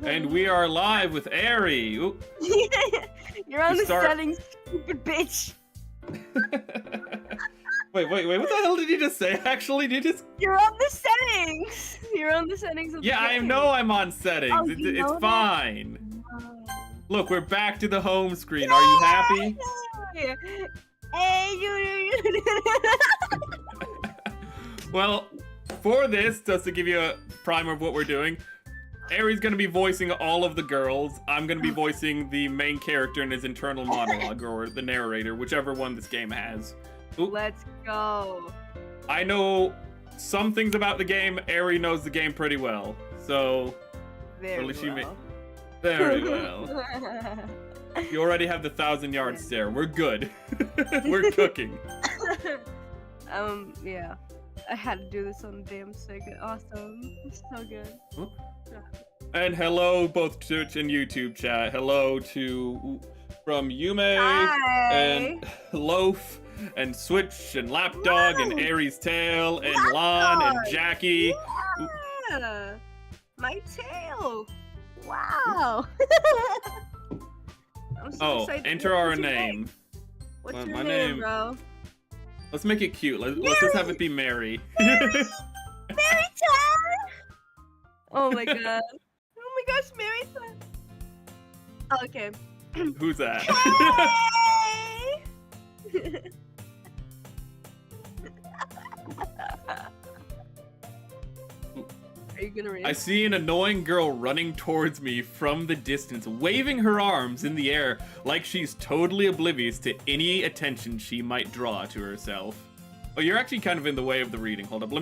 And we are live with Aerie. Ooh. You're on the settings, stupid bitch. Wait, what the hell did you just say? Actually, did you just... You're on the settings. You're on the settings of the Yeah, I game. know I'm on settings. Oh, It's fine. Oh. Look, we're back to the home screen. Are you happy? Hey, Well, for this, just to give you a primer of what we're doing, Aerie's gonna be voicing all of the girls. I'm gonna be voicing the main character in his internal monologue, or the narrator, whichever one this game has. Ooh. Let's go. I know some things about the game. Aerie knows the game pretty well, so Very well. well. Very well. You already have the 1,000-yard stare. We're good. We're cooking. Yeah. I had to do this on the damn second. Awesome. It's so good. Huh? And hello, both Twitch and YouTube chat. Hello from Yume Hi. and Loaf and Switch and Lapdog and Aerie's Tail and Lon and Jackie. Yeah. My tail. Wow. I'm so excited. Enter our name. What's Well, your my name, name- bro? Let's make it cute. Let's just have it be Mary. Mary time. Oh my god. Oh my gosh, Mary time. Okay. Who's that? Hey! Are you gonna read? I see an annoying girl running towards me from the distance, waving her arms in the air like she's totally oblivious to any attention she might draw to herself. Oh, you're actually kind of in the way of the reading. Hold up, what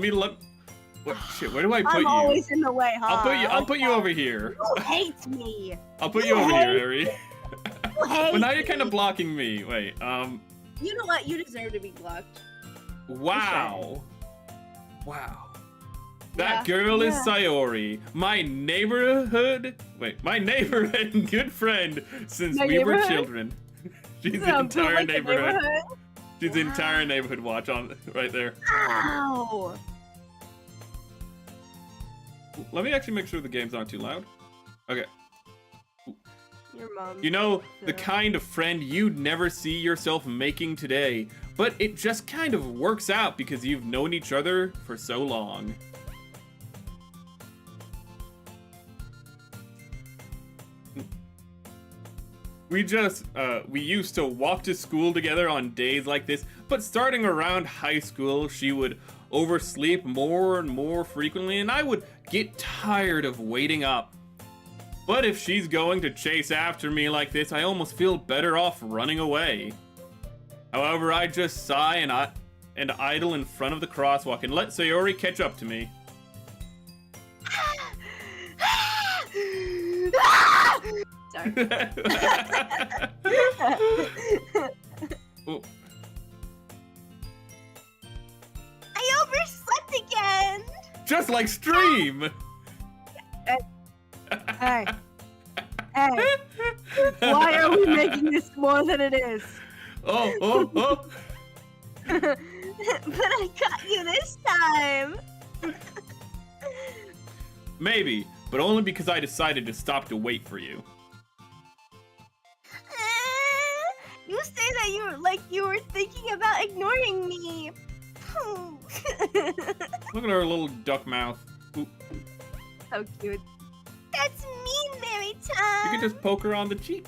shit? Where do I put I'm you? always in the way, huh? I'll put you over here. You hate me. I'll put you over here, Aerie. You hate But now you're me. kind of blocking me. Wait, You know what? You deserve to be blocked. wow. Wow. That Yeah, girl is yeah. Sayori, my neighbor and good friend since My we were neighborhood? children. She's Yeah, the entire like the neighborhood. neighborhood? She's the Wow. entire neighborhood watch on right there. Ow! Let me actually make sure the game's not too loud. Okay. Your mom. You know, the Yeah. kind of friend you'd never see yourself making today, but it just kind of works out because you've known each other for so long. We used to walk to school together on days like this, but starting around high school, she would oversleep more and more frequently, and I would get tired of waiting up. But if she's going to chase after me like this, I almost feel better off running away. However, I just sigh and idle in front of the crosswalk and let Sayori catch up to me. Sorry. Oh, I overslept again. just like Stream! Hey. Hey. Why are we making this more than it is? Oh. But I got you this time. Maybe, but only because I decided to stop to wait for you. You say that you were thinking about ignoring me. Look at her little duck mouth. Ooh, So cute. That's mean, Mary you Tom. can just poke her on the cheek.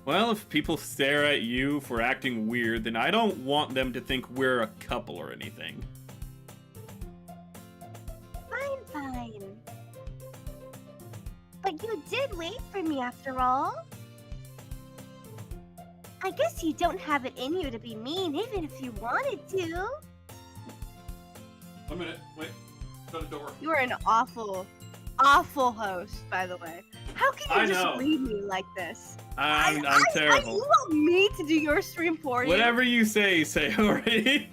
Well, if people stare at you for acting weird, then I don't want them to think we're a couple or anything. Fine. But you did wait for me after all. I guess you don't have it in you to be mean, even if you wanted to. 1 minute, wait. Shut the door. You are an awful host, by the way. How can you I just know. leave me like this? I'm You terrible. want me to do your stream for you? Whatever you say already.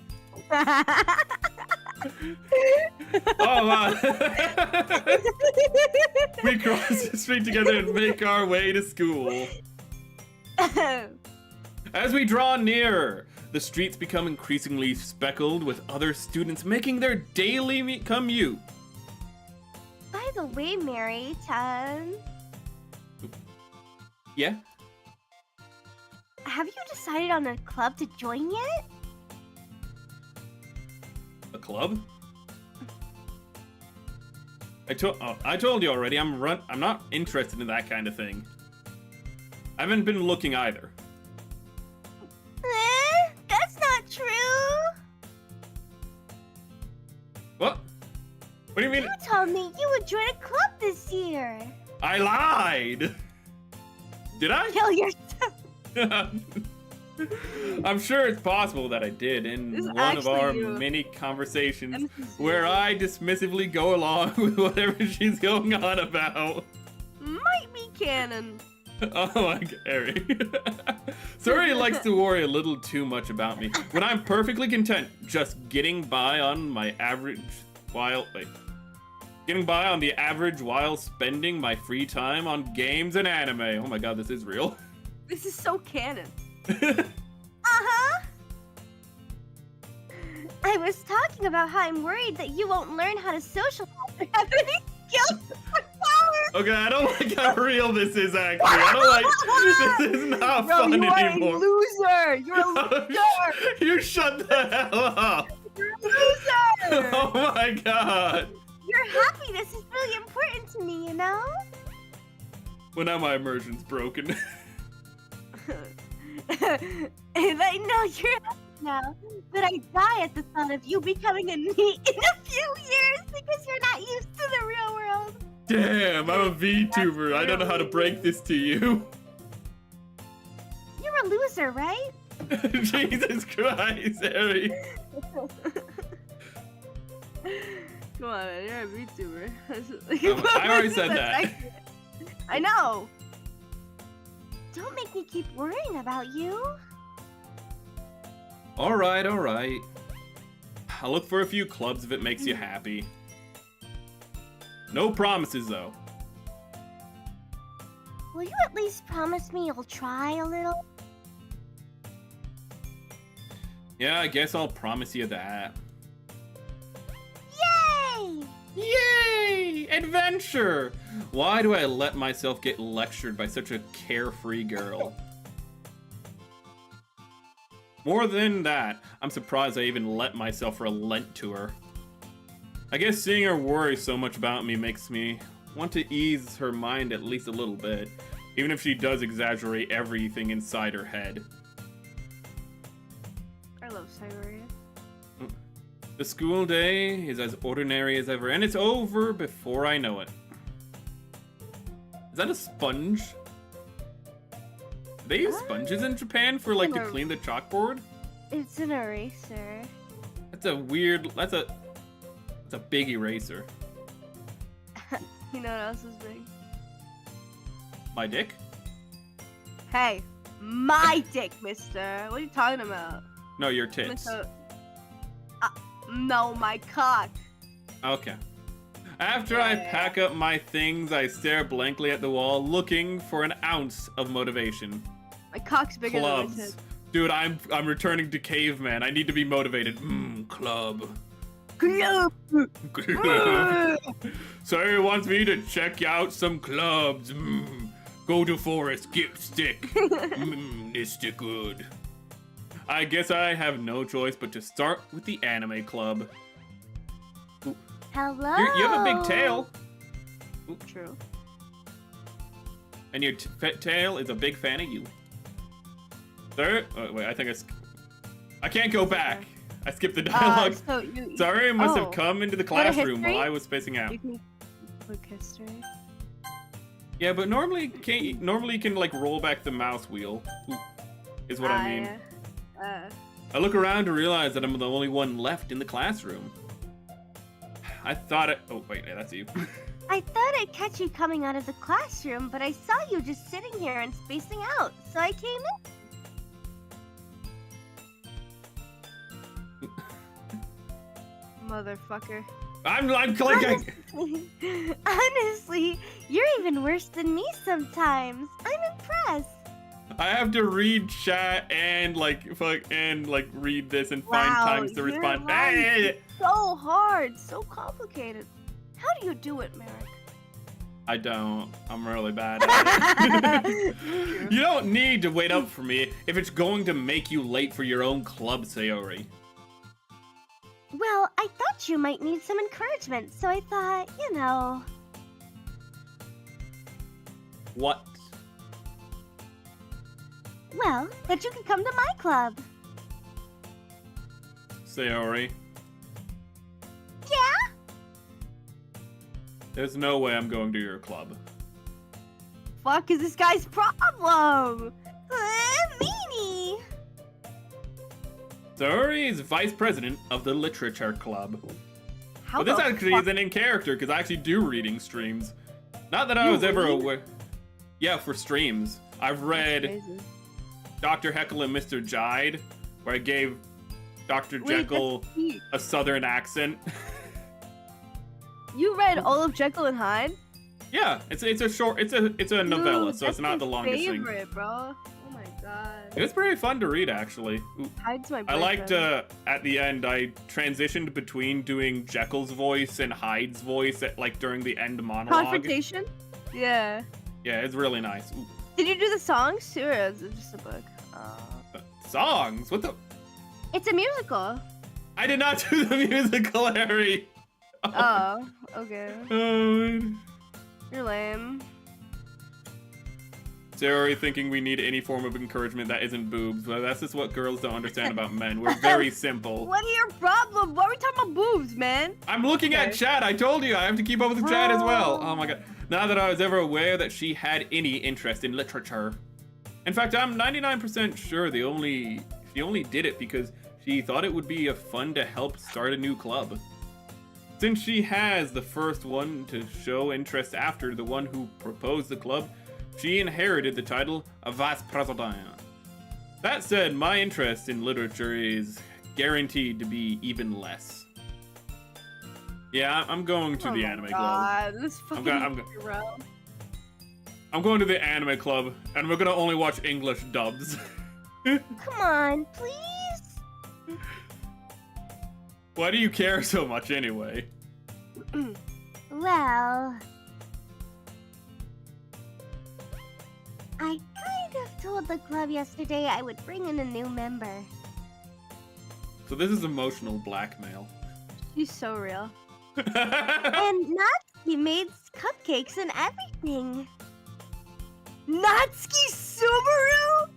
Oh, wow. We cross the street together and make our way to school. As we draw nearer, the streets become increasingly speckled with other students making their daily commute By the way, Mary-chan, Yeah? have you decided on a club to join yet? A club? I told you already, I'm not interested in that kind of thing. I haven't been looking either. That's not true. What? What do you mean? You told me you would join a club this year. I lied! Did I? Kill yourself. I'm sure it's possible that I did in This is one of our actually you. many conversations I'm where I dismissively go along with whatever she's going on about. Might be canon. Oh my god, Harry. Sorry likes to worry a little too much about me when I'm perfectly content just getting by on my average while the average while spending my free time on games and anime. Oh my god, this is real. This is so canon. Uh-huh. I was talking about how I'm worried that you won't learn how to socialize or have any skills or powers. Okay, I don't like how real this is actually. I don't like this is not Bro, fun you are anymore. a loser. You're a loser. You shut the hell up. You're a loser. Oh my god. Your happiness is really important to me, you know? Well, now my immersion's broken. And I know you're happy now, but I die at the thought of you becoming a NEET in a few years because you're not used to the real world. Damn, I'm a VTuber. I don't know how to break this to you. You're a loser, right? Jesus Christ, Harry. Come on, man. You're a VTuber. I already said That's that. accurate. I know. Don't make me keep worrying about you. Alright, alright. I'll look for a few clubs if it makes you happy. No promises, though. Will you at least promise me you'll try a little? Yeah, I guess I'll promise you that. Yay! Yay! Adventure! Why do I let myself get lectured by such a carefree girl? More than that, I'm surprised I even let myself relent to her. I guess seeing her worry so much about me makes me want to ease her mind at least a little bit, even if she does exaggerate everything inside her head. I love Siberia. The school day is as ordinary as ever, and it's over before I know it. Is that a sponge? They use sponges in Japan for like to clean the chalkboard? It's an eraser. That's a weird. That's a big eraser. You know what else is big? My dick? Hey, my dick, mister. What are you talking about? No, your tits. Mister- No, my cock. Okay. After I pack up my things, I stare blankly at the wall, looking for an ounce of motivation. My cock's bigger than my Clubs. tits. Dude, I'm returning to caveman. I need to be motivated. Club. Club. Sir wants me to check out some clubs. Go to forest, get stick. This stick good. I guess I have no choice but to start with the anime club. Hello. You have a big tail. True. And your tail is a big fan of you. Sir? Oh, wait, I think I can't go back. I skipped the dialogue. So you, Sorry, I must oh. have come into the Go to classroom while history? I was spacing out. You can click history. Yeah, but normally you can like roll back the mouse wheel. Is what I mean. I look around to realize that I'm the only one left in the classroom. I thought it. Oh wait, that's you. I thought I'd catch you coming out of the classroom, but I saw you just sitting here and spacing out, so I came in. Motherfucker. I'm clicking. Honestly, you're even worse than me sometimes. I'm impressed. I have to read chat and read this and find Wow, times to your respond. life Hey! So hard, so complicated. How do you do it, Merrick? I don't. I'm really bad at it. You don't need to wait up for me if it's going to make you late for your own club, Sayori. Well, I thought you might need some encouragement, so I thought, you know. What? Well, that you could come to my club. Sayori, Yeah? there's no way I'm going to your club. Fuck is this guy's problem? Meanie. Sayori is vice president of the literature club. How But this the actually fuck- isn't in character, because I actually do reading streams. Not that I You was ever read? aware. Yeah, for streams. I've That's read crazy. Dr. Heckle and Mr. Jide, where I gave Dr. Wait, Jekyll that's deep. a southern accent. You read all of Jekyll and Hyde? Yeah, it's a short, it's a novella, Dude, so it's that's not my the longest thing. favorite, bro. Oh my god. It was pretty fun to read, actually. Ooh. Hyde's my I boyfriend. liked, at the end, I transitioned between doing Jekyll's voice and Hyde's voice at, like, during the end monologue. Confrontation? Yeah. Yeah, it's really nice. Ooh. Did you do the songs too, or is it just a book? Songs? What the? It's a musical. I did not do the musical, Harry! Oh, okay. God. You're lame. Sayori thinking we need any form of encouragement that isn't boobs. Well, that's just what girls don't understand about men. We're very simple. What are your problems? Why are we talking about boobs, man? I'm looking at Okay. chat. I told you I have to keep up with the chat as well. Oh my god. Not that I was ever aware that she had any interest in literature. In fact, I'm 99% sure she only did it because she thought it would be a fun to help start a new club. Since she has the first one to show interest after the one who proposed the club, she inherited the title of Vice President. That said, my interest in literature is guaranteed to be even less. Yeah, I'm going to the anime club. God, this fucking I'm hero. I'm going to the anime club, and we're gonna only watch English dubs. Come on, please. Why do you care so much anyway? Well, I kind of told the club yesterday I would bring in a new member. So this is emotional blackmail. She's so real. And Natsuki made cupcakes and everything. Natsuki Subaru?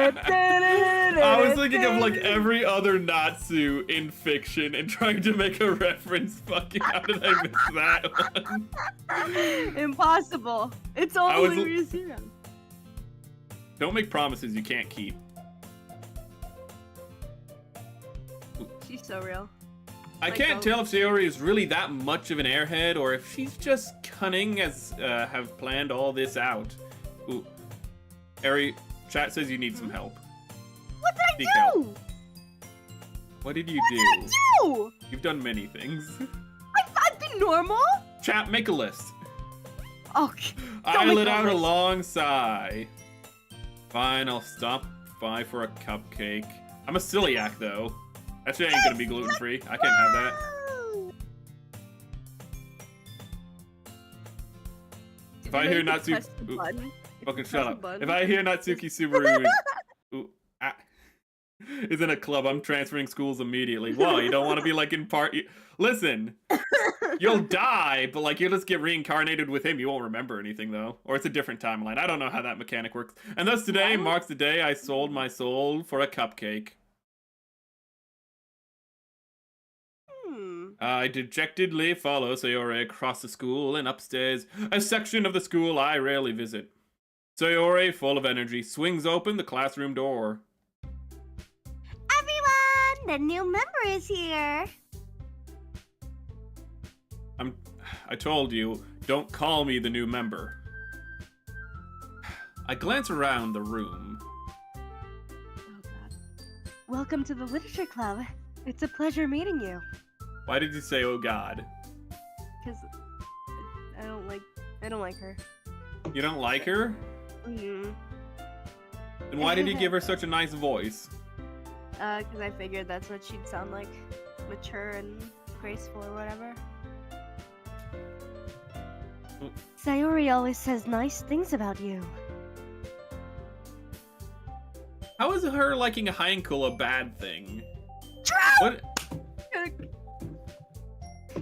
I was thinking of like every other Natsu in fiction and trying to make a reference. Fucking, how did I miss that one? Impossible. It's I was- only ReZero. Don't make promises you can't keep. She's so real. I Like can't both. tell if Sayori is really that much of an airhead or if she's just cunning as have planned all this out. Ooh. Ari, chat says you need some help. What did Speak I out. do? What did you What do? did I do? You've done many things. I've been normal? Chat, make a list. Okay. I make let a out a list. long sigh. Fine, I'll stop by for a cupcake. I'm a celiac though. That shit ain't gonna be gluten free. I can't have that. Woo! If I hear Natsuki, Natsuki, fucking press shut a up. button. If I hear Natsuki Subaru is in a club, I'm transferring schools immediately. Whoa, you don't want to be like in part. Listen, you'll die, but like you'll just get reincarnated with him. You won't remember anything though, or it's a different timeline. I don't know how that mechanic works. And thus today Wow. marks the day I sold my soul for a cupcake. I dejectedly follow Sayori across the school and upstairs, a section of the school I rarely visit. Sayori, full of energy, swings open the classroom door. Everyone, the new member is here. I told you, don't call me the new member. I glance around the room. Oh, God. Welcome to the Literature Club. It's a pleasure meeting you. Why did you say, oh god? Because I don't like her. You don't like her? Mm-hmm. Then why did you give her such a nice voice? Because I figured that's what she'd sound like. Mature and disgraceful or whatever. Sayori always says nice things about you. How is her liking Heinkel a bad thing? What?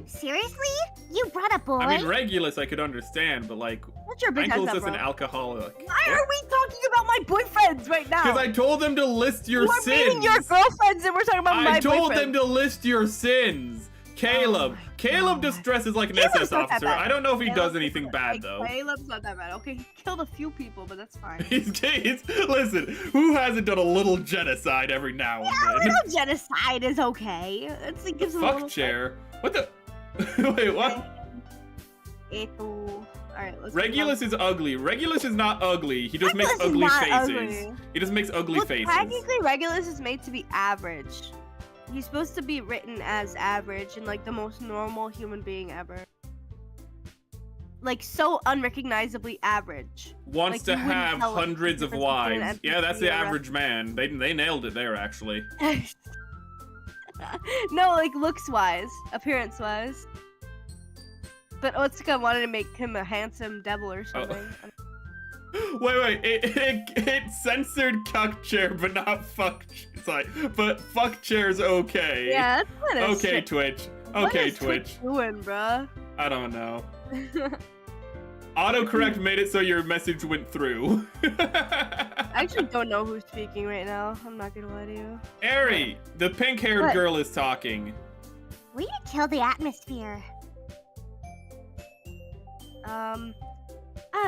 Seriously? You brought a boy? I mean, Regulus I could understand, but like, What's your business, Heinkel's just an bro? alcoholic. Why are we talking about my boyfriends right now? Because I told them to list your We're sins. meeting your girlfriends and we're talking about my I told boyfriend. them to list your sins. Caleb. Oh my Caleb God. just dresses like an Caleb's SS not that officer. bad. I don't know if he Caleb's does anything not- bad like, though. Caleb's not that bad. Okay, he killed a few people, but that's fine. Listen, who hasn't done a little genocide every now and A then? little genocide is okay. It gives a Fuck little chair. What the? Wait, what? Alright, let's Regulus is ugly. Regulus is not ugly. He just makes Regulus is ugly not faces. ugly. He just makes ugly Look, faces. technically, Regulus is made to be average. He's supposed to be written as average and like the most normal human being ever. Like so unrecognizably average. Wants like, to you wouldn't have tell a hundreds of difference between an wives. Yeah, that's the NPC or a average man. They nailed it there, actually. No, like looks wise, appearance wise. But Otsuka wanted to make him a handsome devil or something. Wait, it censored cuck chair, but not fuck. Sorry, but fuck chair's okay. Yeah, that's what it's Okay, Twitch. What Okay, is Twitch. doing, bruh? I don't know. Autocorrect made it so your message went through. I actually don't know who's speaking right now. I'm not gonna lie to you. Ari, the pink-haired What? girl is talking. Way to kill the atmosphere.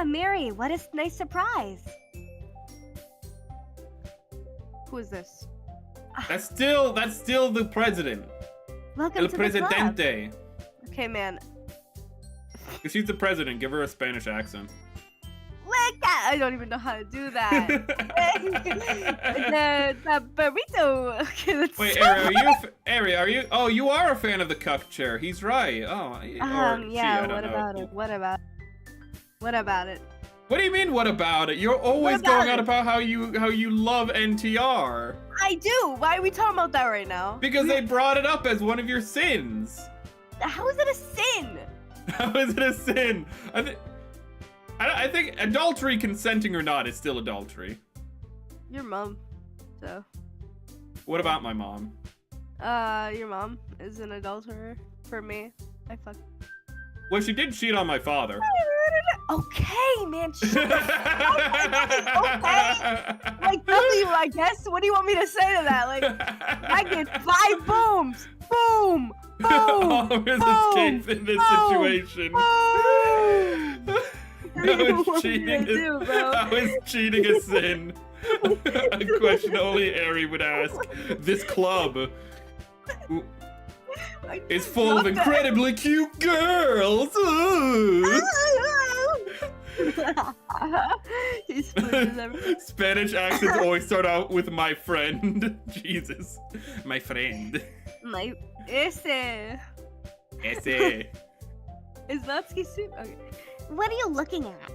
Mary, what a nice surprise. Who is this? That's still the president. Welcome El to the club. Presidente. Okay, man. If she's the president, give her a Spanish accent. Look at, I don't even know how to do that. the burrito. Okay, let's Wait, so Ari, are you? Oh, you are a fan of the cuck chair. He's right. Oh, or she, yeah, I don't what know. about it? What about it? What about it? What do you mean? What about it? You're always What about going on it? about how you love NTR I do. Why are we talking about that right now? because they brought it up as one of your sins. How is it a sin? How is it a sin? I think adultery, consenting or not, is still adultery. Your mom. So. What about my mom? Your mom is an adulterer for me. I fuck. Well, she did cheat on my father. Okay, man. Shut the fuck up. Okay. Like W, I guess. What do you want me to say to that? Like, I get 5 booms. Boom. Boom. Always boom, escapes in this boom, situation. boom. How What is are you cheating? gonna do, bro? How is cheating a sin? A question only Ari would ask. This club is full of incredibly cute girls. Ooh. He splinters everything. Spanish accents always start out with my friend. Jesus. My friend. My ese. Ese. Is Natsuki soup? Okay. What are you looking at?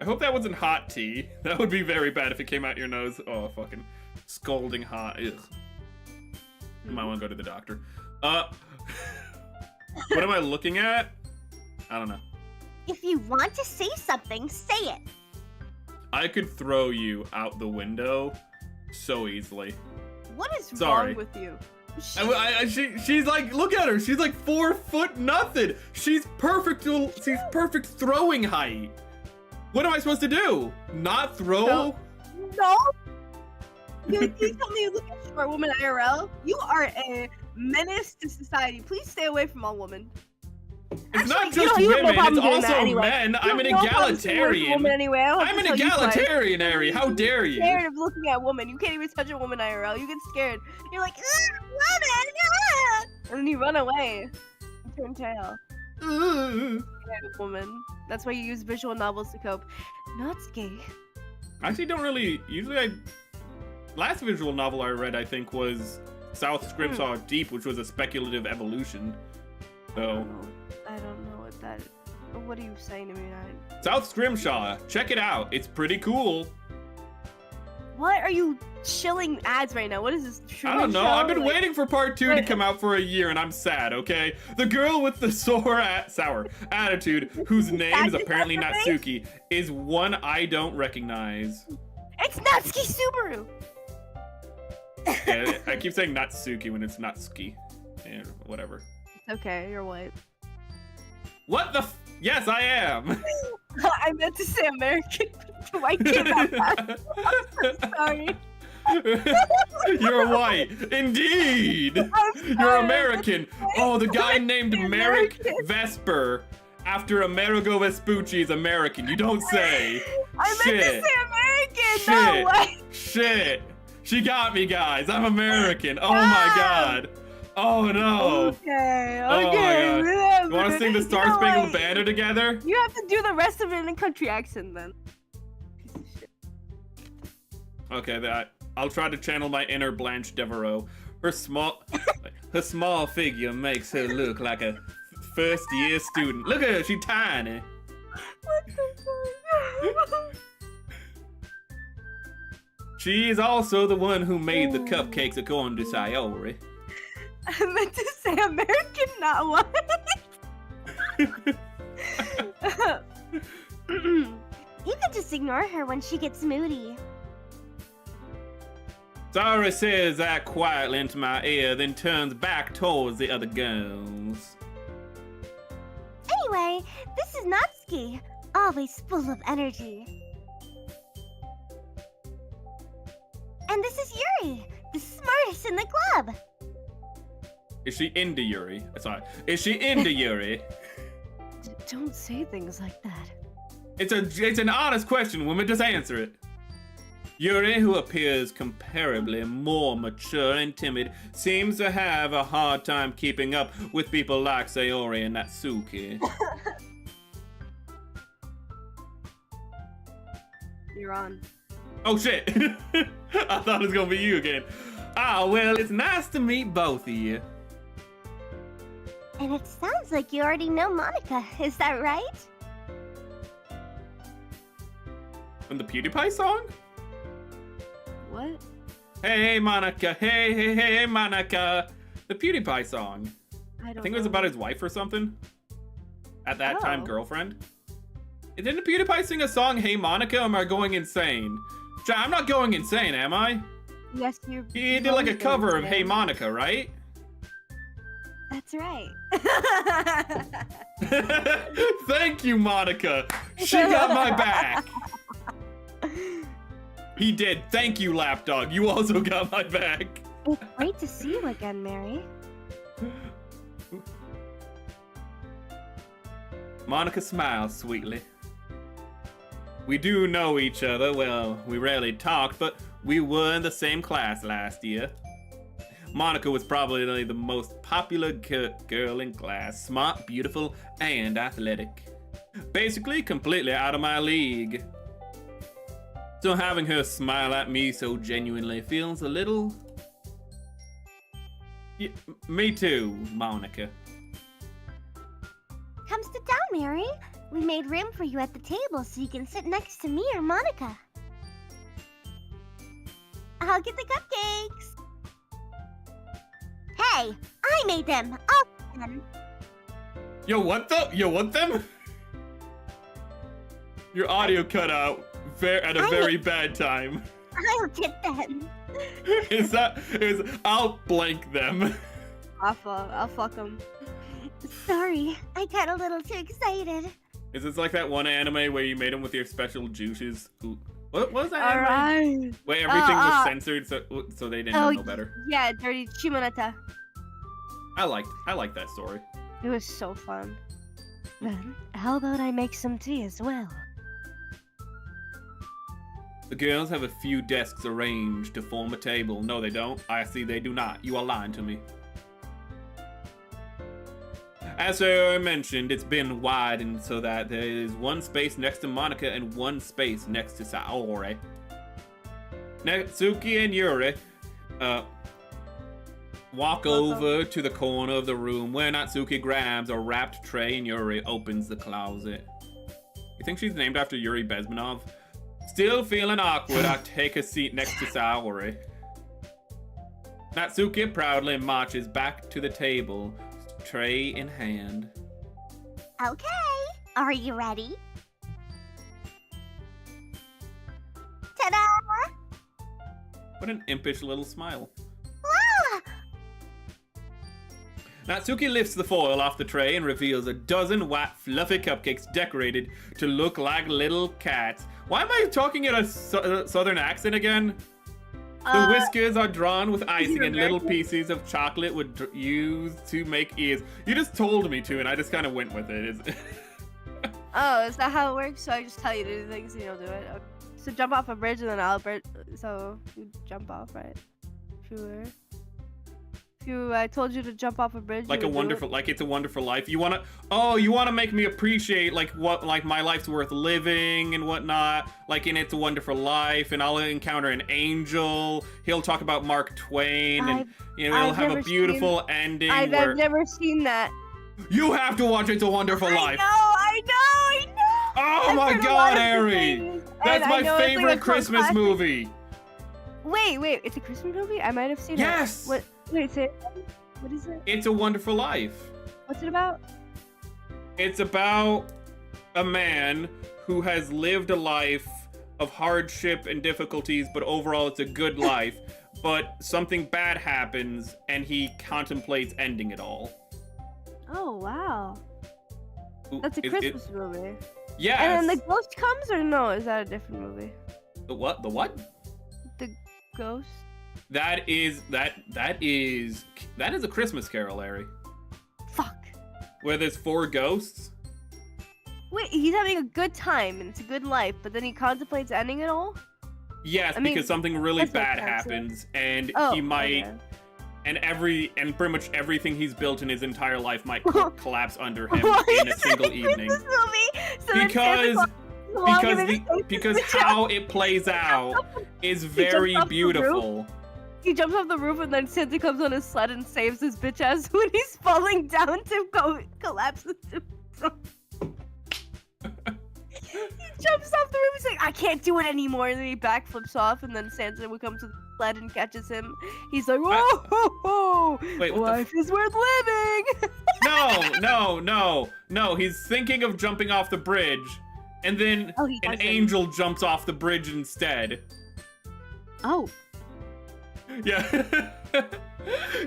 I hope that wasn't hot tea. That would be very bad if it came out your nose. Oh, fucking scalding hot. Ugh. You might want to go to the doctor. What am I looking at? I don't know. If you want to say something, say it. I could throw you out the window so easily. What is Sorry. wrong with you? She's like, look at her. She's like 4 foot nothing. She's perfect. She's perfect throwing height. What am I supposed to do? Not throw? No. You tell me you look at a short woman IRL. You are a menace to society. Please stay away from all women. It's not Actually, just you have no women, problem it's doing that also anyway. men. You I'm have an no problem staying away from egalitarian. women anyway. I don't have I'm to an tell you twice. egalitarian, Ari. How dare you? Scared of looking at women. You can't even touch a woman IRL. You get scared. You're like, woman, ah! And then you run away. You turn tail. Ugh. Scared of woman. That's why you use visual novels to cope. Natsuki. I actually don't really. Usually, last visual novel I read, I think, was South Scrimshaw Deep, which was a speculative evolution. So, I don't know what that. What are you saying to me? South Scrimshaw, check it out. It's pretty cool. What are you shilling ads right now? What is this? I don't know. I've been waiting for part 2 to come out for a year, and I'm sad, okay? The girl with the sour attitude, whose name is apparently Natsuki, is one I don't recognize. It's Natsuki Subaru! Yeah, I keep saying Natsuki when it's Natsuki. And whatever. It's okay, you're white. What the Yes, I am! I meant to say American. Why came out that? I'm so sorry. You're white. Indeed! You're American. Oh, the guy named Merrick Vesper after Amerigo Vespucci is American. You don't say. I meant to say American. Shit. No way. Shit. She got me, guys. I'm American. Oh my god. Oh no. Okay. Oh my god. Remember. You want to sing the Star Spangled Banner together? You have to do the rest of it in a country accent then. Piece of shit. Okay, I'll try to channel my inner Blanche Devereaux. Her small figure makes her look like a first-year student. Look at her, she's tiny. What the fuck? She is also the one who made the cupcakes according to Sayori. I meant to say American, not white. You can just ignore her when she gets moody. Sayori says that quietly into my ear, then turns back towards the other girls. Anyway, this is Natsuki, always full of energy. And this is Yuri, the smartest in the club. Is she into Yuri? Sorry. Is she into Yuri? Don't say things like that. It's an honest question, woman. Just answer it. Yuri, who appears comparably more mature and timid, seems to have a hard time keeping up with people like Sayori and Natsuki. You're on. Oh shit! I thought it was gonna be you again. Ah, well, it's nice to meet both of you. And it sounds like you already know Monica, is that right? From the PewDiePie song? What? Hey, Monica, hey, Monica. The PewDiePie song. I think it was about his wife or something. At that time, girlfriend. Didn't PewDiePie sing a song, Hey Monica, or am I going insane? I'm not going insane, am I? Yes, you. He did like a cover of Hey Monica, right? That's right. Thank you, Monica. She got my back. He did. Thank you, Lapdog. You also got my back. It's great to see you again, Mary. Monica smiles sweetly. We do know each other. Well, we rarely talked, but we were in the same class last year. Monica was probably the most popular girl in class. Smart, beautiful, and athletic. Basically, completely out of my league. So having her smile at me so genuinely feels a little... Yeah, me too, Monica. Come sit down, Mary. We made room for you at the table so you can sit next to me or Monica. I'll get the cupcakes. Hey, I made them. I'll get them. You want them? Your audio cut out at a very bad time. I'll get them. I'll blank them. I'll fuck them. Sorry, I got a little too excited. Is this like that one anime where you made them with your special juices? Ooh. What was that anime? Alright. Where everything was censored so they didn't know better. Yeah, Dirty Shimoneta. I liked that story. It was so fun. Then, how about I make some tea as well? The girls have a few desks arranged to form a table. No, they don't. I see they do not. You are lying to me. As I mentioned, it's been widened so that there is one space next to Monica and one space next to Sayori. Natsuki and Yuri walk over to the corner of the room where Natsuki grabs a wrapped tray and Yuri opens the closet. You think she's named after Yuri Bezmenov? Still feeling awkward, I take a seat next to Saori. Natsuki proudly marches back to the table, tray in hand. Okay, are you ready? Ta-da! What an impish little smile. Wow! Natsuki lifts the foil off the tray and reveals a dozen white fluffy cupcakes decorated to look like little cats. Why am I talking in a southern accent again? The whiskers are drawn with icing and little pieces of chocolate would used to make ears. You just told me to, and I just kind of went with it. Oh, is that how it works? So I just tell you to do things and you'll do it? Okay. So jump off a bridge and then so you jump off, right? If I told you to jump off a bridge, like It's a Wonderful Life. You wanna make me appreciate like my life's worth living and whatnot. Like in It's a Wonderful Life, and I'll encounter an angel. He'll talk about Mark Twain, and it'll have a beautiful ending. I've never seen that. You have to watch It's a Wonderful Life. I know. Oh my God, Ari! That's my favorite Christmas movie. Wait, it's a Christmas movie? I might have seen it. Yes! Wait, say it. What is it? It's a Wonderful Life. What's it about? It's about a man who has lived a life of hardship and difficulties, but overall it's a good life. But something bad happens, and he contemplates ending it all. Oh, wow. Ooh, That's a Christmas movie. Yes. And then the ghost comes, or no? Is that a different movie? The what? The what? The ghost? That is a Christmas Carol, Larry. Fuck. Where there's 4 ghosts. Wait, he's having a good time and it's a good life, but then he contemplates ending it all? Yes, because something really bad happens, and he might, and pretty much everything he's built in his entire life might collapse under him in a single evening. Because how it plays out is very beautiful. He jumps off the roof and then Santa comes on his sled and saves his bitch ass when he's falling down to collapse. He jumps off the roof, he's like, I can't do it anymore, and then he backflips off, and then Santa would come to the sled and catches him. He's like, whoa, ho, ho, wait, life is worth living! No, he's thinking of jumping off the bridge, and then an angel jumps off the bridge instead. Oh. Yeah. Yeah,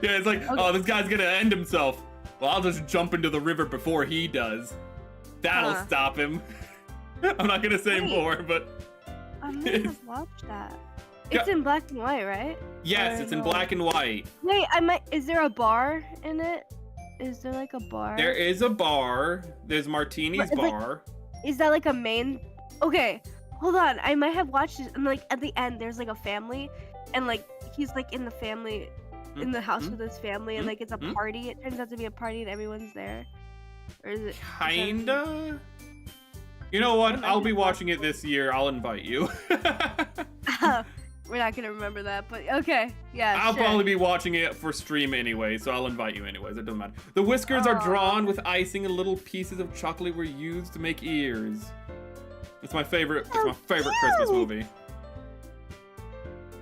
it's like, oh, this guy's gonna end himself. Well, I'll just jump into the river before he does. That'll stop him. I'm not gonna say more, but... I might have watched that. It's in black and white, right? Yes, it's in black and white. Wait, is there a bar in it? Is there like a bar? There is a bar. There's Martini's bar. Is that like a main... Okay, hold on. I might have watched it, and like at the end, there's like a family, and like he's like in the family, in the house with his family, and like it's a party. It turns out to be a party and everyone's there. Or is it... Kinda? You know what? I'll be watching it this year. I'll invite you. We're not gonna remember that, but okay. Yeah, I'll probably be watching it for stream anyway, so I'll invite you anyways. It doesn't matter. The whiskers are drawn with icing and little pieces of chocolate were used to make ears. It's my favorite. It's my favorite Christmas movie.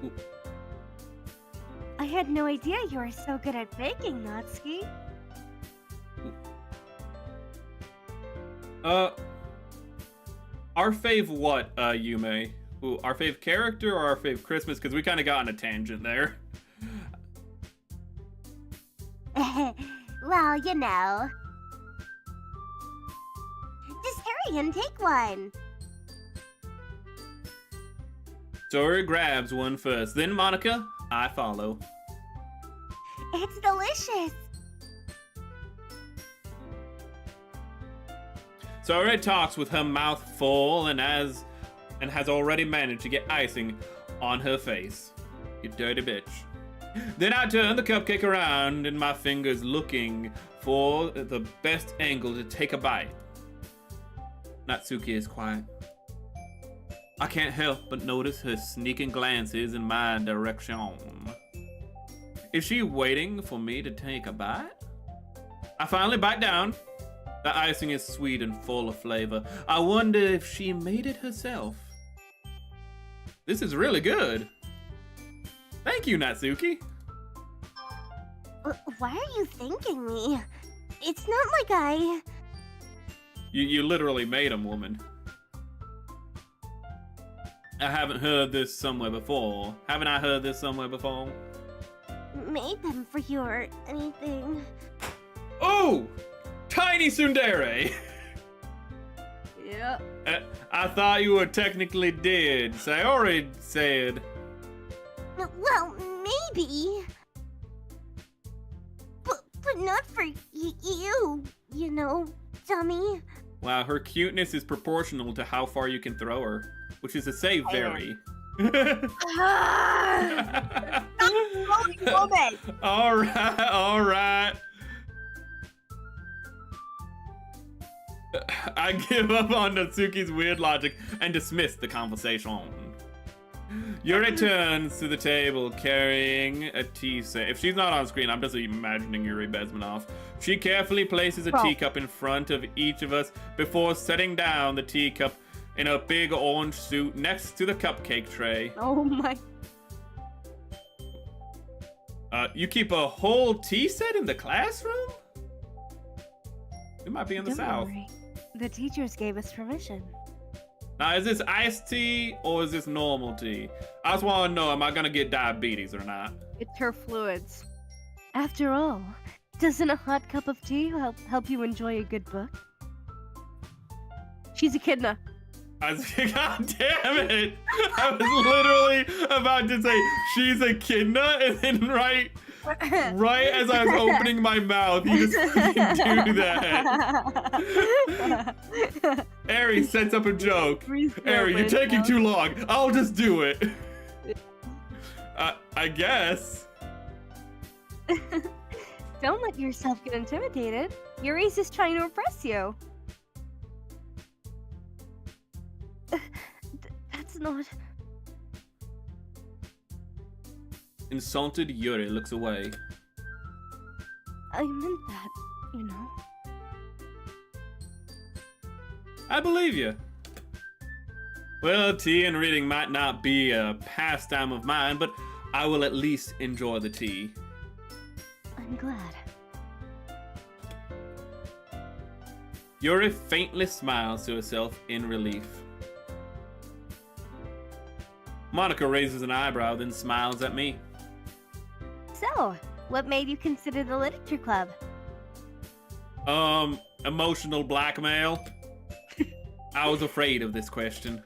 Ooh. I had no idea you were so good at baking, Natsuki. Our fave what, Yume? Ooh, our fave character or our fave Christmas? Because we kind of got on a tangent there. Well, you know. Just hurry and take one. Tori grabs one first, then Monica, I follow. It's delicious. Tori talks with her mouth full and has already managed to get icing on her face. You dirty bitch. Then I turn the cupcake around and my fingers looking for the best angle to take a bite. Natsuki is quiet. I can't help but notice her sneaking glances in my direction. Is she waiting for me to take a bite? I finally bite down. The icing is sweet and full of flavor. I wonder if she made it herself. This is really good. Thank you, Natsuki. Why are you thanking me? It's not like I... You literally made him, woman. I haven't heard this somewhere before. Haven't I heard this somewhere before? made them for you or anything. Oh! Tiny Tsundere! Yep. I thought you were technically dead. Sayori said. Well, maybe. But not for you, you know, dummy. Wow, her cuteness is proportional to how far you can throw her. Which is to say, very. Woman. Alright. I give up on Natsuki's weird logic and dismiss the conversation. Yuri returns to the table carrying a tea set. If she's not on screen, I'm just imagining Yuri Bezmenov. She carefully places a teacup in front of each of us before setting down the teacup in a big orange suit next to the cupcake tray. Oh my. You keep a whole tea set in the classroom? It might be in the Don't South. worry. The teachers gave us permission. Now, is this iced tea or is this normal tea? I just want to know, am I going to get diabetes or not? It's her fluids. After all, doesn't a hot cup of tea help you enjoy a good book? She's a kidna. God damn it! I was literally about to say, she's a kidna, and then right as I was opening my mouth, you just fucking do that. Ari sets up a joke. Ari, you're taking too long. I'll just do it. I guess. Don't let yourself get intimidated. Yuri's just trying to impress you. That's not... Insulted Yuri looks away. I meant that, you know. I believe you. Well, tea and reading might not be a pastime of mine, but I will at least enjoy the tea. I'm glad. Yuri faintly smiles to herself in relief. Monica raises an eyebrow, then smiles at me. So, what made you consider the literature club? Emotional blackmail? I was afraid of this question.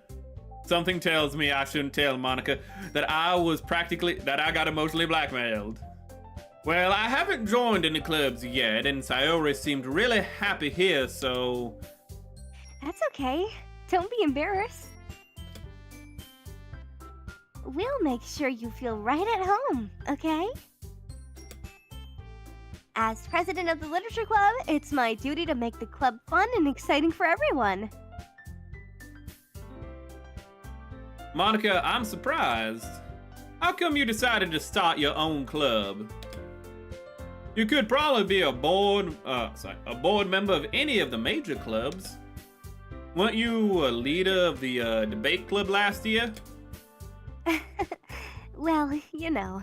Something tells me I shouldn't tell Monica that I got emotionally blackmailed. Well, I haven't joined any clubs yet, and Sayori seemed really happy here, so... That's okay. Don't be embarrassed. We'll make sure you feel right at home, okay? As president of the literature club, it's my duty to make the club fun and exciting for everyone. Monica, I'm surprised. How come you decided to start your own club? You could probably be a board member of any of the major clubs. Weren't you a leader of the debate club last year? Well, you know.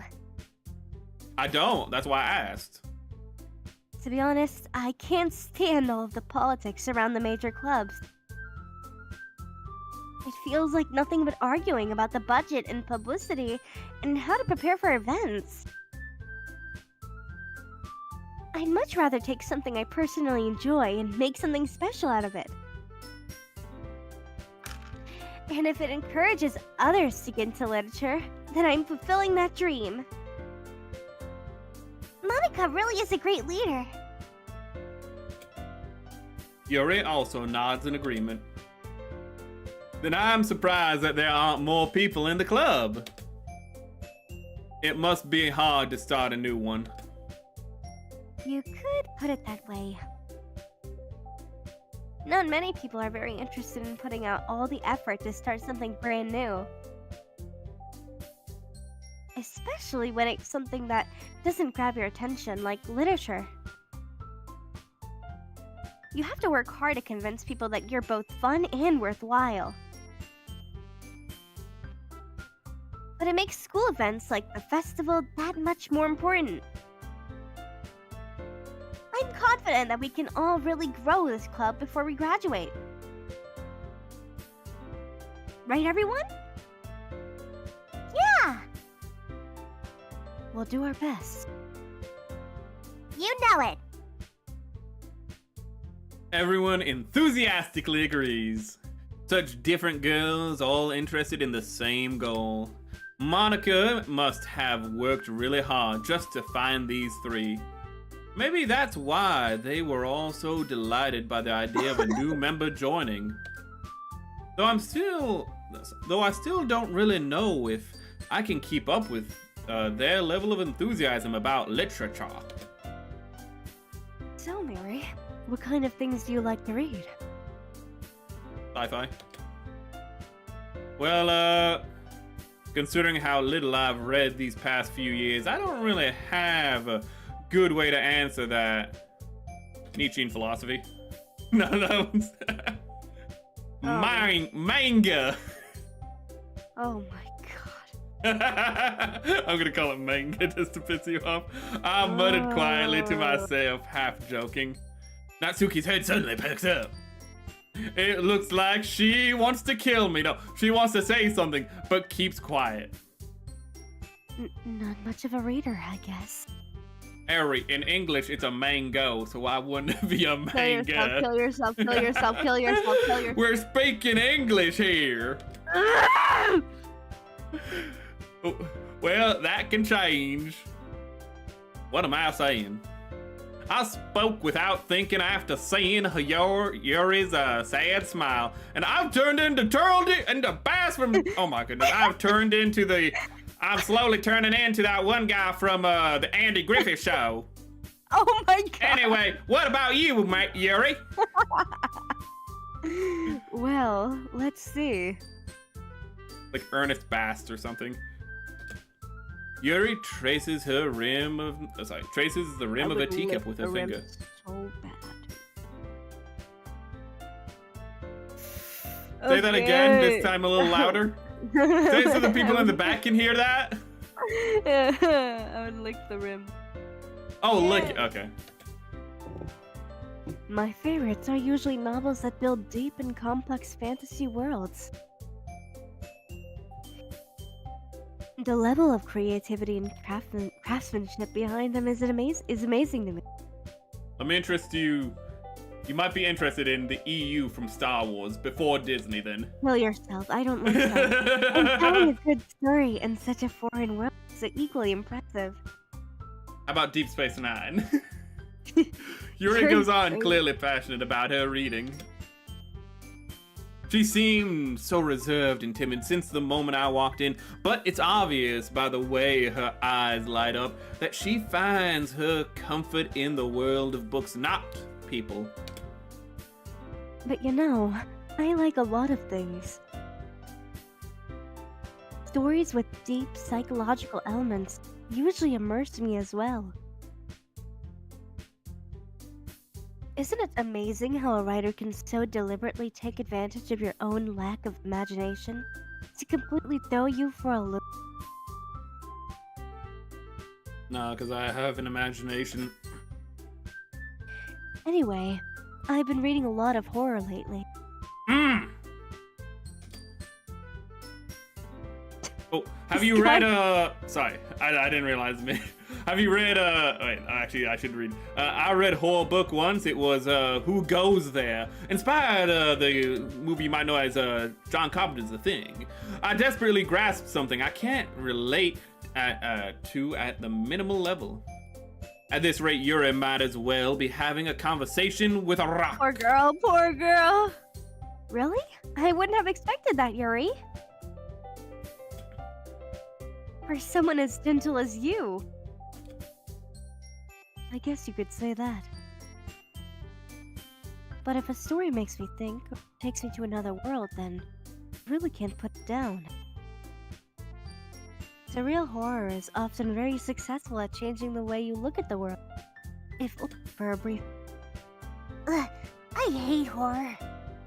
I don't. That's why I asked. To be honest, I can't stand all of the politics around the major clubs. It feels like nothing but arguing about the budget and publicity and how to prepare for events. I'd much rather take something I personally enjoy and make something special out of it. And if it encourages others to get into literature, then I'm fulfilling that dream. Monica really is a great leader. Yuri also nods in agreement. Then I'm surprised that there aren't more people in the club. It must be hard to start a new one. You could put it that way. Not many people are very interested in putting out all the effort to start something brand new. Especially when it's something that doesn't grab your attention, like literature. You have to work hard to convince people that you're both fun and worthwhile. but it makes school events like the festival that much more important. I'm confident that we can all really grow this club before we graduate. Right, everyone? Yeah! We'll do our best. You know it! Everyone enthusiastically agrees. Such different girls, all interested in the same goal. Monica must have worked really hard just to find these three. Maybe that's why they were all so delighted by the idea of a new member joining. Though I still don't really know if I can keep up with their level of enthusiasm about literature. So, Mary, what kind of things do you like to read? Sci-fi. Well, considering how little I've read these past few years, I don't really have a good way to answer that. Nietzschean philosophy. No, that one's... Manga. Oh my god. I'm gonna call it manga just to piss you off. I muttered quietly to myself, half joking. Natsuki's head suddenly perks up. It looks like she wants to kill me. No, she wants to say something, but keeps quiet. Not much of a reader, I guess. Harry, in English, it's a mango, so why wouldn't it be a manga? Kill yourself, kill yourself, kill yourself, kill yourself. We're speaking English here. Well, that can change. What am I saying? I spoke without thinking after seeing Yuri's sad smile, and I've turned into Bass from. Oh my goodness! I'm slowly turning into that one guy from the Andy Griffith Show. Oh my god. Anyway, what about you, mate, Yuri? Well, let's see. Like Ernest Bast or something. Yuri traces the rim of a teacup with her finger. So bad. Say that again, this time a little louder. Say so the people in the back can hear that. I would lick the rim. Oh, lick it. Okay. My favorites are usually novels that build deep and complex fantasy worlds. The level of creativity and craftsmanship behind them is amazing to me. I'm interested you might be interested in the EU from Star Wars before Disney then. Kill yourself, I don't like that. And telling a good story in such a foreign world is equally impressive. How about Deep Space Nine? Yuri goes on, clearly passionate about her reading. She seemed so reserved and timid since the moment I walked in, but it's obvious by the way her eyes light up that she finds her comfort in the world of books, not people. But you know, I like a lot of things. Stories with deep psychological elements usually immerse me as well. Isn't it amazing how a writer can so deliberately take advantage of your own lack of imagination to completely throw you for a loop? Nah, because I have an imagination. Anyway, I've been reading a lot of horror lately. Oh, have you read, sorry, I didn't realize me. Have you read, wait, actually, I should read. I read a horror book once. It was, Who Goes There? Inspired, the movie you might know as, John Carpenter's The Thing. I desperately grasped something I can't relate to at the minimal level. At this rate, Yuri might as well be having a conversation with a rock. Poor girl, poor girl. Really? I wouldn't have expected that, Yuri. For someone as gentle as you. I guess you could say that. But if a story makes me think, or takes me to another world, then I really can't put it down. Surreal horror is often very successful at changing the way you look at the world. If for a brief... Ugh, I hate horror.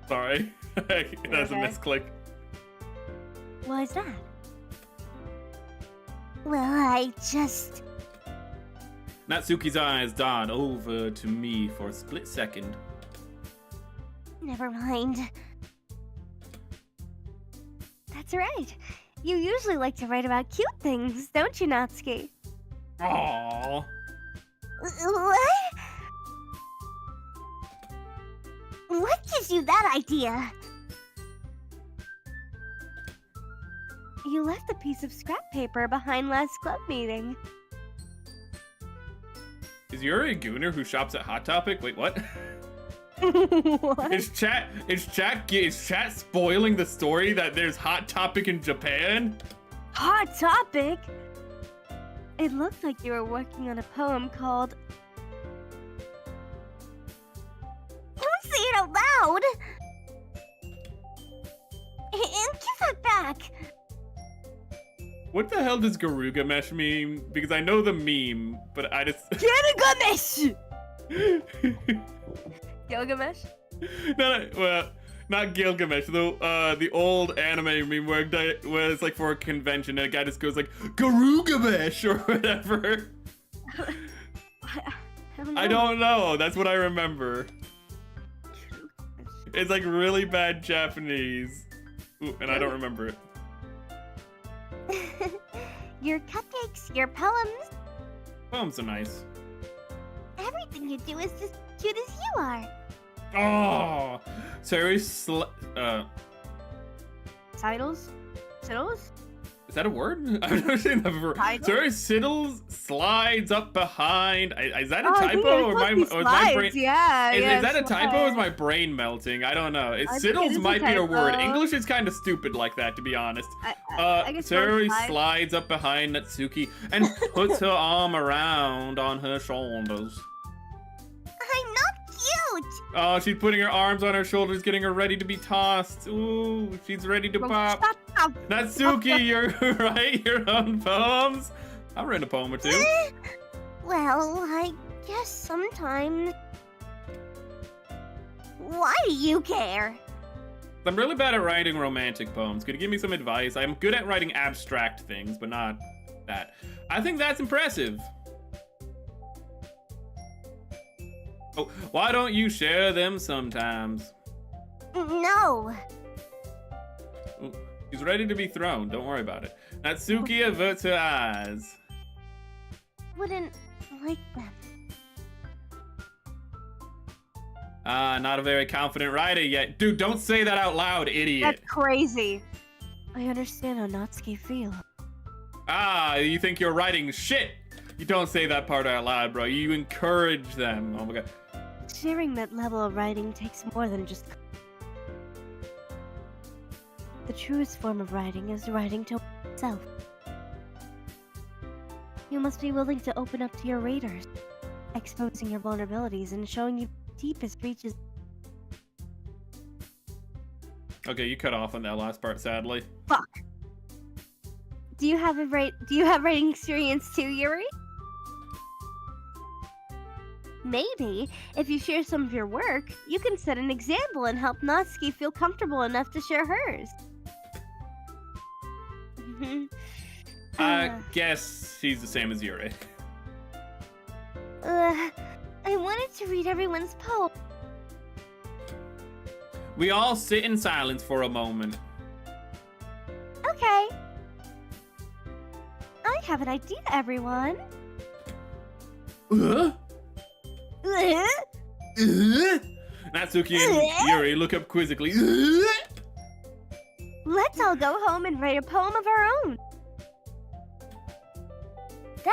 Sorry, that's a misclick. Why is that? Well, I just... Natsuki's eyes dart over to me for a split second. Never mind. That's right. You usually like to write about cute things, don't you, Natsuki? Aww. What? What gives you that idea? You left a piece of scrap paper behind last club meeting. Is Yuri a gooner who shops at Hot Topic? Wait, what? What? Is chat spoiling the story that there's Hot Topic in Japan? Hot topic? It looked like you were working on a poem called... Don't say it out loud! And give it back! What the hell does Garuga Mesh mean? Because I know the meme, but I just... Gilgamesh! Gilgamesh? No, well, not Gilgamesh, though. The old anime meme where it's like for a convention and a guy just goes like, Garugamesh or whatever. I don't know. That's what I remember. It's like really bad Japanese. Ooh, and I don't remember it. Your cupcakes, your poems, Poems are nice. everything you do is as cute as you are. Oh, Terry Titles? Siddles? is that a word? I've never seen that before. Title? Terry Siddles slides up behind. Is that a I think typo it's or supposed to be is my brain? slides, Yeah, Is yeah, that a typo or is slides. my brain melting? I don't know. I think it Siddles is a might be a word. typo. English is kind of stupid like that, to be honest. I guess Terry slides. slides up behind Natsuki and puts her arm around on her shoulders. I'm not cute! Oh, she's putting her arms on her shoulders, getting her ready to be tossed. Ooh, she's ready to Well, pop. shut up. Natsuki, you're write your own poems. I'll write a poem or two. Well, I guess sometimes. Why do you care? I'm really bad at writing romantic poems. Could you give me some advice? I'm good at writing abstract things, but not that. I think that's impressive. Oh, why don't you share them sometimes? No. Ooh, she's ready to be thrown. Don't worry about it. Natsuki averts her eyes. Wouldn't like them. Not a very confident writer yet. Dude, don't say that out loud, idiot. That's crazy. I understand how Natsuki feels. You think you're writing shit. You don't say that part out loud, bro. You encourage them. Oh my god. Sharing that level of writing takes more than just... The truest form of writing is writing to oneself. You must be willing to open up to your readers, exposing your vulnerabilities and showing your deepest reaches. Okay, you cut off on that last part, sadly. Fuck. Do you have writing experience too, Yuri? Maybe, if you share some of your work, you can set an example and help Natsuki feel comfortable enough to share hers. I guess she's the same as Yuri. I wanted to read everyone's poem. We all sit in silence for a moment. Okay. I have an idea, everyone. Natsuki and Yuri look up quizzically. Let's all go home and write a poem of our own.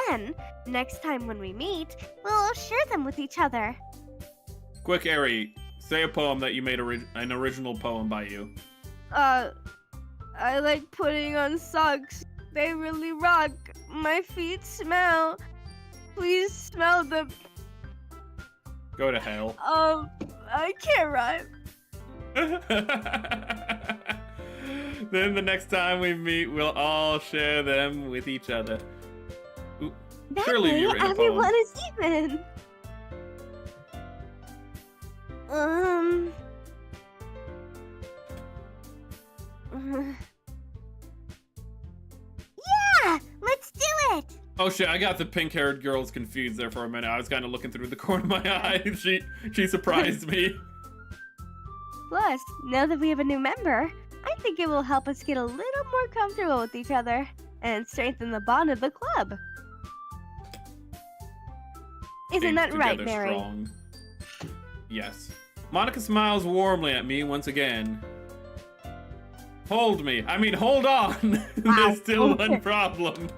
Then, next time when we meet, we'll all share them with each other. Quick, Eri, say a poem that you made an original poem by you. I like putting on socks. They really rock. My feet smell. Please smell them. Go to hell. I can't rhyme. Then the next time we meet, we'll all share them with each other. Ooh, That surely way, you're in a everyone poem. is even. Yeah, let's do Oh shit, I got the pink-haired girls confused there for a minute. I was kind of looking through the corner of my eye. She surprised me. Plus, now that we have a new member, I think it will help us get a little more comfortable with each other and strengthen the bond of the club. Isn't that right, Together Mary? strong. Yes. Monica smiles warmly at me once again. Hold me. I mean, hold on. There's still one problem.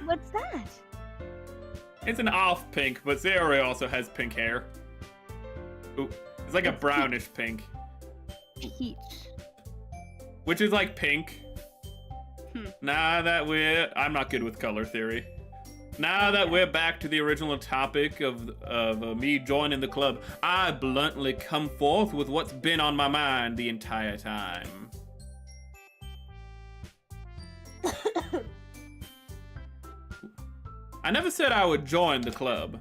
What's that? It's an off pink, but Sayori also has pink hair. Ooh, it's like a brownish pink. Peach. Which is like pink. Now that I'm not good with color theory. Now that we're back to the original topic of me joining the club, I bluntly come forth with what's been on my mind the entire time. I never said I would join the club.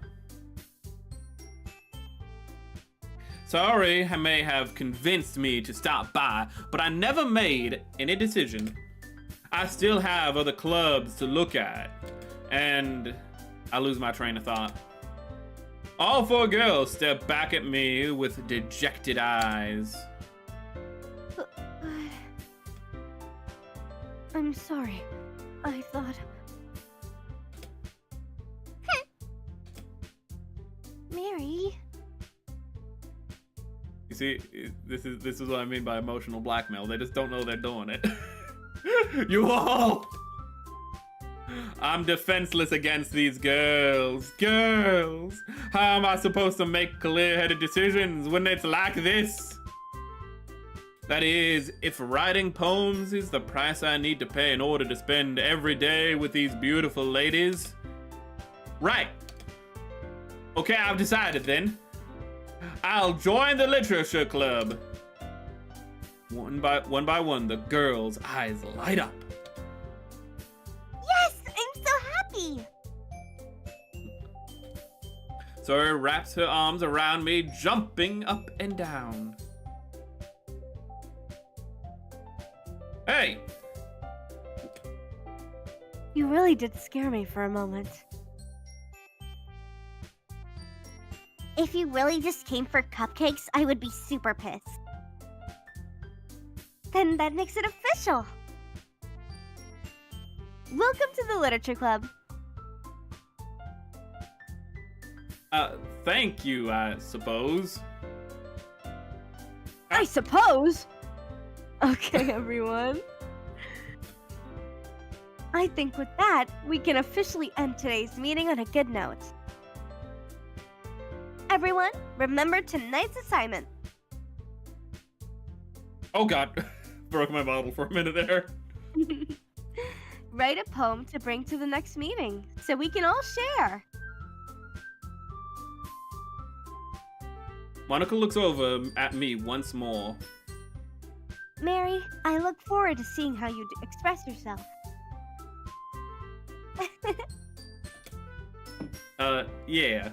Sorry, I may have convinced me to stop by, but I never made any decision. I still have other clubs to look at, and I lose my train of thought. All four girls step back at me with dejected eyes. I'm sorry. I thought... Mary. You see, this is what I mean by emotional blackmail. They just don't know they're doing it. You all! I'm defenseless against these girls. Girls! How am I supposed to make clear-headed decisions when it's like this? That is, if writing poems is the price I need to pay in order to spend every day with these beautiful ladies. Right. Okay, I've decided then. I'll join the literature club. One by one, the girls' eyes light up. Yes, I'm so happy. Sora wraps her arms around me, jumping up and down. Hey! You really did scare me for a moment. If you really just came for cupcakes, I would be super pissed. Then that makes it official. Welcome to the Literature Club. Thank you, I suppose. I suppose. Okay, everyone. I think with that, we can officially end today's meeting on a good note. Everyone, remember tonight's assignment. Oh god, broke my bottle for a minute there. Write a poem to bring to the next meeting, so we can all share. Monica looks over at me once more. Mary, I look forward to seeing how you express yourself. Yeah.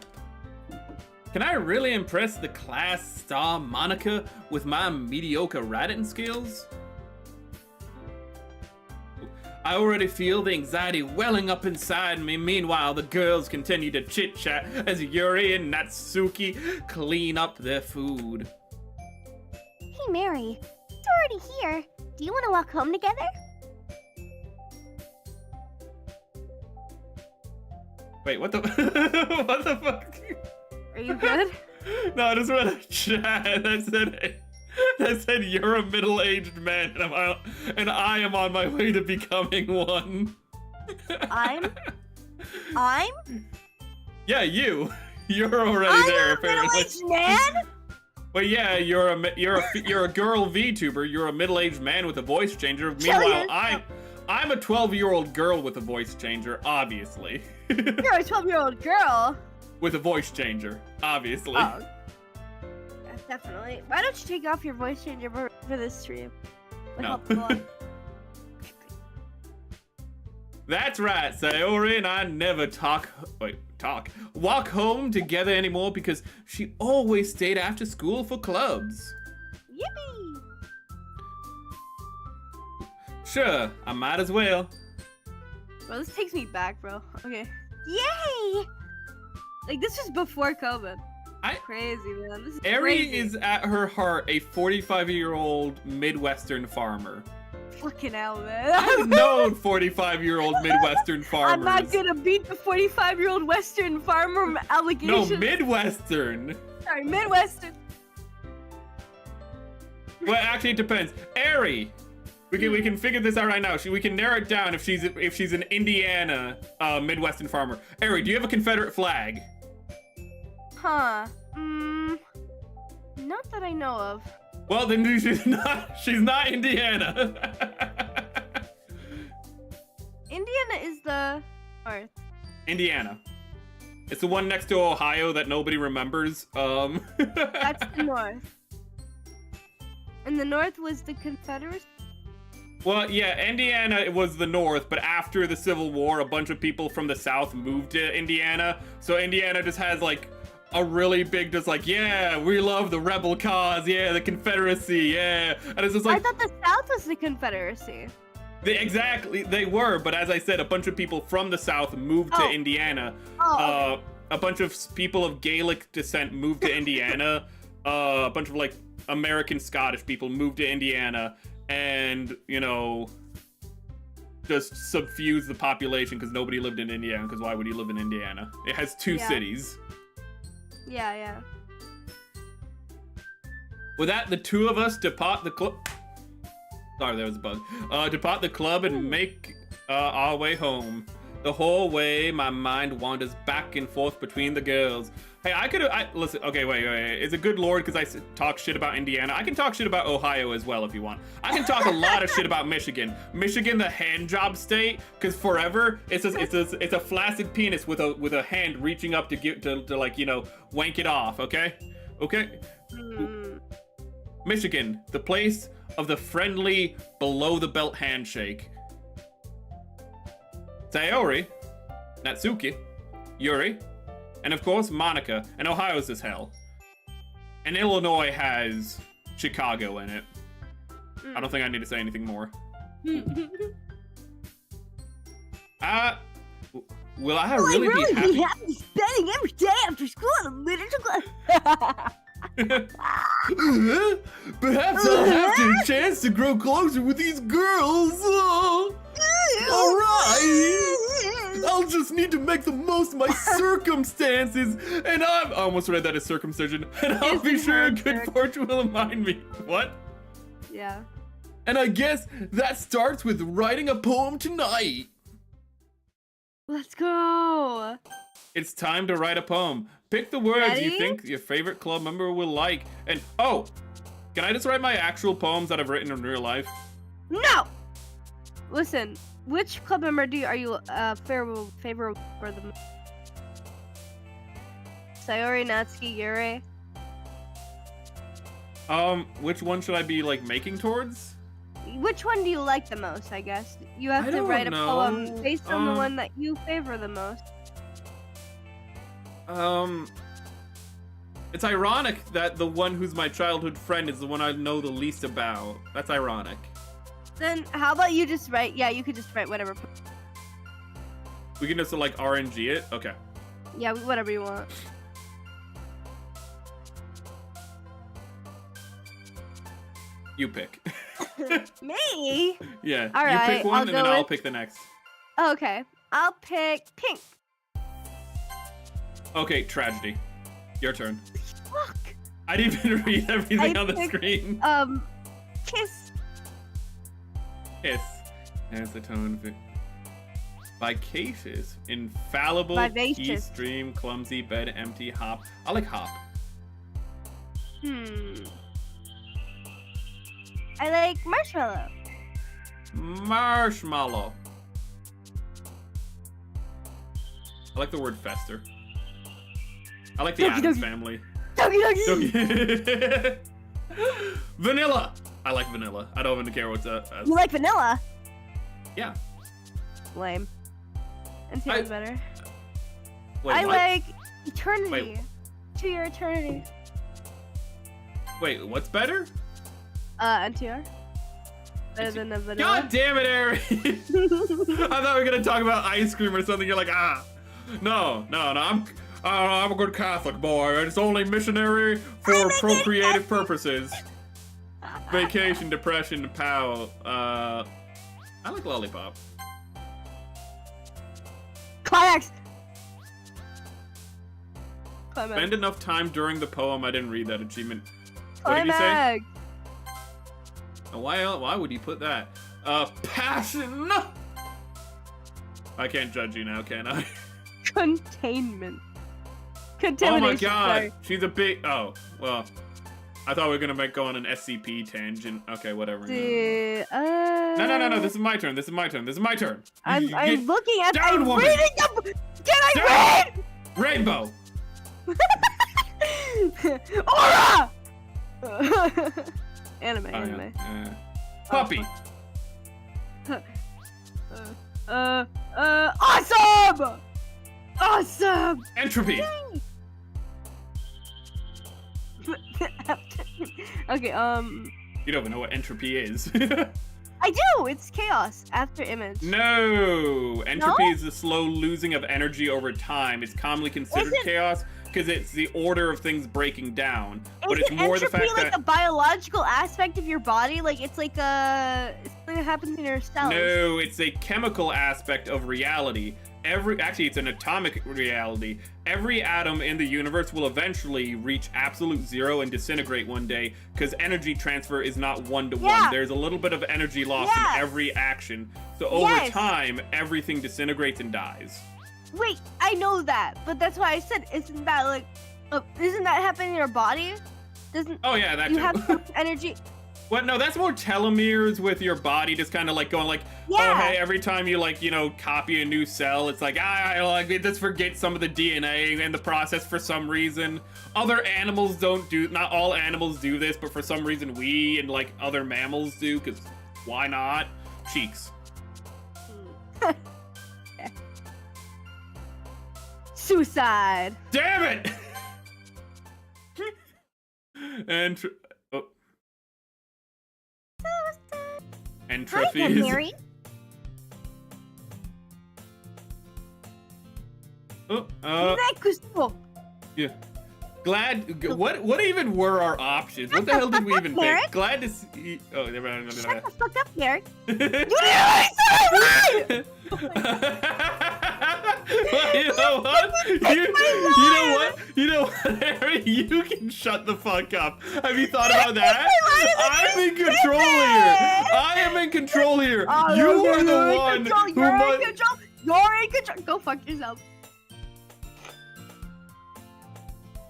Can I really impress the class star Monica with my mediocre writing skills? I already feel the anxiety welling up inside me. Meanwhile, the girls continue to chit-chat as Yuri and Natsuki clean up their food. Hey, Mary. It's already here. Do you want to walk home together? Wait, what the what the fuck? Are you good? No, I just read a chat that said you're a middle-aged man and I am on my way to becoming one. I'm? Yeah, you're already there I'm a middle-aged man? Well, yeah, you're a girl VTuber. You're a middle-aged man with a voice changer. Meanwhile, I'm a 12-year-old girl with a voice changer, obviously. You're a 12-year-old girl. With a voice changer, obviously. Oh. Yeah, definitely. Why don't you take off your voice changer for this stream? Would help a lot. That's right, Sayori and I never walk home together anymore because she always stayed after school for clubs. Yippee! Sure, I might as well. Bro, this takes me back, bro. Okay. Yay! Like, this was before COVID. I- Crazy, man. This is Eri crazy. is at her heart a 45-year-old Midwestern farmer. Fucking hell, man. I've known 45-year-old Midwestern farmers. I'm not gonna beat the 45-year-old Western farmer No, allegation. Midwestern. Sorry, Midwestern. Well, actually, it depends. Eri, we can figure this out right now. We can narrow it down if she's an Indiana Midwestern farmer. Eri, do you have a Confederate flag? Huh. Not that I know of. Well, then she's not Indiana. Indiana is the north. Indiana. It's the one next to Ohio that nobody remembers. That's the north. And the north was the Confederacy? Well, yeah, Indiana was the north, but after the Civil War, a bunch of people from the south moved to Indiana. So Indiana just has like a really big, just like, yeah, we love the rebel cause, yeah, the Confederacy, yeah. And it's just like, I thought the south was the Confederacy. they were, but as I said, a bunch of people from the south moved to Oh. Indiana. Oh, okay. A bunch of people of Gaelic descent moved to Indiana. A bunch of like American Scottish people moved to Indiana, and you know, just subfuse the population because nobody lived in Indiana. Because why would you live in Indiana? It has two Yeah. cities. Yeah. With that, the two of us depart the club. Sorry, there was a bug. Depart the club and make our way home. The whole way, my mind wanders back and forth between the girls. Hey, listen. Okay, wait. It's a good lord because I talk shit about Indiana. I can talk shit about Ohio as well if you want. I can talk a lot of shit about Michigan. Michigan, the hand job state, because forever it's a flaccid penis with a hand reaching up to like, you know, wank it off. Okay. Hmm. Michigan, the place of the friendly below the belt handshake. Sayori, Natsuki, Yuri, and of course Monica, and Ohio's as hell. And Illinois has Chicago in it. I don't think I need to say anything more. Will I really be happy? happy spending every day after school in a literature class. Perhaps I'll have a chance to grow closer with these girls. All right. I'll just need to make the most of my circumstances, and I almost read that as circumcision, and I'll be sure good fortune will remind me. What? Yeah. And I guess that starts with writing a poem tonight. Let's go. It's time to write a poem. Pick the words you Ready? think your favorite club member will like. And, oh, can I just write my actual poems that I've written in real life? No. Listen, which club member are you favorable for the most? Sayori, Natsuki, Yuri. Which one should I be, like, making towards? Which one do you like the most, I guess? You have I to don't write a know. poem based on the one that you favor the most. It's ironic that the one who's my childhood friend is the one I know the least about. That's ironic. Then how about you just write, yeah, you could just write whatever. We can just, like, RNG it? Okay. Yeah, whatever you want. You pick. Me? Yeah, All you right, pick one, I'll and then go I'll with- pick the next. Okay, I'll pick pink. Okay, tragedy. Your turn. Fuck. I didn't even read everything I on the picked- screen. Kiss. Kiss. There's the tone of it. Vivacious. Infallible. Vivacious. Key, stream, clumsy, bed, empty, hop. I like hop. I like marshmallow. Marshmallow. I like the word fester. I like the Doki Addams doki. family. Doki doki. Vanilla. I like vanilla. I don't even care what's up. You like vanilla? Yeah. Lame. And feels better. Wait, I what? like eternity. Wait. To your eternity. Wait, what's better? NTR. God damn it, Ari! I thought we were gonna talk about ice cream or something. You're like, no, I'm a good Catholic boy. It's only missionary for procreative purposes. Vacation, depression, pow. I like lollipop. Climax. Spend enough time during the poem. I didn't read that achievement. What did you say? Climax. Why would you put that? Passion. I can't judge you now, can I? Containment. Oh Contamination. my god, sorry. she's a big. Oh, well. I thought we were gonna go on an SCP tangent. Okay, whatever. No. This is my turn. I'm looking at. Down, I'm woman. reading the. Can I read? Rainbow. Aura. Anime. Puppy. Awesome. Entropy. Okay. You don't even know what entropy is. I do. It's chaos after image. No. Entropy is the slow losing of energy over time. It's commonly considered chaos because it's the order of things breaking down. But it's more the fact like that a biological aspect of your body? Like it's like it's something that happens in your cells. No, it's a chemical aspect of reality. Actually, it's an atomic reality. Every atom in the universe will eventually reach absolute zero and disintegrate one day because energy transfer is not one-to-one. Yeah. There's a little bit of energy loss in every action. So over time, everything disintegrates and dies. Wait, I know that, but that's why I said, isn't that happening in your body? Oh yeah, that you too. have so much energy? What? No, that's more telomeres with your body just kind of like going like, oh hey, every time you like, copy a new cell, it's like, just forget some of the DNA in the process for some reason. Other animals not all animals do this, but for some reason we and like other mammals do, because why not? Cheeks. Suicide. Damn it! And Entropy. Hi, Mary. Yeah. What even were our options? What the hell did we even pick? Glad to see. Oh, never mind. Shut the fuck up, Mary. Well, you know what, Harry? You can shut the fuck up. Have you thought about that? I'm in control here. I am in control here. You are the one who must. You're in control. Go fuck yourself.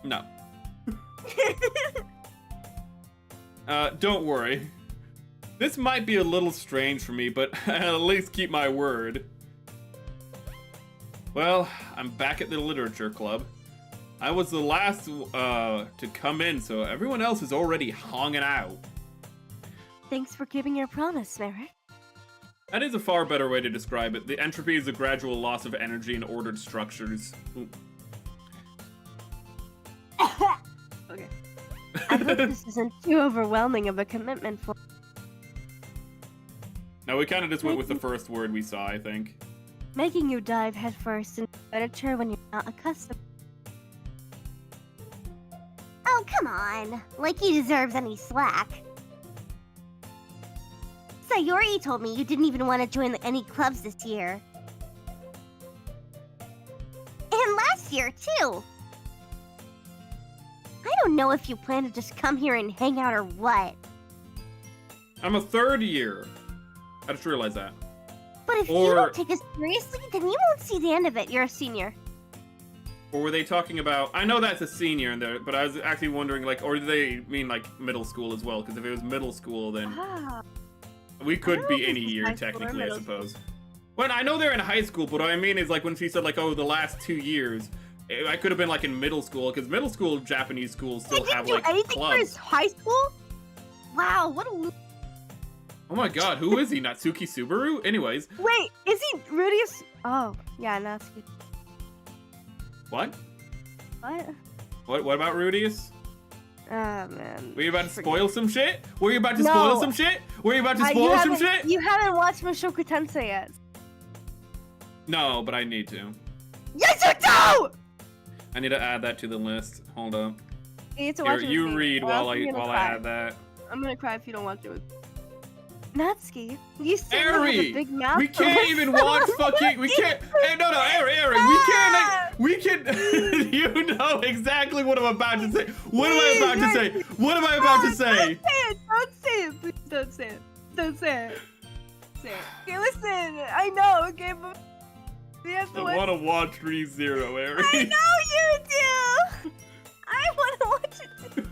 No. Don't worry. This might be a little strange for me, but I'll at least keep my word. Well, I'm back at the literature club. I was the last to come in, so everyone else is already hanging out. Thanks for keeping your promise, Mary. That is a far better way to describe it. The entropy is the gradual loss of energy in ordered structures. Okay. I hope this isn't too overwhelming of a commitment for. No, we kind of just went with the first word we saw, I think. Making you dive headfirst into literature when you're not accustomed. Oh, come on. Like he deserves any slack. Sayori told me you didn't even want to join any clubs this year. And last year, too. I don't know if you plan to just come here and hang out or what. I'm a third year. I just realized that. But if you don't take us seriously, then you won't see the end of it. You're a senior. Or were they talking about... I know that's a senior in there, but I was actually wondering, like, or do they mean, like, middle school as well? Because if it was middle school, then... We could be any year, technically, I suppose. Well, I know they're in high school, but what I mean is, like, when she said, like, oh, the last 2 years, I could have been, like, in middle school, because middle school Japanese schools still have, like, anything clubs. for his high school? Wow, what a loser. Oh my god, who is he? Natsuki Subaru? Anyways. Wait, is he Rudius? Oh, yeah, Natsuki. What? What? What about Rudius? Ah, man. Were you about to spoil some shit? Were you about to No. spoil some shit? Were you about to spoil some shit? You haven't watched Mushoku Tensei yet. No, but I need to. Yes, you do! I need to add that to the list. Hold up. You need to Here, watch it with you me, read or while else I'm gonna I cry. add that. I'm gonna cry if you don't watch it with me. Natsuki, you still have a Ari, big mouth. we for can't even watch fucking. We can't. Hey, no, Ari, we can't. We can. You know exactly what I'm about to say. What am I about to say? What am I about to say? Don't say it. Please don't say it. Don't say it. Say it. Okay, listen. I know. Okay, but we have to I want to watch ReZero, Ari. I know you do. I want to watch it too.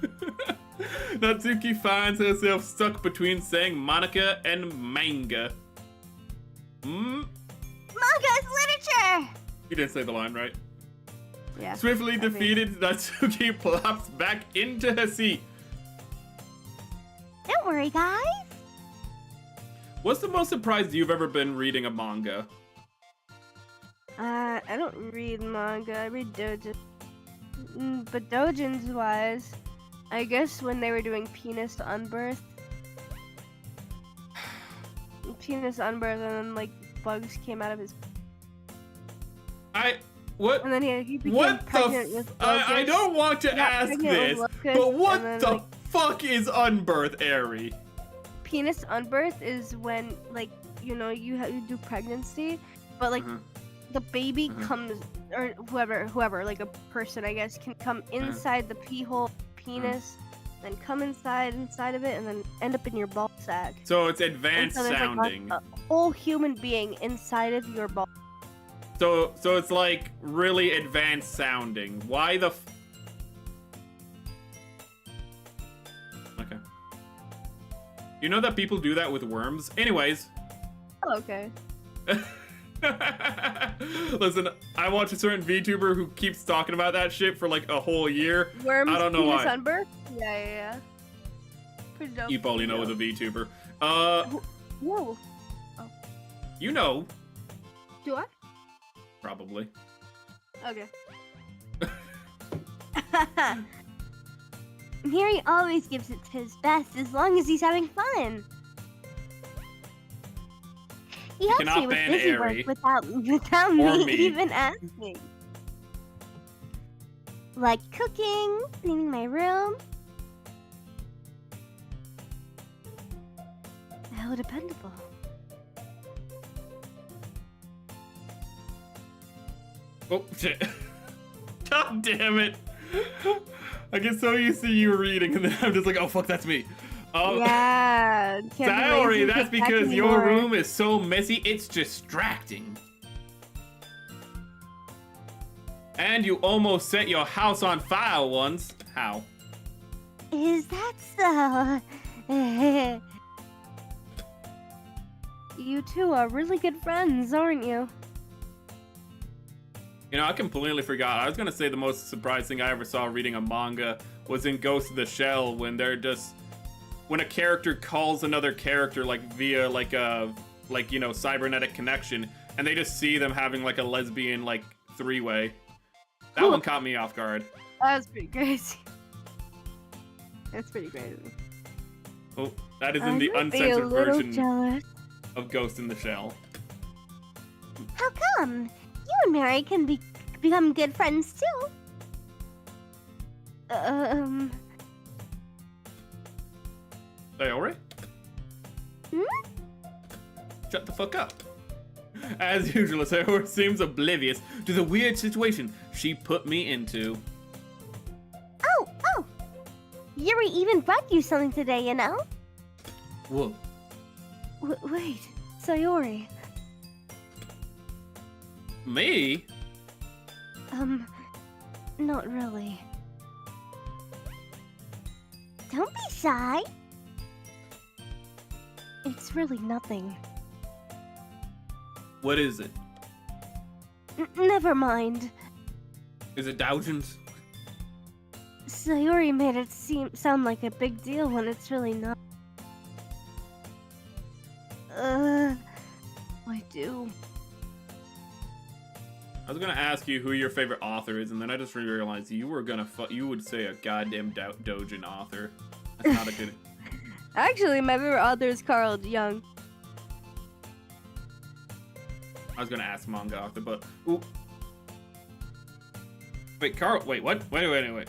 Natsuki finds herself stuck between saying Monica and manga. Manga is literature! You didn't say the line right. Yeah. Swiftly defeated, Natsuki plops back into her seat. Don't worry, guys. What's the most surprised you've ever been reading a manga? I don't read manga. I read doujins. But doujins wise, I guess when they were doing penis to unbirth. Penis to unbirth, and then like bugs came out of his. What? And then he became What pregnant the? with I locusts. don't want to He got ask pregnant with this, locusts, but what and then, the like, fuck is unbirth, Ari? penis unbirth is when like you do pregnancy, but like the baby comes, or whoever like a person I guess can come inside the pee hole penis, then come inside of it, and then end up in your ball sack. So it's advanced And so there's, sounding. like, a whole human being inside of your ball. So it's like really advanced sounding. Why the? Okay. You know that people do that with worms. Anyways. Oh, okay. Listen, I watch a certain VTuber who keeps talking about that shit for like a whole year. Worms, I don't know penis why. unbirth? Yeah. Pretty dope. You probably know the VTuber. Whoa. You know. Do I? Probably. Okay. Miri always gives it his best as long as he's having fun. He helps cannot me with ban busy Ari. work without Or me me. even asking. Like cooking, cleaning my room. How dependable. Oh, shit. God damn it. I get so used to you reading, and then I'm just like, oh, fuck, that's me. Yeah. Can't be Sorry, lazy that's and get back because your anymore. room is so messy, it's distracting. And you almost set your house on fire once. How? Is that so? You two are really good friends, aren't you? You know, I completely forgot. I was gonna say the most surprising thing I ever saw reading a manga was in Ghost of the Shell, when they're just... when a character calls another character, like, via, like, you know, cybernetic connection, and they just see them having, like, a lesbian, like, three-way. That one caught me off guard. That was pretty crazy. That's pretty crazy. Oh, that is in the I might be a uncensored little version jealous. of Ghost in the Shell. How come? You and Mary can become good friends too. Sayori? Hmm? Shut the fuck up. As usual, Sayori seems oblivious to the weird situation she put me into. Oh! Yuri even brought you something today, you know? Whoa. Wait, Sayori. Me? Not really. Don't be shy. It's really nothing. What is it? Never mind. Is it Doujins? Sayori made it sound like a big deal when it's really not. I do. was gonna ask you who your favorite author is, and then I just realized you were gonna you would say a goddamn Dojin author. That's not a good. Actually, my favorite author is Carl Jung. I was gonna ask manga author, but ooh. Wait, Carl. Wait, what? Wait.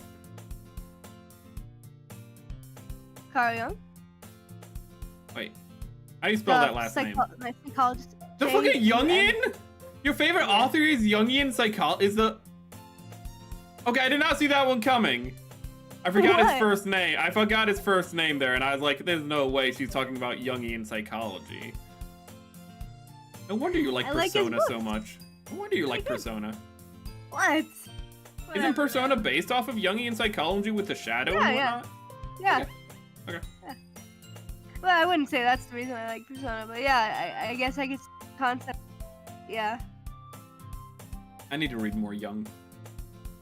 Carl Jung? Wait. How do you spell that last name? My psychologist. The fucking Jungian? Your favorite author is Jungian psychologist? Okay, I did not see that one coming. I forgot his first name. I forgot his first name there, and I was like, there's no way she's talking about Jungian psychology. No wonder you like Persona so much. No wonder you like Persona. What? Isn't Persona based off of Jungian psychology with the shadow and whatnot? Yeah. Okay. Yeah. Well, I wouldn't say that's the reason I like Persona, but yeah, I guess concept. Yeah. I need to read more Young.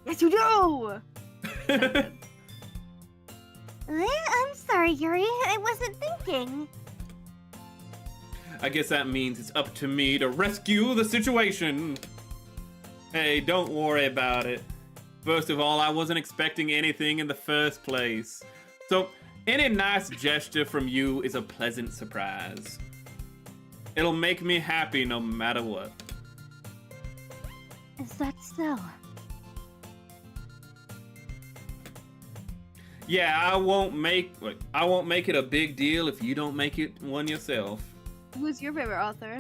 Yes, you do! I'm sorry, Yuri. I wasn't thinking. I guess that means it's up to me to rescue the situation. Hey, don't worry about it. First of all, I wasn't expecting anything in the first place. So, any nice gesture from you is a pleasant surprise. It'll make me happy no matter what. Is that so? Yeah, I won't make it a big deal if you don't make it one yourself. Who's your favorite author?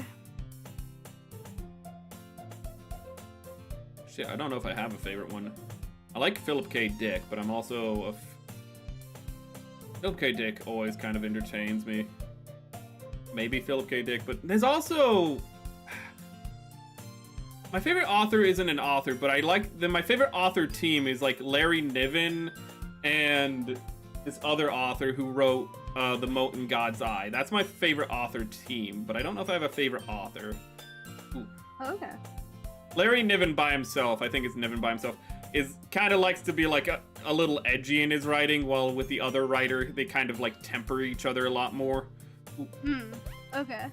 Shit, I don't know if I have a favorite one. I like Philip K. Dick, but I'm also Philip K. Dick always kind of entertains me. Maybe Philip K. Dick, but there's also... My favorite author isn't an author, but my favorite author team is like Larry Niven and this other author who wrote The Mote in God's Eye. That's my favorite author team, but I don't know if I have a favorite author. Ooh. Okay. Larry Niven by himself, I think it's Niven by himself, is kind of likes to be like a little edgy in his writing, while with the other writer, they kind of like temper each other a lot more. Okay.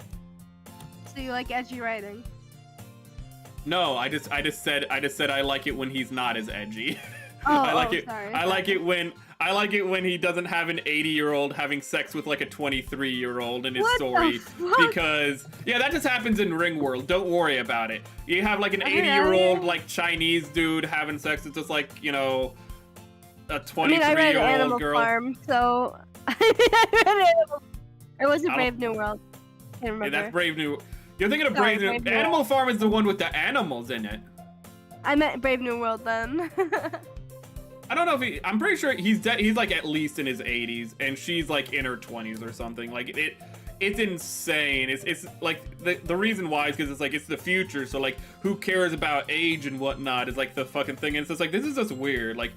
So you like edgy writing? No, I just said I like it when he's not as edgy. Oh, I like it. Sorry. I like it when he doesn't have an 80-year-old having sex with like a 23-year-old in his story, because that just happens in Ring World. Don't worry about it. You have like an 80-year-old like Chinese dude having sex with just like, you know, a 23-year-old I read Animal girl. Farm, so I read Animal. Or was it Brave New World? Can't remember. Yeah, that's Brave New. You're thinking of Brave New. Animal Farm is the one with the animals in it. I meant Brave New World then. I don't know if I'm pretty sure he's like at least in his 80s, and she's like in her 20s or something. Like it's insane. It's like the reason why is because it's like it's the future, so like who cares about age and whatnot is like the fucking thing. And it's just like, this is just weird. Like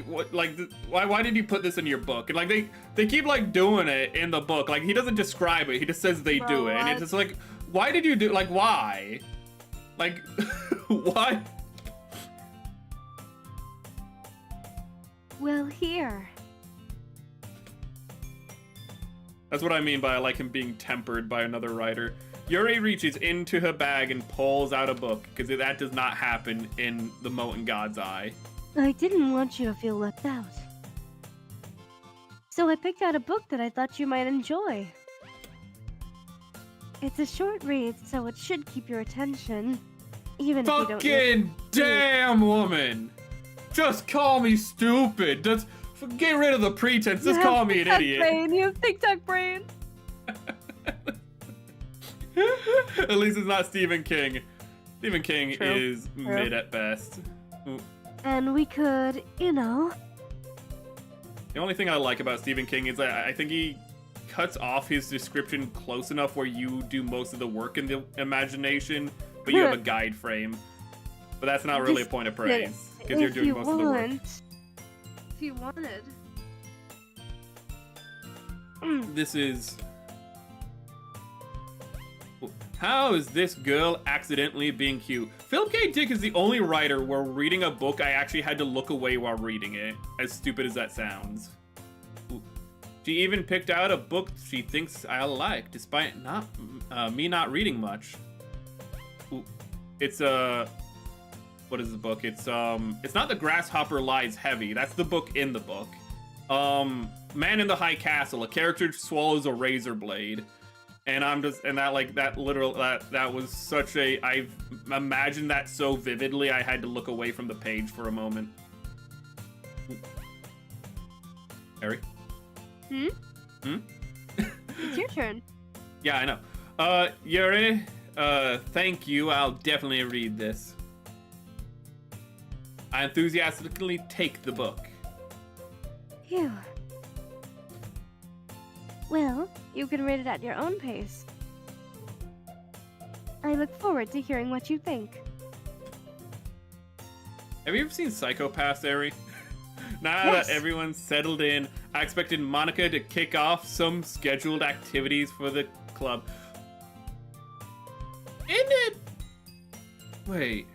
what, like why did you put this in your book? And like they keep like doing it in the book. Like he doesn't describe it, he just says they do it, and it's just like, why did you do, like, why? Like why? Well, here. That's what I mean by I like him being tempered by another writer. Yuri reaches into her bag and pulls out a book, because that does not happen in The Mote in God's Eye. I didn't want you to feel left out. So I picked out a book that I thought you might enjoy. It's a short read, so it should keep your attention. Even if you don't know. Fucking damn, woman! Just call me stupid. Just get rid of the pretense. Just call me an idiot. Brain. You have TikTok brain. At least it's not Stephen King. Stephen King is mid at best. Ooh. And we could, you know. The only thing I like about Stephen King is that I think he cuts off his description close enough where you do most of the work in the imagination, but you have a guide frame. But that's not really a point of praise, because you're doing most of the work. If you wanted. This is... How is this girl accidentally being cute? Philip K. Dick is the only writer where reading a book I actually had to look away while reading it, as stupid as that sounds. Ooh. She even picked out a book she thinks I'll like, despite me not reading much. Ooh. It's what is the book? It's not The Grasshopper Lies Heavy. That's the book in the book. Man in the High Castle. A character swallows a razor blade. And that was such a, I've imagined that so vividly, I had to look away from the page for a moment. Harry? Hmm? Hmm? It's your turn. Yeah, I know. Yuri, thank you. I'll definitely read this. I enthusiastically take the book. Phew. Well, you can read it at your own pace. I look forward to hearing what you think. Have you ever seen Psycho-Pass, Ari? Now Yes. that everyone's settled in, I expected Monica to kick off some scheduled activities for the club. In it... Wait.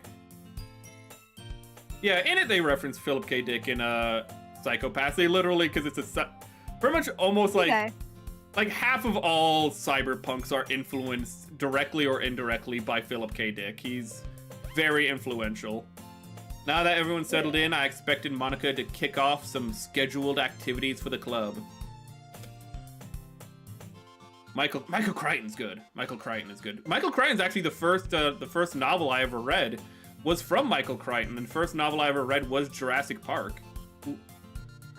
Yeah, in it they reference Philip K. Dick in Psycho-Pass. They literally, because it's a... Pretty much almost like... Okay. Like, half of all cyberpunks are influenced directly or indirectly by Philip K. Dick. He's very influential. Now that everyone's settled in, I expected Monica to kick off some scheduled activities for the club. Michael Crichton's good. Michael Crichton is good. Michael Crichton's actually the first novel I ever read was from Michael Crichton, and the first novel I ever read was Jurassic Park.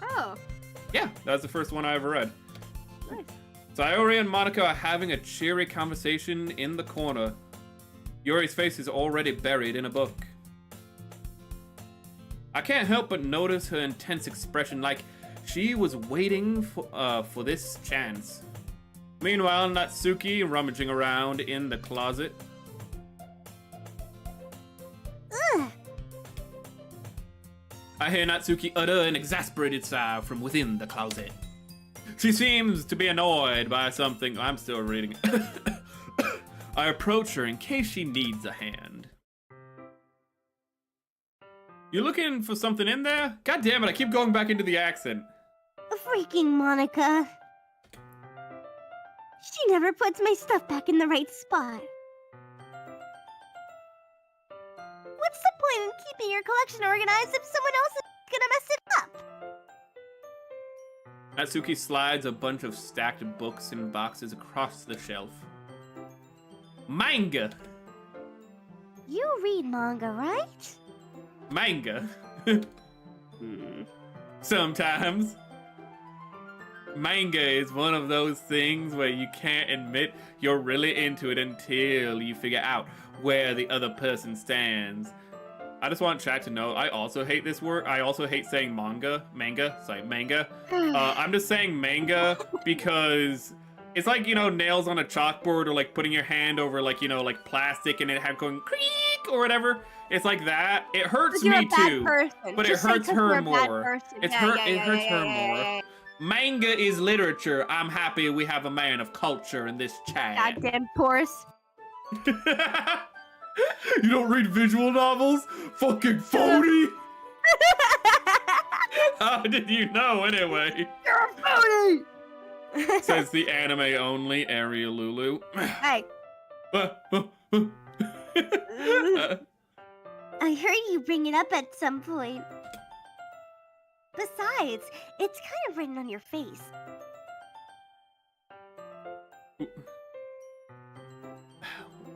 Oh. Yeah, that was the first one I ever read. Nice. Sayori and Monica are having a cheery conversation in the corner. Yuri's face is already buried in a book. I can't help but notice her intense expression, like she was waiting for this chance. Meanwhile, Natsuki rummaging around in the closet. Ugh. I hear Natsuki utter an exasperated sigh from within the closet. She seems to be annoyed by something. I'm still reading. I approach her in case she needs a hand. You looking for something in there? God damn it, I keep going back into the accent. Freaking Monica. She never puts my stuff back in the right spot. What's the point in keeping your collection organized if someone else is gonna mess it up? Natsuki slides a bunch of stacked books and boxes across the shelf. Manga! You read manga, right? Manga. Sometimes. Manga is one of those things where you can't admit you're really into it until you figure out where the other person stands. I just want chat to know, I also hate this word. I also hate saying manga. Manga. I'm just saying manga because it's like, you know, nails on a chalkboard or like putting your hand over like, you know, like plastic and it had going creak or whatever. It's like that. It hurts You're me a bad too. person. But Just it say hurts 'cause you're her a bad more. person. It Yeah, hurts yeah, her yeah, more. yeah. Manga is literature. I'm happy we have a man of culture in this chat. Goddamn Taurus. You don't read visual novels? Fucking phony! How did you know anyway? You're a phony! Says the anime only Ariel Lulu. Hey. I heard you bring it up at some point. Besides, it's kind of written on your face.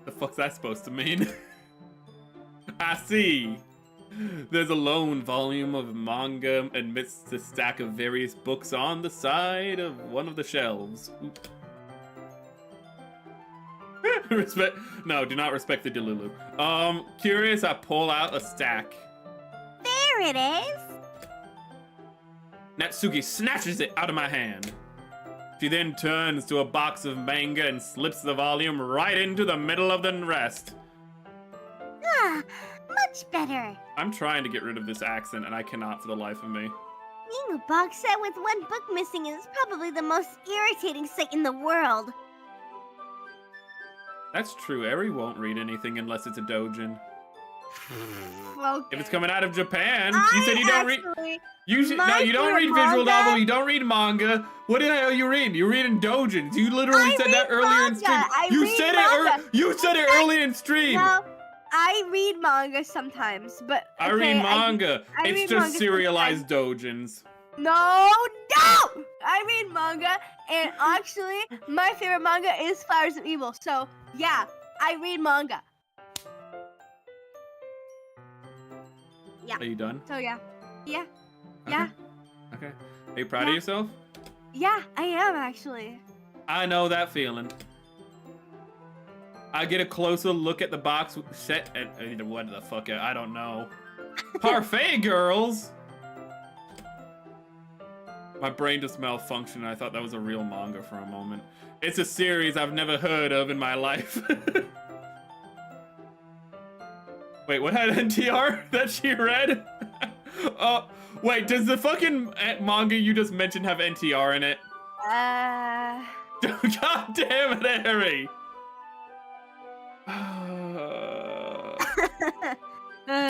The fuck's that supposed to mean? I see. There's a lone volume of manga amidst a stack of various books on the side of one of the shelves. No, do not respect the Delulu. Curious, I pull out a stack. There it is. Natsuki snatches it out of my hand. She then turns to a box of manga and slips the volume right into the middle of the rest. Ah, much better. I'm trying to get rid of this accent and I cannot for the life of me. Being a box set with one book missing is probably the most irritating sight in the world. That's true, Eri won't read anything unless it's a doujin. Okay. If it's coming out of Japan, you said you don't read. You should, no, my you don't read favorite visual manga- novel. You don't read manga. What the hell you read? You read in doujins. You literally I said that read earlier in manga. stream. I You read said manga. it. You said it early in stream. No, I read manga sometimes, but I okay, read manga. I It's read just manga serialized dojins. No! I read manga, and actually, my favorite manga is Flowers of Evil. So, yeah, I read manga. Yeah. Are you done? So, yeah. Yeah. Okay. Yeah. Okay. Are you proud of Yeah. yourself? Yeah, I am, actually. I know that feeling. I get a closer look at the box set and what the fuck? I don't know. Parfait girls. My brain just malfunctioned. I thought that was a real manga for a moment. It's a series I've never heard of in my life. Wait, what had NTR that she read? Oh, wait, does the fucking manga you just mentioned have NTR in it? God damn it, Harry!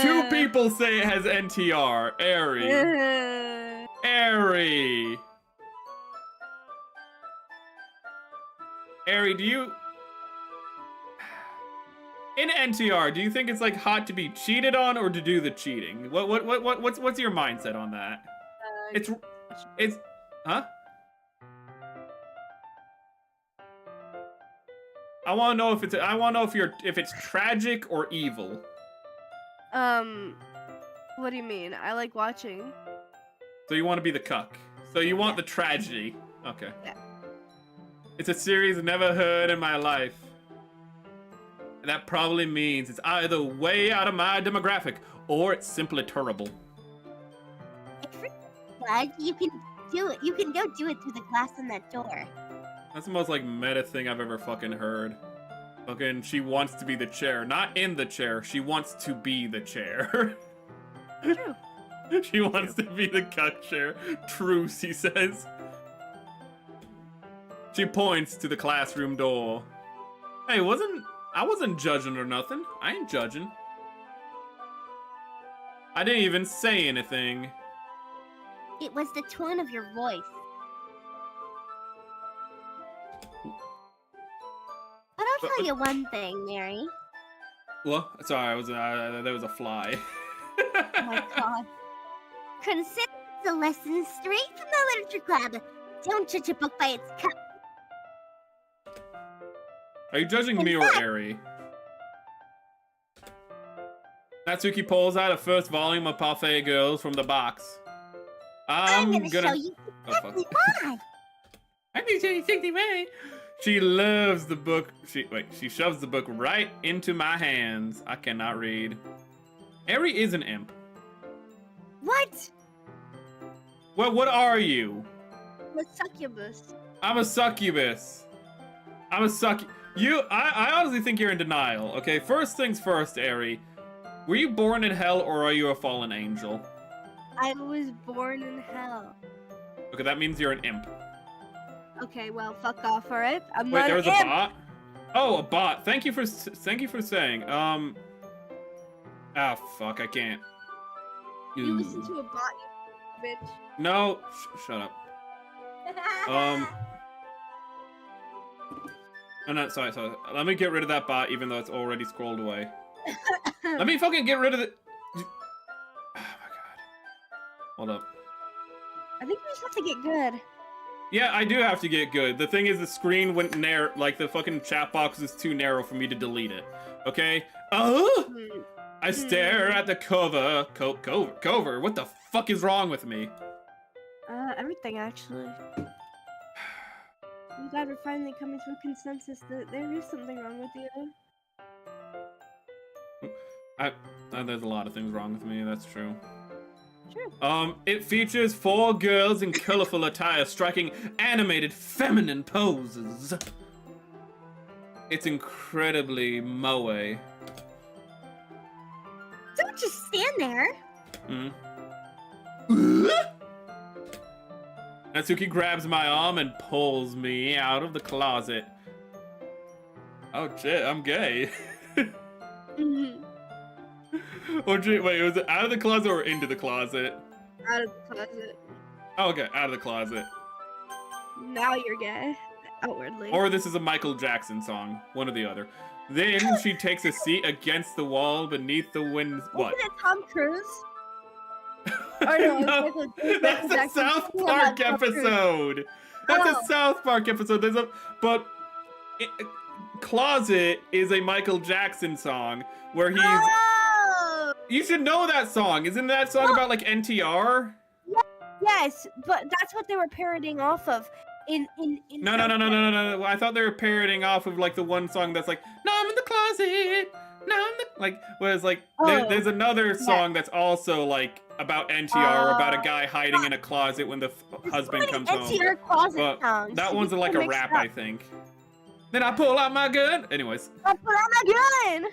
Two people say it has NTR. Airy. Airy. Airy, do you... In NTR, do you think it's like hot to be cheated on or to do the cheating? What's your mindset on that? It's huh? I want to know if it's tragic or evil. What do you mean? I like watching. So you want to be the cuck. So you want the tragedy. Okay. Yeah. It's a series I've never heard in my life. And that probably means it's either way out of my demographic or it's simply terrible. But you can do it. You can go do it through the glass on that door. That's the most like meta thing I've ever fucking heard. Fucking, she wants to be the chair. Not in the chair. She wants to be the chair. True. She wants to be the cuck chair. Truce, he says. She points to the classroom door. Hey, I wasn't judging or nothing. I ain't judging. I didn't even say anything. It was the tone of your voice. But I'll tell you one thing, Mary. Well, sorry, there was a fly. Oh my god. Consider the lesson straight from the literature club. Don't judge a book by its cover. Are you judging me or Eri? Natsuki pulls out a first volume of Parfait Girls from the box. I'm gonna show you exactly why. I'm gonna show you exactly why. She loves the book. She shoves the book right into my hands. I cannot read. Eri is an imp. What? Well, what are you? I'm a succubus. I'm a succubus. I honestly think you're in denial. Okay, first things first, Eri. Were you born in hell or are you a fallen angel? I was born in hell. Okay, that means you're an imp. Okay, well, fuck off, alright? I'm Wait, not there an was a imp. bot? Oh, a bot. Thank you for saying. Ah, fuck, I can't. You listen to a bot, you bitch. No, shut up. Oh, no, sorry. Let me get rid of that bot, even though it's already scrolled away. Let me fucking get rid of it. Oh my god. Hold up. I think we just have to get good. Yeah, I do have to get good. The thing is, the screen went narrow. Like, the fucking chat box is too narrow for me to delete it. Okay? I stare at the cover. Cover? What the fuck is wrong with me? Everything, actually. I'm glad we're finally coming to a consensus that there is something wrong with you. There's a lot of things wrong with me, that's true. Sure. It features 4 girls in colorful attire striking animated feminine poses. It's incredibly moe. Don't just stand there. Natsuki grabs my arm and pulls me out of the closet. Oh shit, I'm gay. Or wait, was it out of the closet or into the closet? Out of the closet. Oh, okay, out of the closet. Now you're gay. Outwardly. Or this is a Michael Jackson song. One or the other. Then she takes a seat against the wall beneath the wind. What? Isn't it Tom Cruise? Or no, No, it's that's a South Yeah, Park Tom Cruise. episode. That's a Oh. South Park episode. Closet is a Michael Jackson song where he's. Oh! You should know that song. Isn't that song about like NTR? Yes, but that's what they were parodying off of. No. I thought they were parroting off of like the one song that's like, "No, I'm in the closet. No, I'm like." Whereas like there's another song that's also like about NTR, about a guy hiding in a closet when the husband comes home. NTR closet But songs. that You one's get like them a mixed rap, up. I think. Then I pull out my gun. Anyways. I put on my gun.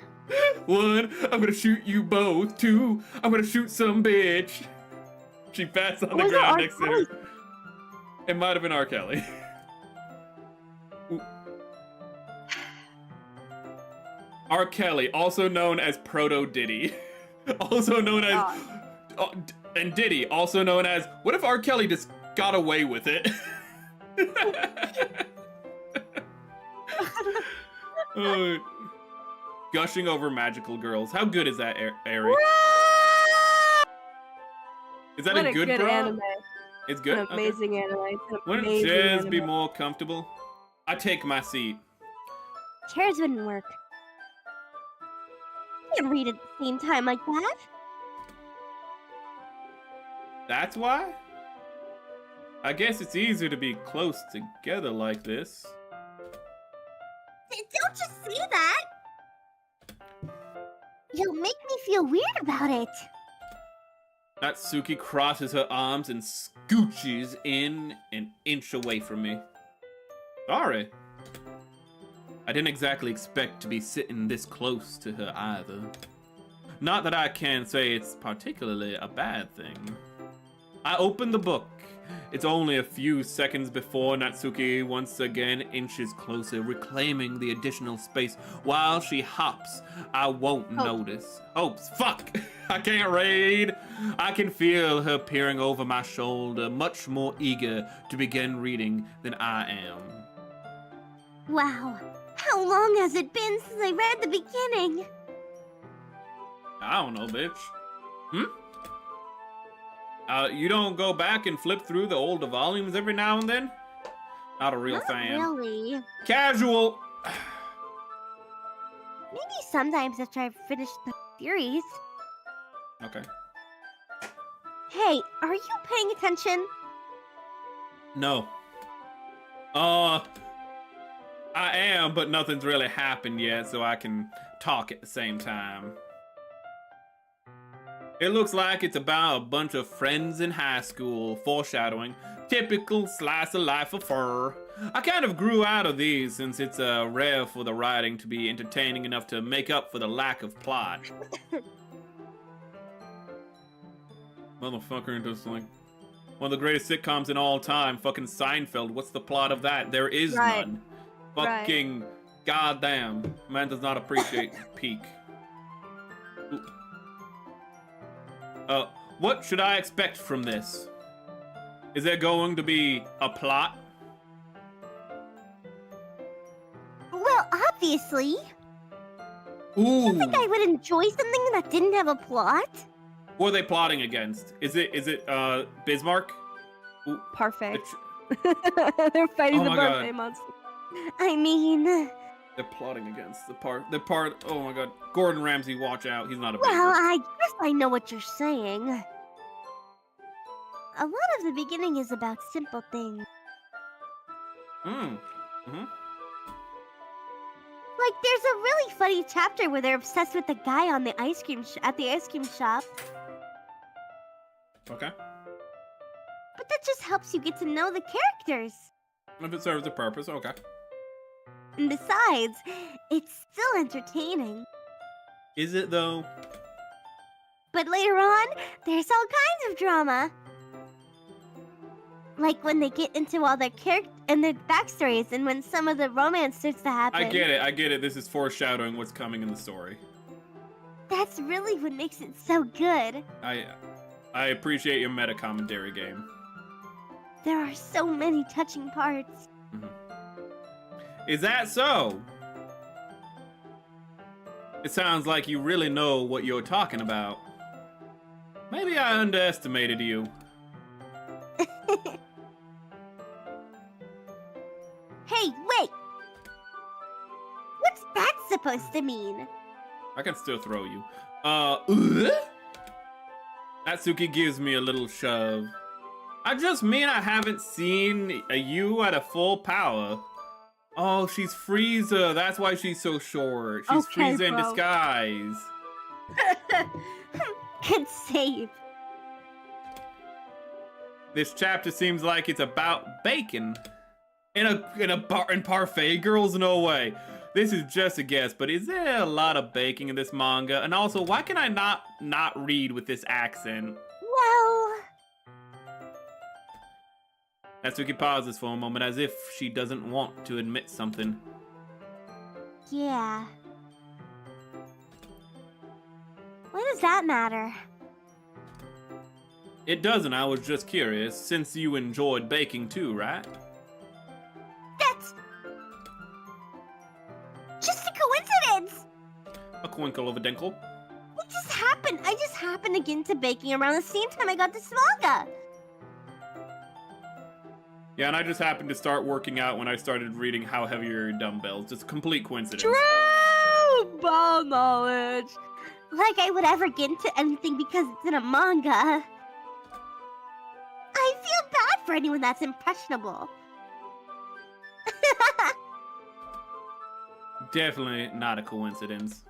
1, I'm gonna shoot you both. 2, I'm gonna shoot some bitch. She pats on the Was it ground R. next to Kelly? her. It might have been R. Kelly. Ooh. R. Kelly, also known as Proto Diddy. Also known as... and Diddy, also known as... What if R. Kelly just got away with it? Gushing over magical girls. How good is that, Ari? Is that What a good bra? anime. It's good? An amazing anime. It's an Wouldn't amazing chairs be anime. more comfortable? I take my seat. Chairs wouldn't work. You can't read at the same time like that. That's why? I guess it's easier to be close together like this. Don't you see that? You'll make me feel weird about it. Natsuki crosses her arms and scooches in an inch away from me. Sorry. I didn't exactly expect to be sitting this close to her either. Not that I can say it's particularly a bad thing. I open the book. It's only a few seconds before Natsuki once again inches closer, reclaiming the additional space while she hops. I won't notice. Hopes. Fuck! I can't read. I can feel her peering over my shoulder, much more eager to begin reading than I am. Wow. How long has it been since I read the beginning? I don't know, bitch. You don't go back and flip through the older volumes every now and then? Not a real Not fan. really. Casual. Maybe sometimes after I've finished the series. Okay. Hey, are you paying attention? No. I am, but nothing's really happened yet, so I can talk at the same time. It looks like it's about a bunch of friends in high school, foreshadowing. Typical slice of life affair. I kind of grew out of these since it's rare for the writing to be entertaining enough to make up for the lack of plot. Motherfucker, just like one of the greatest sitcoms in all time, fucking Seinfeld. What's the plot of that? There is Right. none. Fucking goddamn. Man does not appreciate peak. What should I expect from this? Is there going to be a plot? Well, obviously. Ooh. You think I would enjoy something that didn't have a plot? Who are they plotting against? Is it Bismarck? Ooh, Parfait. the They're fighting Oh the my parfait God. monster. I mean, they're plotting against the part. Oh my god. Gordon Ramsay, watch out. He's not a well, favorite. I guess I know what you're saying. A lot of the beginning is about simple things. Mm-hmm. Like, there's a really funny chapter where they're obsessed with the guy on the at the ice cream shop. Okay. But that just helps you get to know the characters. If it serves a purpose, okay. And besides, it's still entertaining. Is it though? But later on, there's all kinds of drama. Like when they get into all their character and their backstories, and when some of the romance starts to happen. I get it. This is foreshadowing what's coming in the story. That's really what makes it so good. I appreciate your meta commentary game. There are so many touching parts. Is that so? It sounds like you really know what you're talking about. Maybe I underestimated you. Hey, wait! What's that supposed to mean? I can still throw you. Natsuki gives me a little shove. I just mean I haven't seen you at a full power. Oh, she's Frieza. That's why she's so short. She's Okay, Frieza in bro. disguise. Good save. This chapter seems like it's about bacon. In a parfait? Girls, no way. This is just a guess, but is there a lot of baking in this manga? And also, why can I not read with this accent? Well... Natsuki pauses for a moment as if she doesn't want to admit something. Yeah. What does that matter? It doesn't, I was just curious, since you enjoyed baking too, right? That's... just a coincidence! A twinkle of a dinkle. It just happened. I just happened to get into baking around the same time I got this manga. Yeah, and I just happened to start working out when I started reading How Heavy Are Your Dumbbells. Just complete coincidence. True ball knowledge. Like I would ever get into anything because it's in a manga. I feel bad for anyone that's impressionable. Definitely not a coincidence.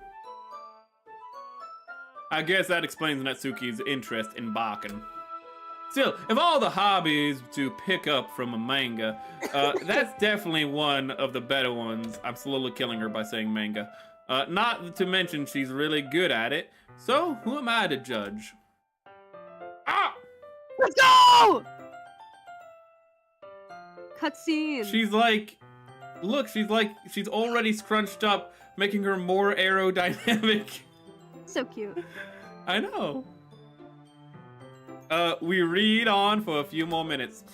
I guess that explains Natsuki's interest in baking. Still, of all the hobbies to pick up from a manga, that's definitely one of the better ones. I'm slowly killing her by saying manga. Not to mention she's really good at it, so who am I to judge? Ah! Let's go! Cutscene. She's like, look, she's already scrunched up, making her more aerodynamic. So cute. I know. We read on for a few more minutes.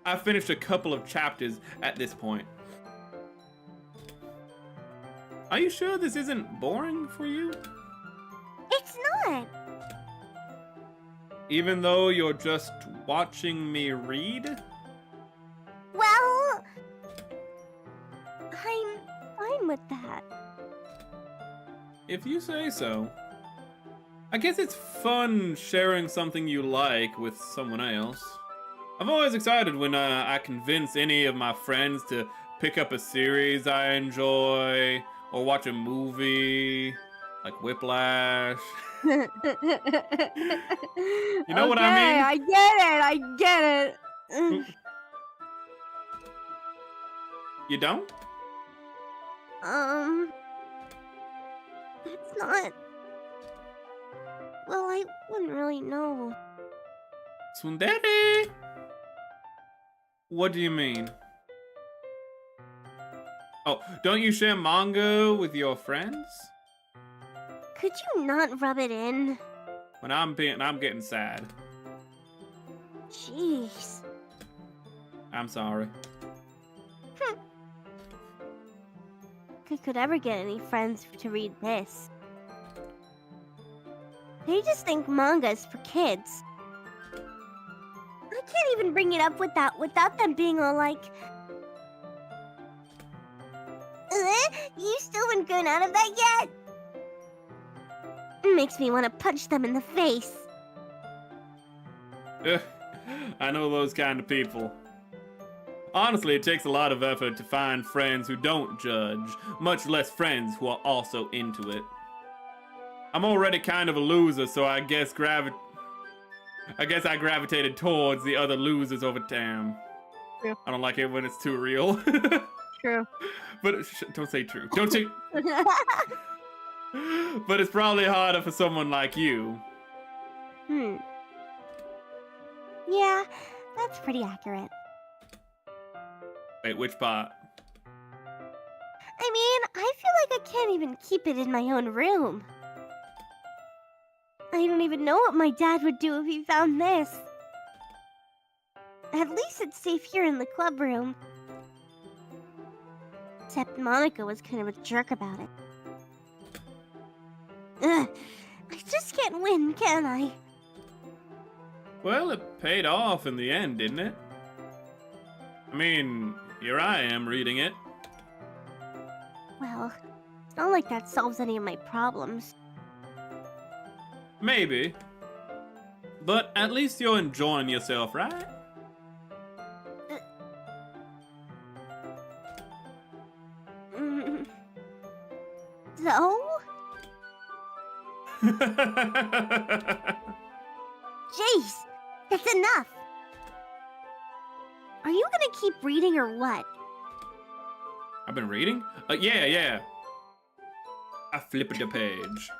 I finished a couple of chapters at this point. Are you sure this isn't boring for you? It's not. Even though you're just watching me read? Well, I'm fine with that. If you say so. I guess it's fun sharing something you like with someone else. I'm always excited when I convince any of my friends to pick up a series I enjoy or watch a movie like Whiplash. You know what I mean? I get it. You don't? It's not. Well, I wouldn't really know. Tsundere! What do you mean? Oh, don't you share manga with your friends? Could you not rub it in? When I'm getting sad. Jeez. I'm sorry. If I could ever get any friends to read this. They just think manga is for kids. I can't even bring it up without them being all like, you still haven't grown out of that yet? It makes me want to punch them in the face. I know those kind of people. Honestly, it takes a lot of effort to find friends who don't judge, much less friends who are also into it. I'm already kind of a loser, so I guess I gravitated towards the other losers over time. True. I don't like it when it's too real. True. But don't say true. Don't say. But it's probably harder for someone like you. Yeah, that's pretty accurate. Wait, which part? I mean, I feel like I can't even keep it in my own room. I don't even know what my dad would do if he found this. At least it's safe here in the club room. Except Monica was kind of a jerk about it. Ugh, I just can't win, can I? Well, it paid off in the end, didn't it? I mean, here I am reading it. Well, it's not like that solves any of my problems. Maybe. But at least you're enjoying yourself, right? So? Jeez, that's enough. Are you gonna keep reading or what? I've been reading? Yeah. I flipped the page.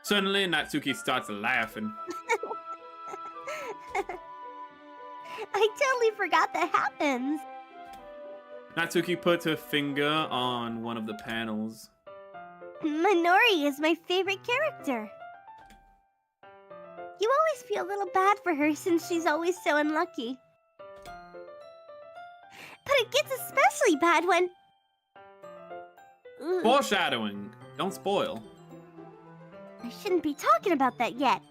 Suddenly, Natsuki starts laughing. I totally forgot that happens. Natsuki puts her finger on one of the panels. Minori is my favorite character. You always feel a little bad for her since she's always so unlucky. But it gets especially bad when... Ugh, Foreshadowing. Don't spoil. I shouldn't be talking about that yet.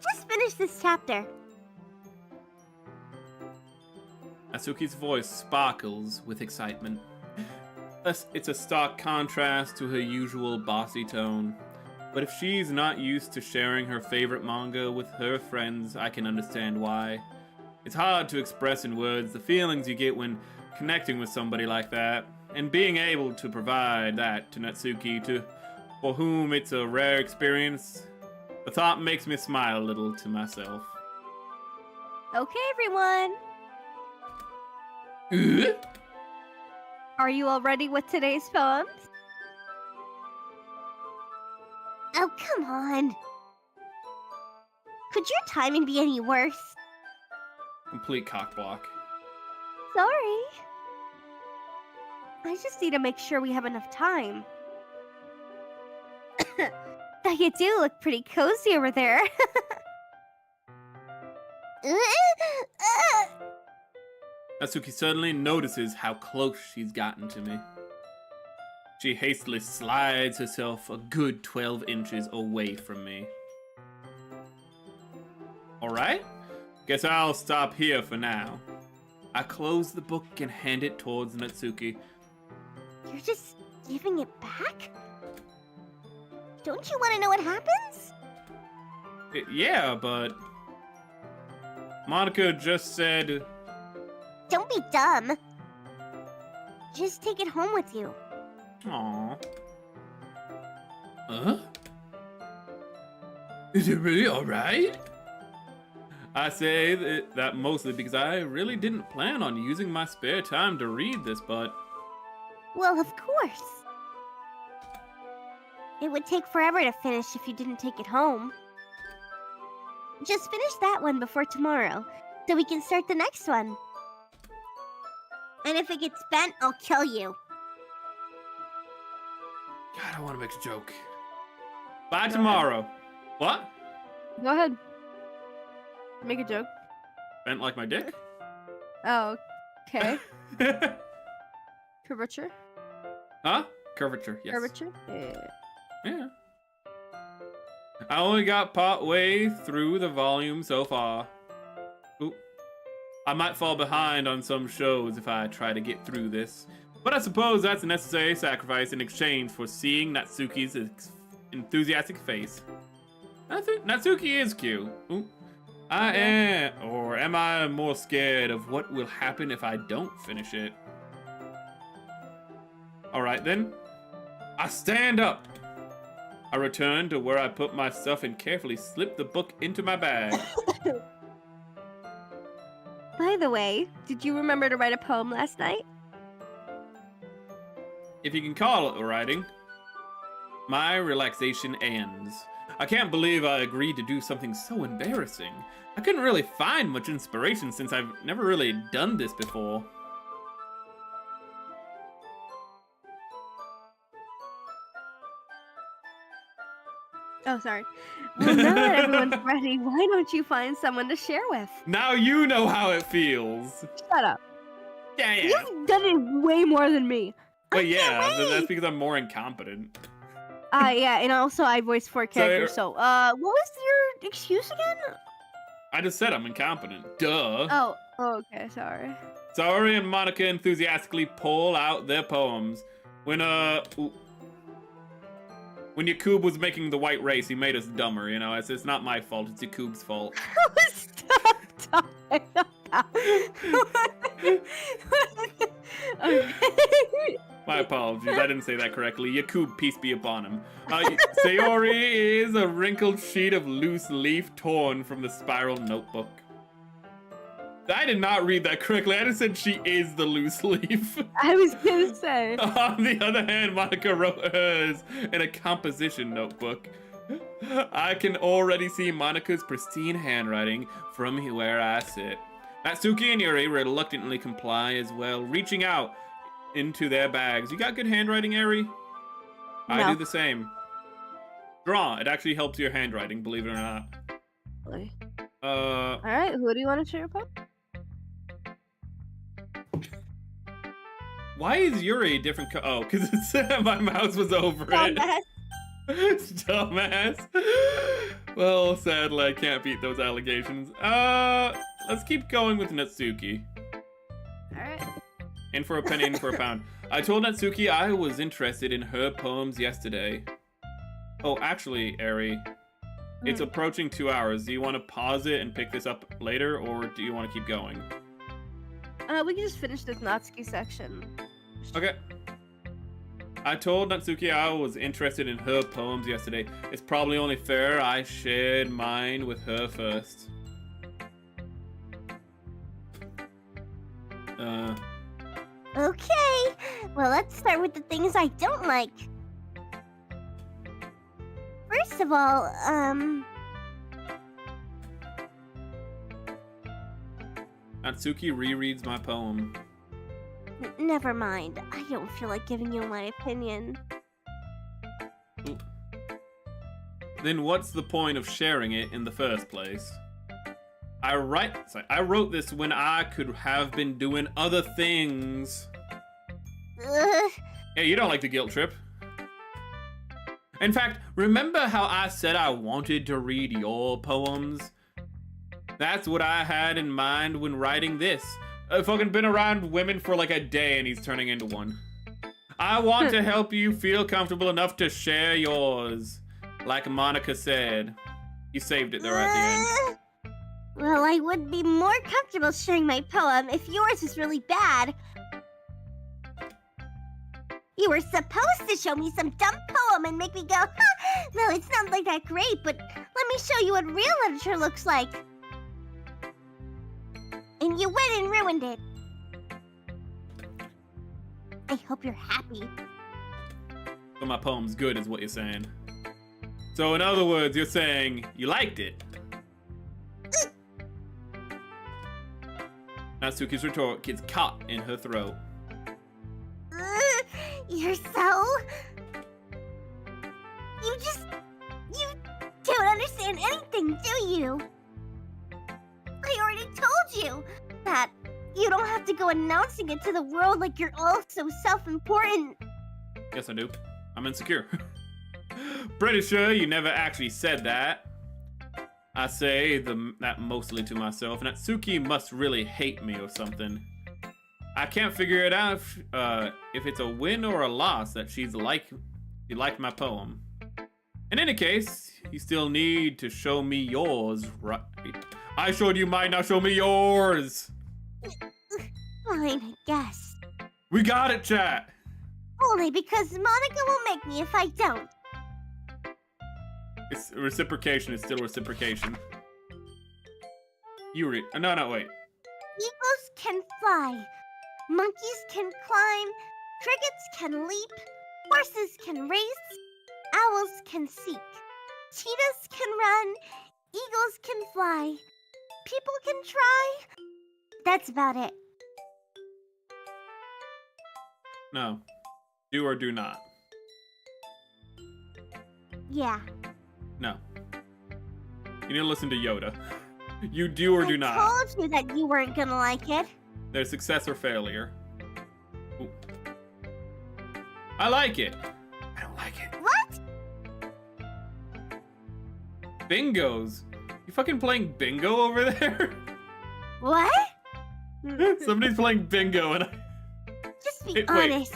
Just finish this chapter. Natsuki's voice sparkles with excitement. It's a stark contrast to her usual bossy tone. But if she's not used to sharing her favorite manga with her friends, I can understand why. It's hard to express in words the feelings you get when connecting with somebody like that, and being able to provide that to Natsuki, for whom it's a rare experience, the thought makes me smile a little to myself. Okay, everyone. Are you all ready with today's poems? Oh, come on. Could your timing be any worse? Complete cockblock. Sorry. I just need to make sure we have enough time. That you do look pretty cozy over there. Natsuki suddenly notices how close she's gotten to me. She hastily slides herself a good 12 inches away from me. Alright, guess I'll stop here for now. I close the book and hand it towards Natsuki. You're just giving it back? Don't you want to know what happens? Yeah, but... Monica just said... Don't be dumb. Just take it home with you. Aww. Huh? Is it really alright? I say that mostly because I really didn't plan on using my spare time to read this, but... Well, of course. It would take forever to finish if you didn't take it home. Just finish that one before tomorrow, so we can start the next one. And if it gets bent, I'll kill you. God, I want to make a joke. Bye tomorrow. What? Go ahead. Make a joke. Bent like my dick? Oh, okay. Curvature? Huh? Curvature, yes. Curvature? Yeah. Yeah. I only got part way through the volume so far. Ooh. I might fall behind on some shows if I try to get through this. But I suppose that's a necessary sacrifice in exchange for seeing Natsuki's enthusiastic face. Natsuki is cute. Ooh. Am I more scared of what will happen if I don't finish it? Alright then. I stand up. I return to where I put my stuff and carefully slip the book into my bag. By the way, did you remember to write a poem last night? If you can call it writing. My relaxation ends. I can't believe I agreed to do something so embarrassing. I couldn't really find much inspiration since I've never really done this before. Oh, sorry. Well, now that everyone's ready, why don't you find someone to share with? Now you know how it feels. Shut up. Yeah. You've done it way more than me. But I can't yeah, wait. that's because I'm more incompetent. Yeah, and also I voiced 4 characters, so, what was your excuse again? I just said I'm incompetent. Duh. Oh, okay, sorry. Saori and Monica enthusiastically pull out their poems. When Yakub was making the white race, he made us dumber, you know? It's not my fault, it's Yakub's fault. Stop talking about Okay. My apologies, I didn't say that correctly. Yakub, peace be upon him. Saori is a wrinkled sheet of loose leaf torn from the spiral notebook. I did not read that correctly. I just said she is the loose leaf. I was gonna say. On the other hand, Monica wrote hers in a composition notebook. I can already see Monica's pristine handwriting from where I sit. Natsuki and Yuri reluctantly comply as well, reaching out into their bags. You got good handwriting, Yuri? No. I do the same. Draw. It actually helps your handwriting, believe it or not. Really? Alright, who do you want to share about? Why is Yuri a different oh, because my mouse was over Dumbass. it. Dumbass. Well, sadly, I can't beat those allegations. Let's keep going with Natsuki. Alright. In for a penny, in for a pound. I told Natsuki I was interested in her poems yesterday. Oh, actually, Eri, it's approaching 2 hours. Do you want to pause it and pick this up later, or do you want to keep going? We can just finish this Natsuki section. Okay. I told Natsuki I was interested in her poems yesterday. It's probably only fair I shared mine with her first. Okay, well, let's start with the things I don't like. First of all, Natsuki rereads my poem. Never mind. I don't feel like giving you my opinion. Then what's the point of sharing it in the first place? I wrote this when I could have been doing other things. Hey, you don't like the guilt trip. In fact, remember how I said I wanted to read your poems? That's what I had in mind when writing this. I've fucking been around women for like a day and he's turning into one. I want to help you feel comfortable enough to share yours. Like Monica said. You saved it there at the end. Well, I would be more comfortable sharing my poem if yours is really bad. You were supposed to show me some dumb poem and make me go, huh, well, it's not like that great, but let me show you what real literature looks like. And you went and ruined it. I hope you're happy. So my poem's good is what you're saying. So in other words, you're saying you liked it. Natsuki's retort gets caught in her throat. You're so... You don't understand anything, do you? I already told you that you don't have to go announcing it to the world like you're all so self-important. Yes, I do. I'm insecure. Pretty sure you never actually said that. I say that mostly to myself. Natsuki must really hate me or something. I can't figure it out if it's a win or a loss that she liked my poem. In any case, you still need to show me yours, right? I showed you mine, now show me yours! Fine, I guess. We got it, chat! Only because Monica will make me if I don't. It's reciprocation, it's still reciprocation. You read. No, wait. Eagles can fly. Monkeys can climb. Crickets can leap. Horses can race. Owls can seek. Cheetahs can run. Eagles can fly. People can try. That's about it. No. Do or do not. Yeah. No. You need to listen to Yoda. You do or do not. I told you that you weren't gonna like it. There's success or failure. Ooh. I like it. I don't like it. What? Bingos. You fucking playing bingo over there? What? Somebody's playing bingo and Just be Wait. honest.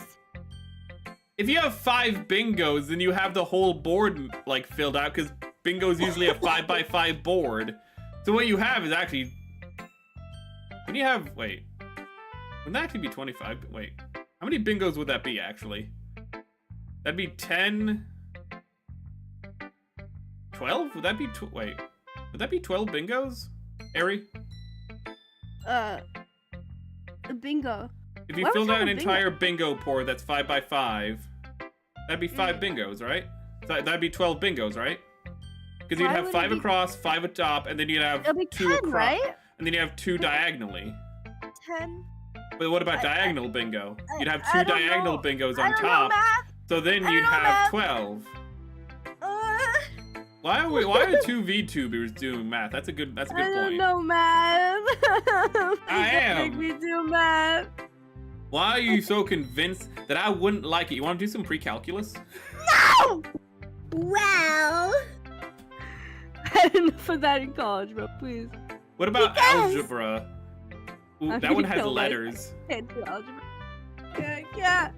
if you have 5 bingos, then you have the whole board like filled out because bingo's usually a 5x5 board. So what you have is actually when you have wouldn't that actually be 25? Wait, how many bingos would that be actually? That'd be 10, 12? Would that be would that be 12 bingos, Ari? Bingo. If you Why would filled you out have an a bingo? entire bingo board that's 5x5, that'd be 5 bingos, right? That'd be 12 bingos, right? Because you'd Why have would 5 it be- across, 5 at top, and then you'd have It'll be 2 10, across, right? and then you have 2 diagonally. 10. But what about I- diagonal bingo? You'd have I 2 don't diagonal know. bingos I on don't know top, math. so then I you'd don't know have math. 12. Uh, Why are 2 VTubers doing math? That's a good I point. don't know math. Please I don't am. Make me do math. Why are you so convinced that I wouldn't like it? You want to do some pre-calculus? No! Well, I had enough of that in college, bro. Please. What about Because- algebra? Ooh, I'm that one gonna has kill myself. letters. Can't do algebra. Yeah.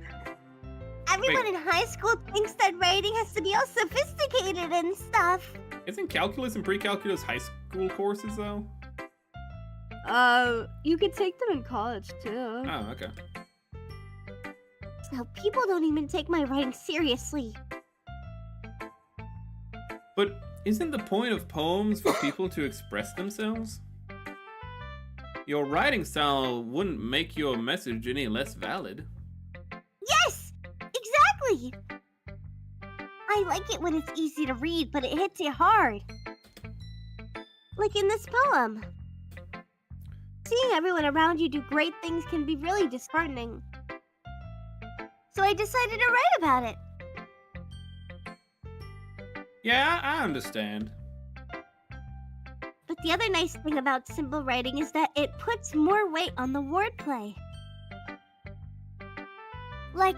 everyone in high school thinks that writing has to be all sophisticated and stuff. Isn't calculus and pre-calculus high school courses though? You could take them in college too. Oh, okay. So people don't even take my writing seriously. But isn't the point of poems for people to express themselves? Your writing style wouldn't make your message any less valid. Yes! Exactly! I like it when it's easy to read, but it hits you hard. Like in this poem. Seeing everyone around you do great things can be really disheartening. So I decided to write about it. Yeah, I understand. But the other nice thing about simple writing is that it puts more weight on the wordplay. Like,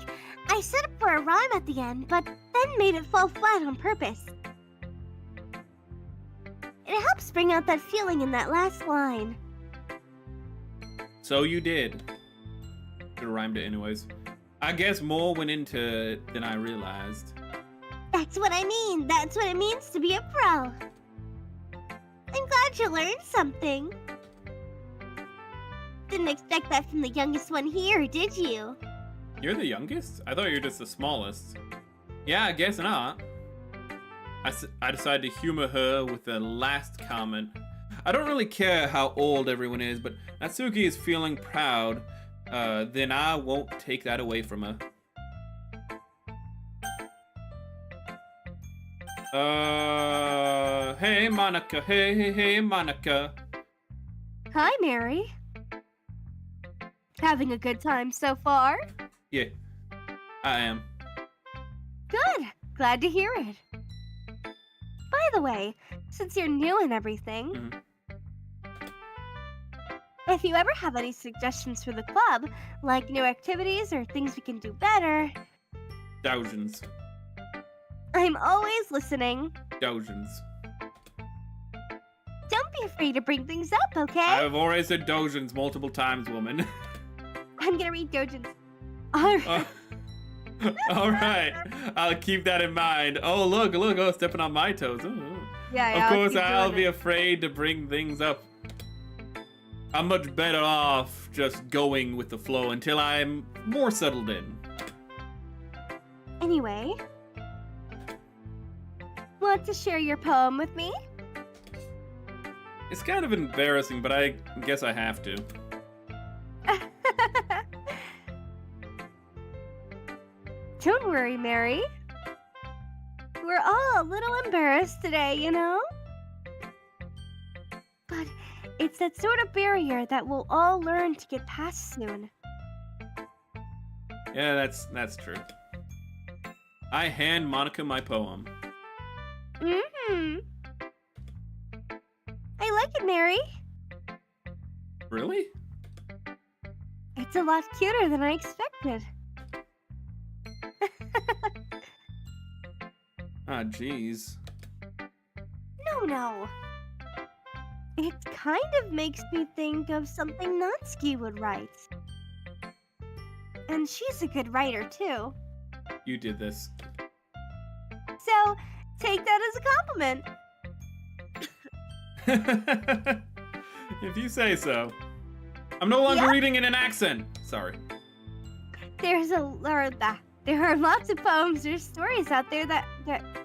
I set up for a rhyme at the end, but then made it fall flat on purpose. It helps bring out that feeling in that last line. So you did. Should've rhymed it anyways. I guess more went into it than I realized. That's what I mean. That's what it means to be a pro. I'm glad you learned something. Didn't expect that from the youngest one here, did you? You're the youngest? I thought you were just the smallest. Yeah, I guess not. I decided to humor her with the last comment. I don't really care how old everyone is, but Natsuki is feeling proud. Then I won't take that away from her. Hey Monica, hey Monica. Hi, Mary. Having a good time so far? Yeah, I am. Good. Glad to hear it. By the way, since you're new and everything, Mhm. if you ever have any suggestions for the club, like new activities or things we can do better, Dojins. I'm always listening. Dojins. Don't be afraid to bring things up, okay? I've already said Dojins multiple times, woman. I'm gonna read Dojins. Alright. All right, I'll keep that in mind. Oh, look, oh, stepping on my toes. Ooh. Yeah, Of course, keep I'll doing be it. afraid to bring things up. I'm much better off just going with the flow until I'm more settled in. Anyway, want to share your poem with me? It's kind of embarrassing, but I guess I have to. Don't worry, Mary. We're all a little embarrassed today, you know? But it's that sort of barrier that we'll all learn to get past soon. Yeah, that's true. I hand Monica my poem. Mm-hmm. I like it, Mary. Really? It's a lot cuter than I expected. Ah, jeez. No don't know. It kind of makes me think of something Natsuki would write. And she's a good writer, too. You did this. So, take that as a compliment. If you say so. I'm no longer Yeah. reading in an accent. Sorry. There are lots of poems or stories out there that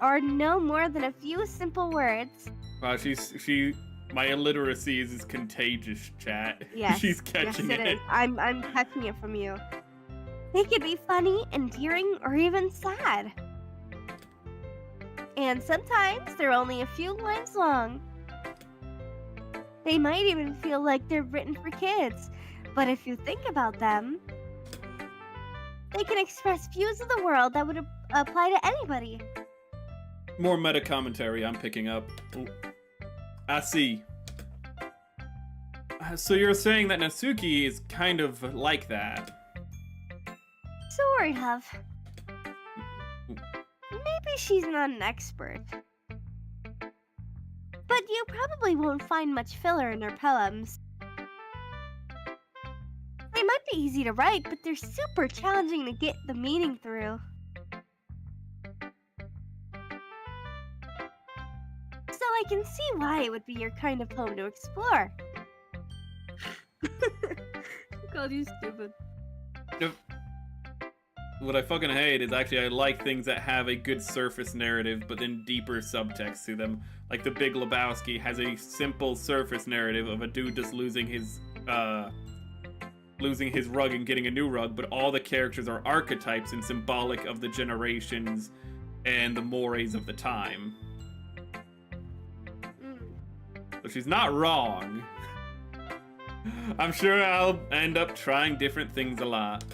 are no more than a few simple words. Wow, my illiteracy is contagious, chat. Yes. She's catching yes, it is. I'm catching it from you. They could be funny, endearing, or even sad. And sometimes they're only a few lines long. They might even feel like they're written for kids, but if you think about them, they can express views of the world that would apply to anybody. More meta commentary I'm picking up. Ooh. I see. So you're saying that Natsuki is kind of like that? Sort of. Maybe she's not an expert. But you probably won't find much filler in her poems. They might be easy to write, but they're super challenging to get the meaning through. So I can see why it would be your kind of poem to explore. God, you stupid. What I fucking hate is actually I like things that have a good surface narrative, but then deeper subtext to them. Like The Big Lebowski has a simple surface narrative of a dude just losing his rug and getting a new rug, but all the characters are archetypes and symbolic of the generations and the mores of the time. So she's not wrong. I'm sure I'll end up trying different things a lot.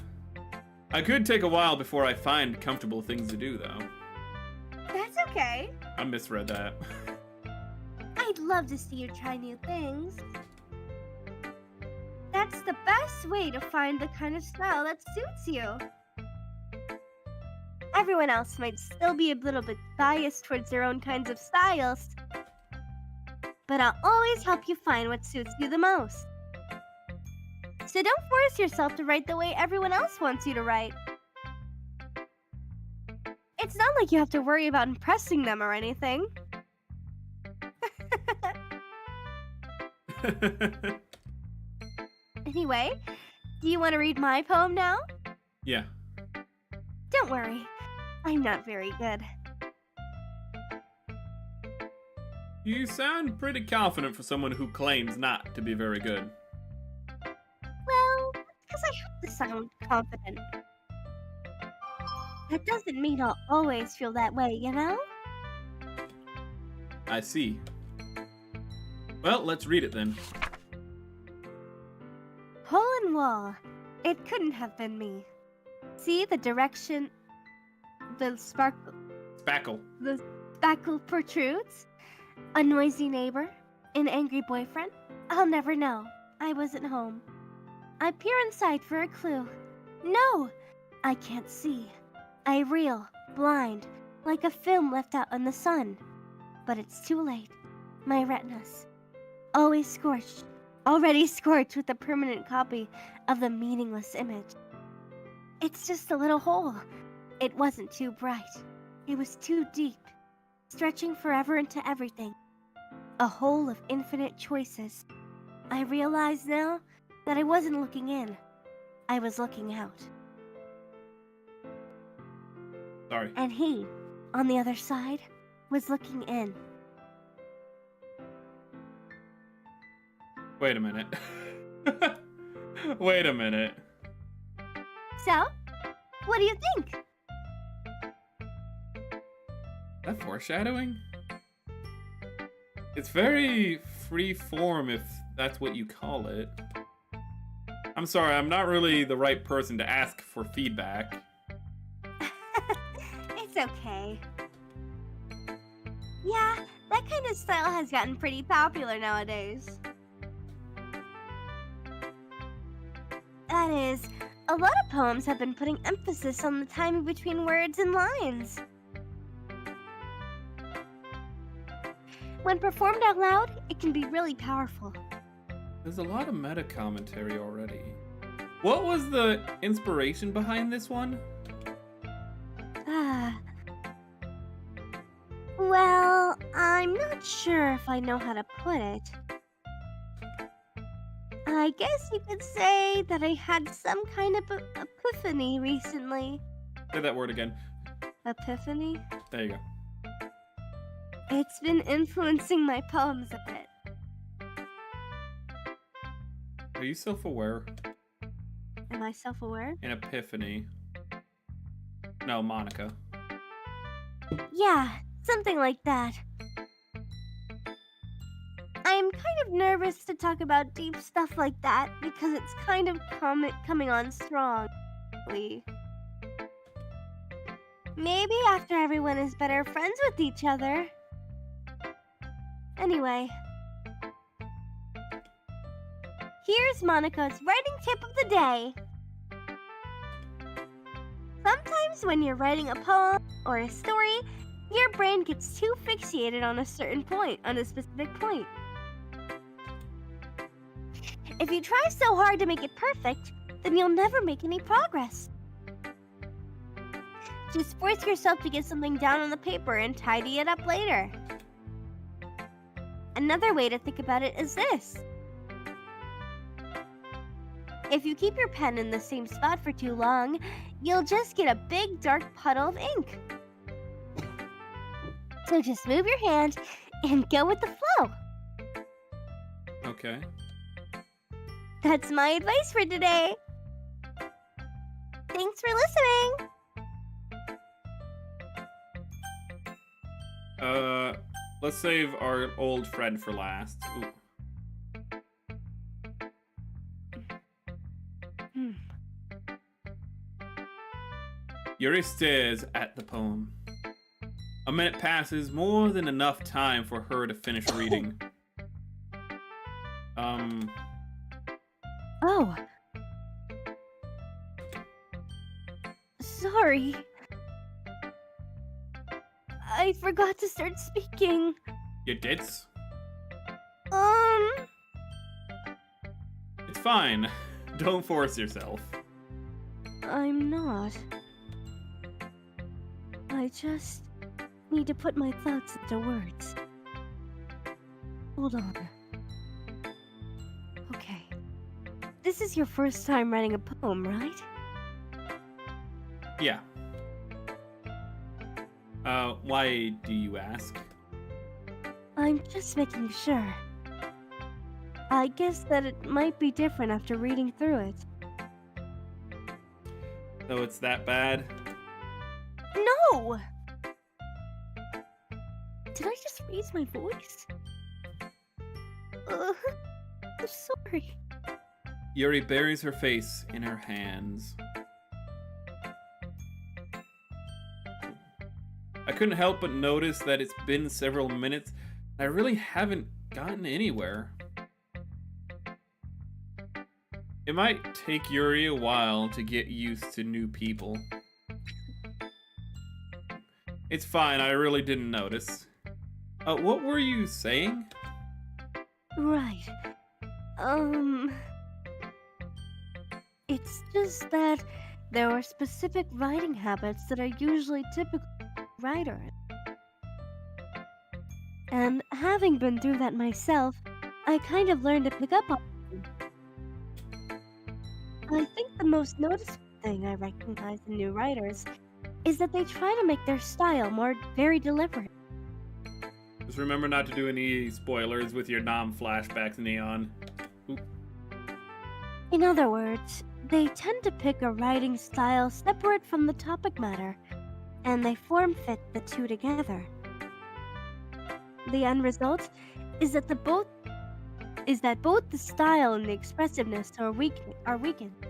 I could take a while before I find comfortable things to do, though. That's okay. I misread that. I'd love to see you try new things. That's the best way to find the kind of style that suits you. Everyone else might still be a little bit biased towards their own kinds of styles, but I'll always help you find what suits you the most. So don't force yourself to write the way everyone else wants you to write. It's not like you have to worry about impressing them or anything. Anyway, do you want to read my poem now? Yeah. Don't worry, I'm not very good. You sound pretty confident for someone who claims not to be very good. Well, because I have to sound confident. That doesn't mean I'll always feel that way, you know? I see. Well, let's read it then. Hole in wall. It couldn't have been me. See the direction the spackle protrudes? A noisy neighbor? An angry boyfriend? I'll never know. I wasn't home. I peer inside for a clue. No! I can't see. I reel, blind, like a film left out in the sun. But it's too late. My retinas, already scorched with a permanent copy of the meaningless image. It's just a little hole. It wasn't too bright. It was too deep, stretching forever into everything. A hole of infinite choices. I realize now that I wasn't looking in. I was looking out. Sorry. And he, on the other side, was looking in. Wait a minute. Wait a minute. So, what do you think? That foreshadowing? It's very free form if that's what you call it. I'm sorry, I'm not really the right person to ask for feedback. It's okay. Yeah, that kind of style has gotten pretty popular nowadays. That is, a lot of poems have been putting emphasis on the timing between words and lines. When performed out loud, it can be really powerful. There's a lot of meta commentary already. What was the inspiration behind this one? Well, I'm not sure if I know how to put it. I guess you could say that I had some kind of epiphany recently. Say that word again. Epiphany? There you go. It's been influencing my poems a bit. Are you self-aware? Am I self-aware? An epiphany. No, Monica. Yeah, something like that. I'm kind of nervous to talk about deep stuff like that because it's kind of coming on strongly. Maybe after everyone is better friends with each other. Anyway. Here's Monica's writing tip of the day. Sometimes when you're writing a poem or a story, your brain gets too fixated on a specific point. If you try so hard to make it perfect, then you'll never make any progress. Just force yourself to get something down on the paper and tidy it up later. Another way to think about it is this. If you keep your pen in the same spot for too long, you'll just get a big dark puddle of ink. So just move your hand and go with the flow. Okay. That's my advice for today. Thanks for listening. Let's save our old friend for last. Ooh. Yuri stares at the poem. A minute passes, more than enough time for her to finish reading. Oh. Sorry. I forgot to start speaking. You did? It's fine. Don't force yourself. I'm not. I just need to put my thoughts into words. Hold on. Okay. This is your first time writing a poem, right? Yeah. Why do you ask? I'm just making sure. I guess that it might be different after reading through it. So it's that bad? No! Did I just raise my voice? I'm sorry. Yuri buries her face in her hands. I couldn't help but notice that it's been several minutes and I really haven't gotten anywhere. It might take Yuri a while to get used to new people. It's fine, I really didn't notice. What were you saying? Right. It's just that there are specific writing habits that are usually typical of writers. And having been through that myself, I kind of learned to pick up on them. I think the most noticeable thing I recognize in new writers is that they try to make their style very deliberate. Just remember not to do any spoilers with your flashbacks, Neon. Oop. In other words, they tend to pick a writing style separate from the topic matter, and they form-fit the two together. The end result is that both the style and the expressiveness are weakened.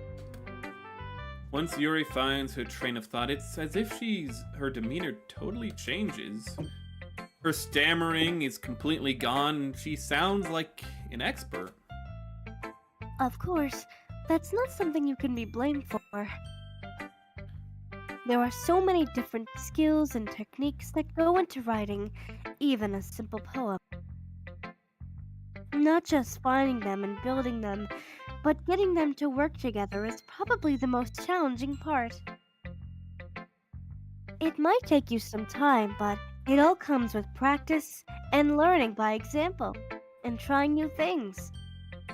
Once Yuri finds her train of thought, it's as if her demeanor totally changes. Her stammering is completely gone. She sounds like an expert. Of course, that's not something you can be blamed for. There are so many different skills and techniques that go into writing even a simple poem. Not just finding them and building them, but getting them to work together is probably the most challenging part. It might take you some time, but it all comes with practice and learning by example and trying new things.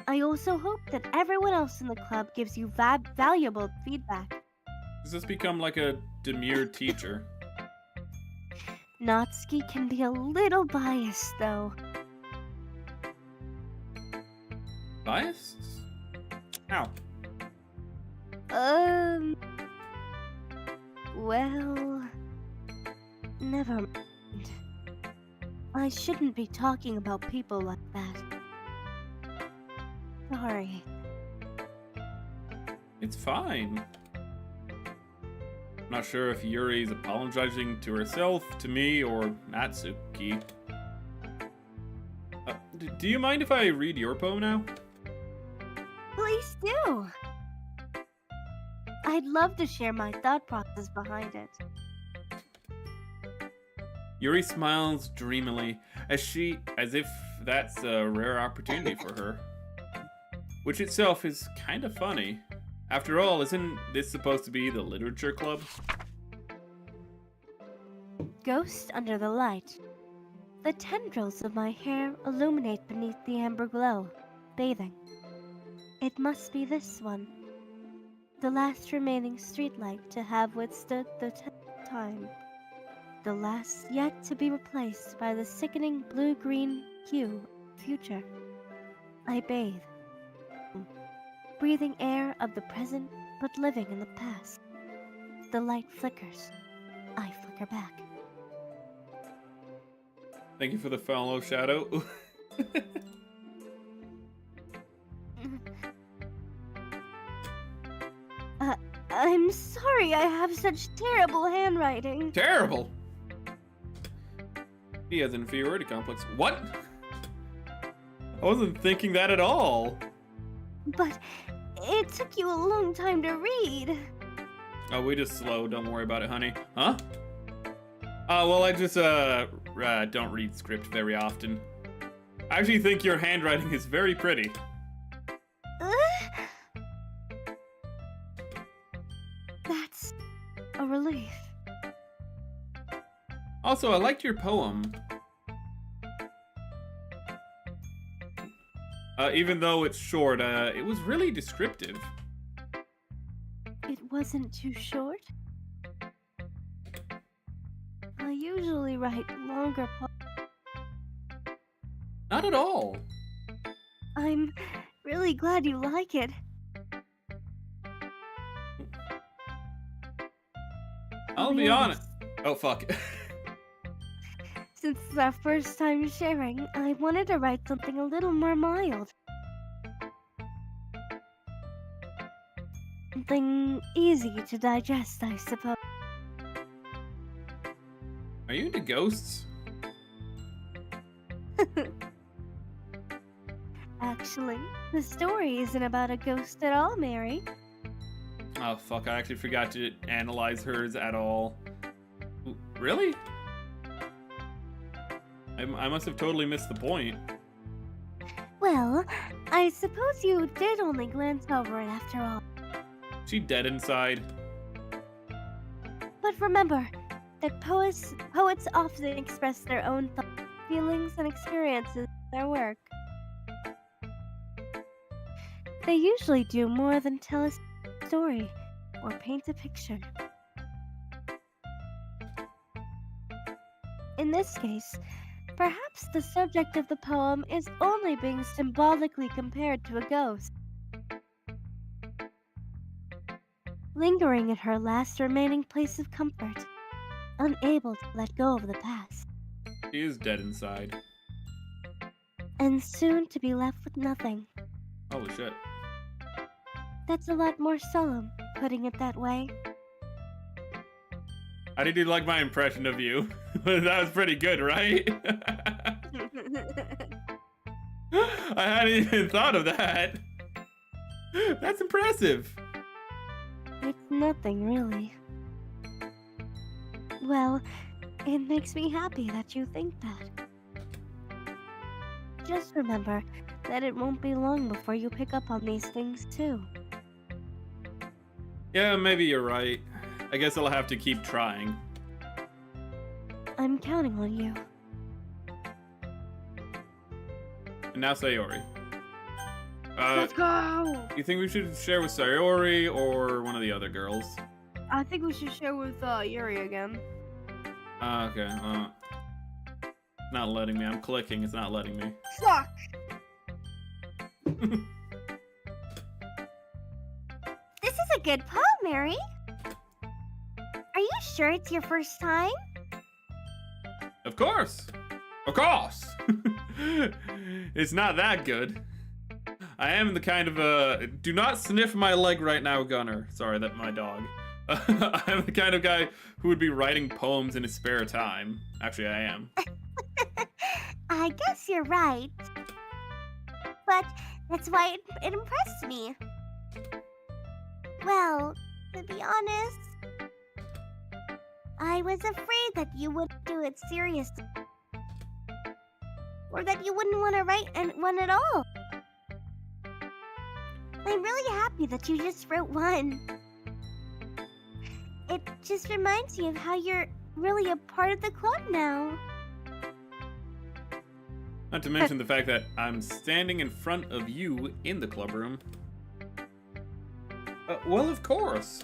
I also hope that everyone else in the club gives you valuable feedback. Does this become like a demure teacher? Natsuki can be a little biased, though. Biased? How? Well, never mind. I shouldn't be talking about people like that. Sorry. It's fine. Not sure if Yuri's apologizing to herself, to me, or Natsuki. Do you mind if I read your poem now? Please do. I'd love to share my thought process behind it. Yuri smiles dreamily as if that's a rare opportunity for her. Which itself is kind of funny. After all, isn't this supposed to be the literature club? Ghost under the light. The tendrils of my hair illuminate beneath the amber glow, bathing. It must be this one. The last remaining streetlight to have withstood the test of time. The last yet to be replaced by the sickening blue-green hue of future. I bathe, breathing air of the present but living in the past. The light flickers. I flicker back. Thank you for the follow, Shadow. I'm sorry I have such terrible handwriting. Terrible! He has an inferiority complex. What? I wasn't thinking that at all. But it took you a long time to read. Oh, we just slow. Don't worry about it, honey. Huh? Well, I just, don't read script very often. I actually think your handwriting is very pretty. That's a relief. Also, I liked your poem. Even though it's short, it was really descriptive. It wasn't too short. I usually write longer poems. Not at all. I'm really glad you like it. I'll be honest. Oh, fuck. Since it's our first time sharing, I wanted to write something a little more mild. Something easy to digest, I suppose. Are you into ghosts? Actually, the story isn't about a ghost at all, Mary. Oh, fuck, I actually forgot to analyze hers at all. Really? I must have totally missed the point. Well, I suppose you did only glance over it after all. She dead inside. But remember that poets often express their own thoughts, feelings, and experiences in their work. They usually do more than tell a story or paint a picture. In this case, perhaps the subject of the poem is only being symbolically compared to a ghost, lingering at her last remaining place of comfort, unable to let go of the past, She is dead inside. and soon to be left with nothing. Holy shit. That's a lot more solemn, putting it that way. How did you like my impression of you? That was pretty good, right? I hadn't even thought of that. That's impressive. It's nothing, really. Well, it makes me happy that you think that. Just remember that it won't be long before you pick up on these things too. Yeah, maybe you're right. I guess I'll have to keep trying. I'm counting on you. And now Sayori. Let's go! You think we should share with Sayori or one of the other girls? I think we should share with Yuri again. Okay. Not letting me. I'm clicking. It's not letting me. Fuck! This is a good poem, Mary. Are you sure it's your first time? Of course. Of course. It's not that good. I am the kind of do not sniff my leg right now, Gunner. Sorry, that's my dog. I'm the kind of guy who would be writing poems in his spare time. Actually, I am. I guess you're right. But that's why it impressed me. Well, to be honest, I was afraid that you wouldn't do it seriously. Or that you wouldn't want to write one at all. I'm really happy that you just wrote one. It just reminds me of how you're really a part of the club now. Not to mention the fact that I'm standing in front of you in the club room. Well, of course.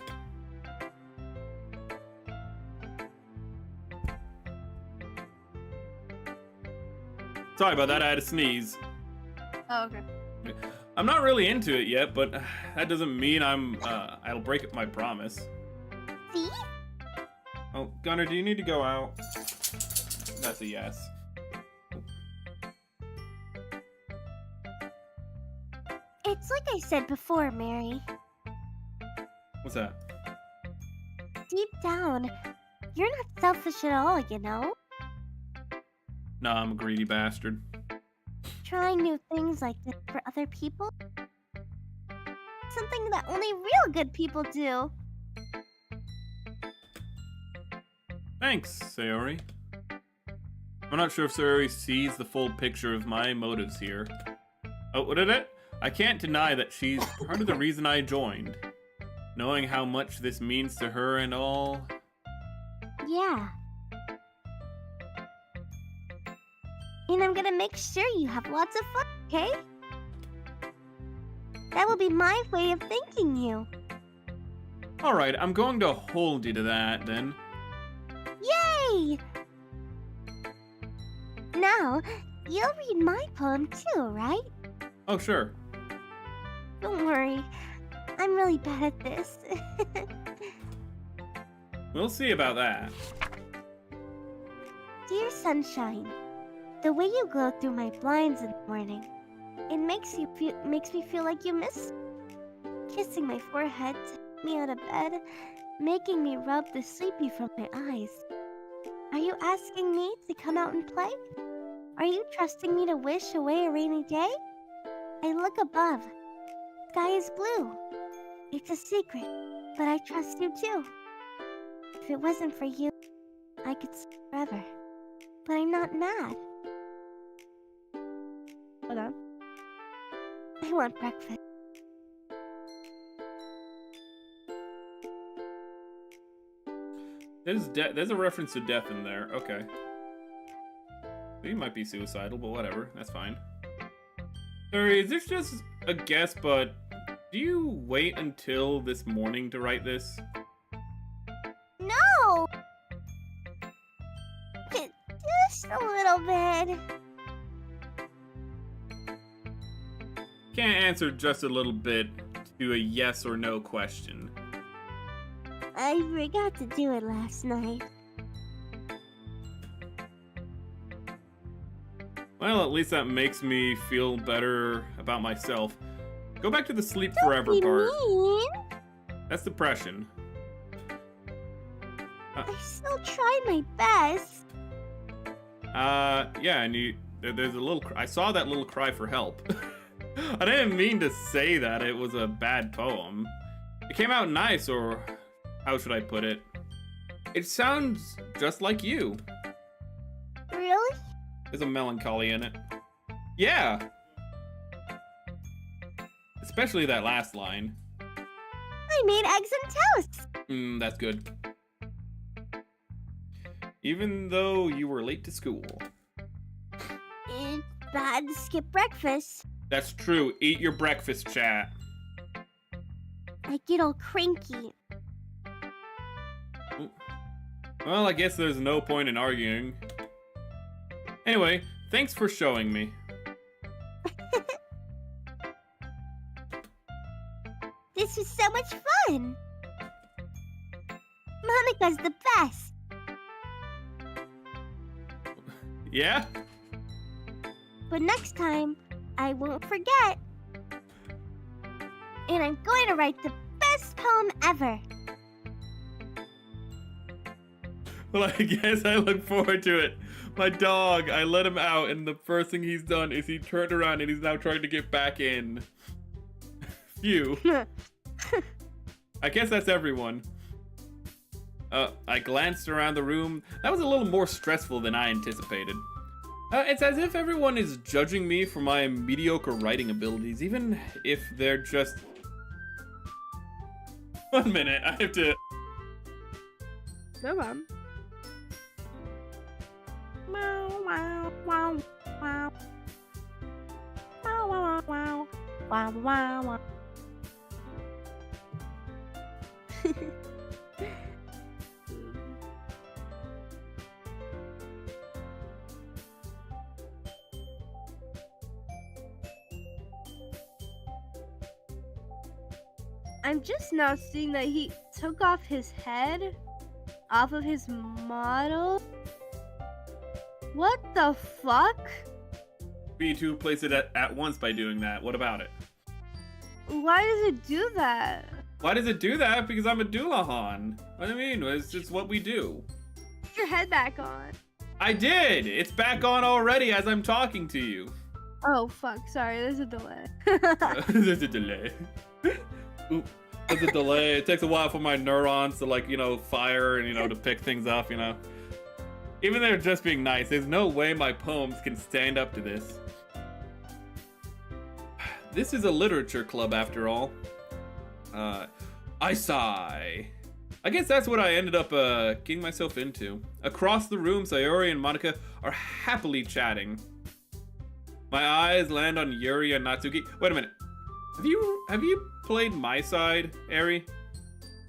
Sorry about that, I had to sneeze. Oh, okay. I'm not really into it yet, but that doesn't mean I'll break my promise. See? Oh, Gunner, do you need to go out? That's a yes. It's like I said before, Mary. What's that? Deep down, you're not selfish at all, you know? Nah, I'm a greedy bastard. Trying new things like this for other people? Something that only real good people do. Thanks, Sayori. I'm not sure if Sayori sees the full picture of my motives here. Oh, what did it? I can't deny that she's part of the reason I joined. Knowing how much this means to her and all. Yeah. And I'm gonna make sure you have lots of fun, okay? That will be my way of thanking you. Alright, I'm going to hold you to that then. Yay! Now, you'll read my poem too, right? Oh, sure. Don't worry. I'm really bad at this. We'll see about that. Dear sunshine, the way you glow through my blinds in the morning, it makes me feel like you miss me. Kissing my forehead, taking me out of bed, making me rub the sleepy from my eyes. Are you asking me to come out and play? Are you trusting me to wish away a rainy day? I look above. Sky is blue. It's a secret, but I trust you too. If it wasn't for you, I could sleep forever. But I'm not mad. Hold on. I want breakfast. There's a reference to death in there. Okay. He might be suicidal, but whatever. That's fine. Sorry, is this just a guess, but do you wait until this morning to write this? No! Just a little bit. Can't answer just a little bit to a yes or no question. I forgot to do it last night. Well, at least that makes me feel better about myself. Go back to the sleep Don't forever be part. mean. That's depression. I still tried my best. Yeah, and there's a little, I saw that little cry for help. I didn't mean to say that it was a bad poem. It came out nice, or how should I put it? It sounds just like you. Really? There's a melancholy in it. Yeah. Especially that last line. I made eggs and toast. That's good. Even though you were late to school. It's bad to skip breakfast. That's true. Eat your breakfast, chat. I get all cranky. Well, I guess there's no point in arguing. Anyway, thanks for showing me. This was so much fun. Monica's the best. Yeah? But next time, I won't forget. And I'm going to write the best poem ever. Well, I guess I look forward to it. My dog, I let him out, and the first thing he's done is he turned around and he's now trying to get back in. Phew. I guess that's everyone. I glanced around the room. That was a little more stressful than I anticipated. It's as if everyone is judging me for my mediocre writing abilities, even if they're just... 1 minute, I have to... No problem. Wow, wow, wow, wow. Wow, wow, wow, wow, wow, wow. I'm just now seeing that he took off his head off of his model. What the fuck? B2 plays it at once by doing that. What about it? Why does it do that? Why does it do that? Because I'm a Doulahan. What do you mean? It's just what we do. Put your head back on. I did! It's back on already as I'm talking to you. Oh fuck, sorry, there's a delay. There's a delay. Oop. There's a delay. It takes a while for my neurons to, like, you know, fire and, you know, to pick things up, you know. Even they're just being nice, there's no way my poems can stand up to this. This is a literature club after all. I sigh. I guess that's what I ended up getting myself into. Across the room, Sayori and Monica are happily chatting. My eyes land on Yuri and Natsuki. Wait a minute. Have you played My Side, Eri?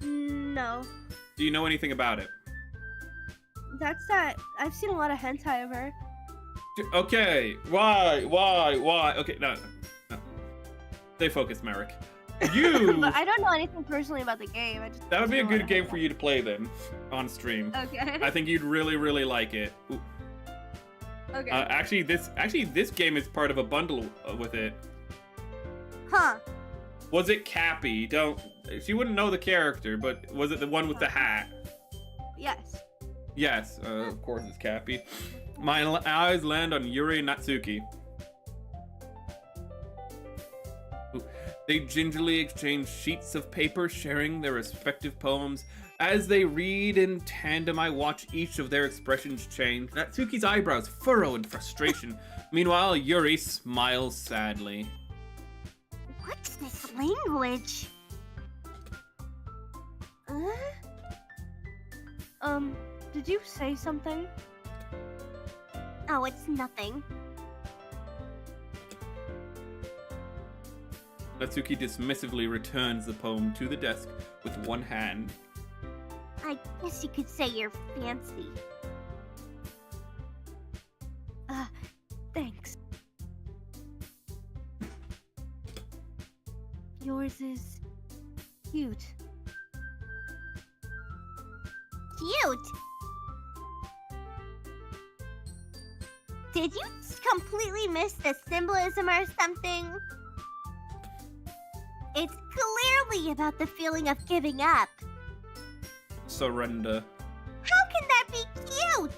No. Do you know anything about it? That's that. I've seen a lot of hentai of her. Okay. Why? Okay, no. Stay focused, Merrick. You. But I don't know anything personally about the game. That would be a know good what game for you to play then, on stream. Okay. I think you'd really, really like it. Ooh. Okay. Actually, this game is part of a bundle with it. Huh. Was it Cappy? She wouldn't know the character, but was it the one with the hat? Yes. Yes, of course it's Cappy. My eyes land on Yuri and Natsuki. Ooh. They gingerly exchange sheets of paper, sharing their respective poems. As they read in tandem, I watch each of their expressions change. Natsuki's eyebrows furrow in frustration. Meanwhile, Yuri smiles sadly. What's this language? Did you say something? Oh, it's nothing. Natsuki dismissively returns the poem to the desk with one hand. I guess you could say you're fancy. Thanks. Yours is cute. Cute. Did you completely miss the symbolism or something? It's clearly about the feeling of giving up. Surrender. How can that be cute?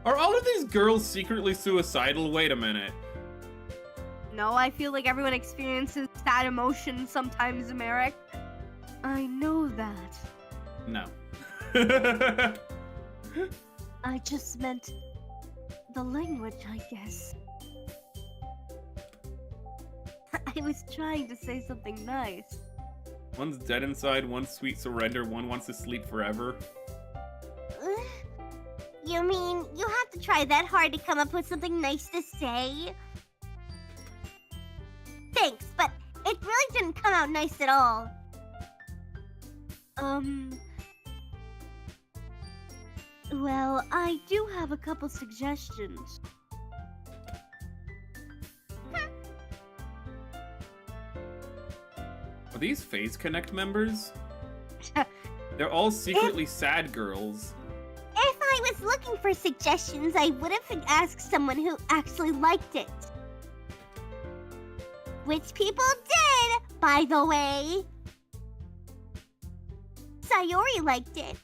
Are all of these girls secretly suicidal? Wait a minute. No, I feel like everyone experiences that emotion sometimes, Merrick. I know that. No. I just meant the language, I guess. I was trying to say something nice. One's dead inside, one's sweet surrender, one wants to sleep forever. You mean you have to try that hard to come up with something nice to say? Thanks, but it really didn't come out nice at all. Well, I do have a couple suggestions. Are these Phase Connect members? They're all secretly sad girls. If I was looking for suggestions, I would have asked someone who actually liked it. Which people did, by the way. Sayori liked it.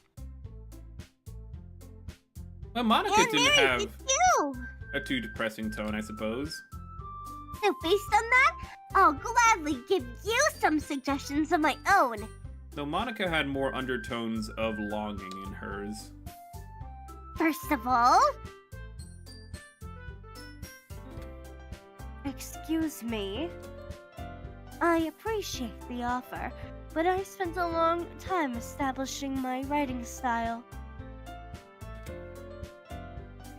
Well, Monica And didn't Mary have did too. a too depressing tone, I suppose. So based on that, I'll gladly give you some suggestions of my own. Though Monica had more undertones of longing in hers. First of all, Excuse me. I appreciate the offer, but I spent a long time establishing my writing style.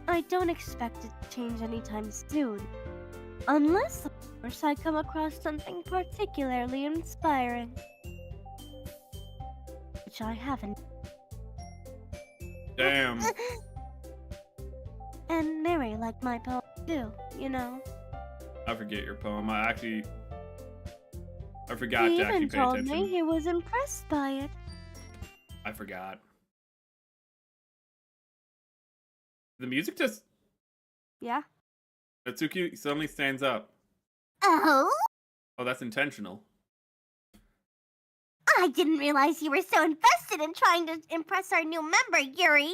I don't expect it to change anytime soon. Unless, of course, I come across something particularly inspiring. Which I haven't. Damn. And Mary liked my poem too, you know. I forget your poem. I forgot He to actually even pay told attention. me he was impressed by it. I forgot. The music just... Yeah? Natsuki suddenly stands up. oh, Oh, that's intentional. I didn't realize you were so invested in trying to impress our new member, Yuri.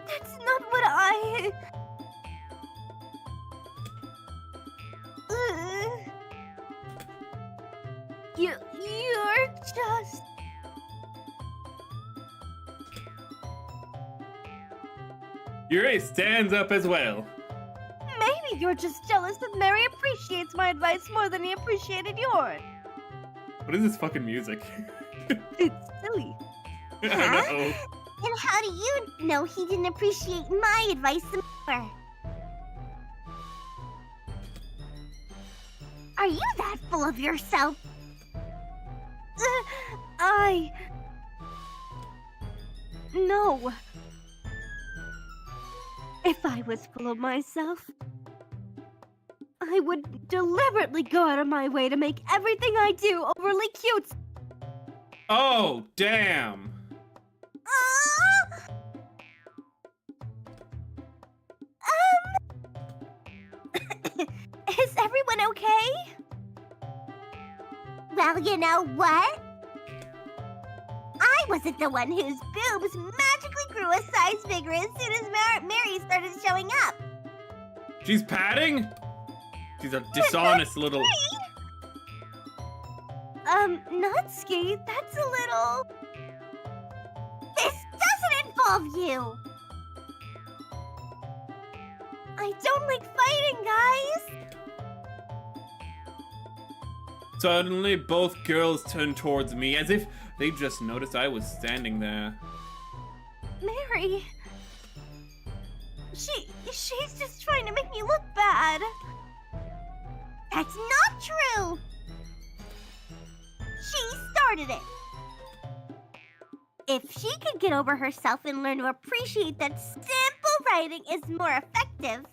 That's not what I... You're just... Yuri stands up as well. Maybe you're just jealous that Mary appreciates my advice more than he appreciated yours. What is this fucking music? It's silly. I know. And how do you know he didn't appreciate my advice more? Are you that full of yourself? No. If I was full of myself, I would deliberately go out of my way to make everything I do overly cute. Oh, damn. Is everyone okay? Well, you know what? I wasn't the one whose boobs magically grew a size bigger as soon as Mary started showing up. She's padding? She's a dishonest little... Natsuki, that's a little... This doesn't involve you! I don't like fighting, guys! Suddenly, both girls turned towards me as if they just noticed I was standing there. Mary... She's just trying to make me look bad. That's not true! She started it! If she could get over herself and learn to appreciate that simple writing is more effective,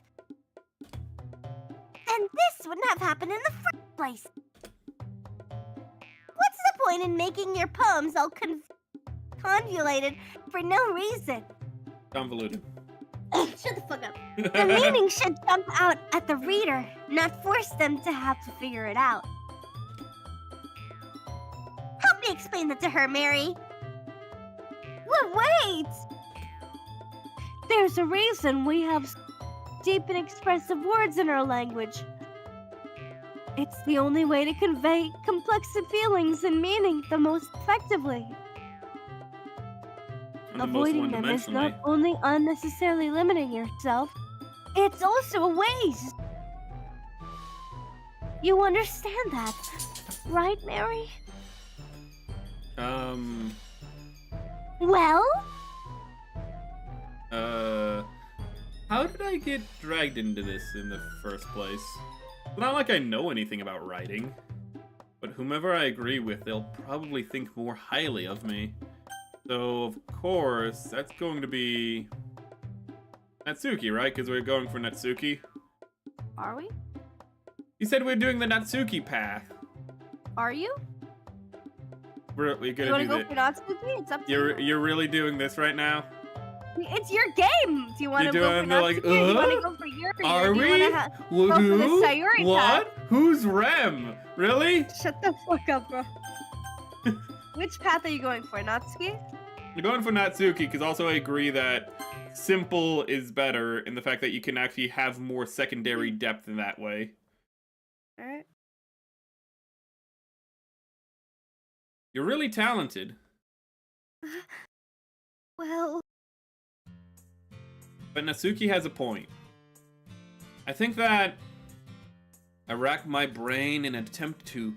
then this wouldn't have happened in the first place. What's the point in making your poems all convoluted for no reason? Convoluted. Shut the fuck up. The meaning should jump out at the reader, not force them to have to figure it out. Help me explain that to her, Mary. Wait! There's a reason we have deep and expressive words in our language. It's the only way to convey complex feelings and meaning the most effectively. the most Avoiding them is one-dimensionally. not only unnecessarily limiting yourself, it's also a waste. You understand that, right, Mary? Well, How did I get dragged into this in the first place? It's not like I know anything about writing. But whomever I agree with, they'll probably think more highly of me. So, of course, that's going to be Natsuki, right? Because we're going for Natsuki. Are we? You said we're doing the Natsuki path. Are you? We're You gonna want do to go that. for Natsuki? It's up to you. You're really doing this right now? It's your game. Do you want to You're go for doing the, Natsuki? like, Or do you want to go for Yuri? Are or do you we? wanna go for the Who? Sayuri What? path? Who's Rem? Really? Shut the fuck up, bro. Which path are you going for, Natsuki? I'm going for Natsuki because also I agree that simple is better in the fact that you can actually have more secondary depth in that way. Alright. You're really talented. well, But Natsuki has a point. I think that I rack my brain in an attempt to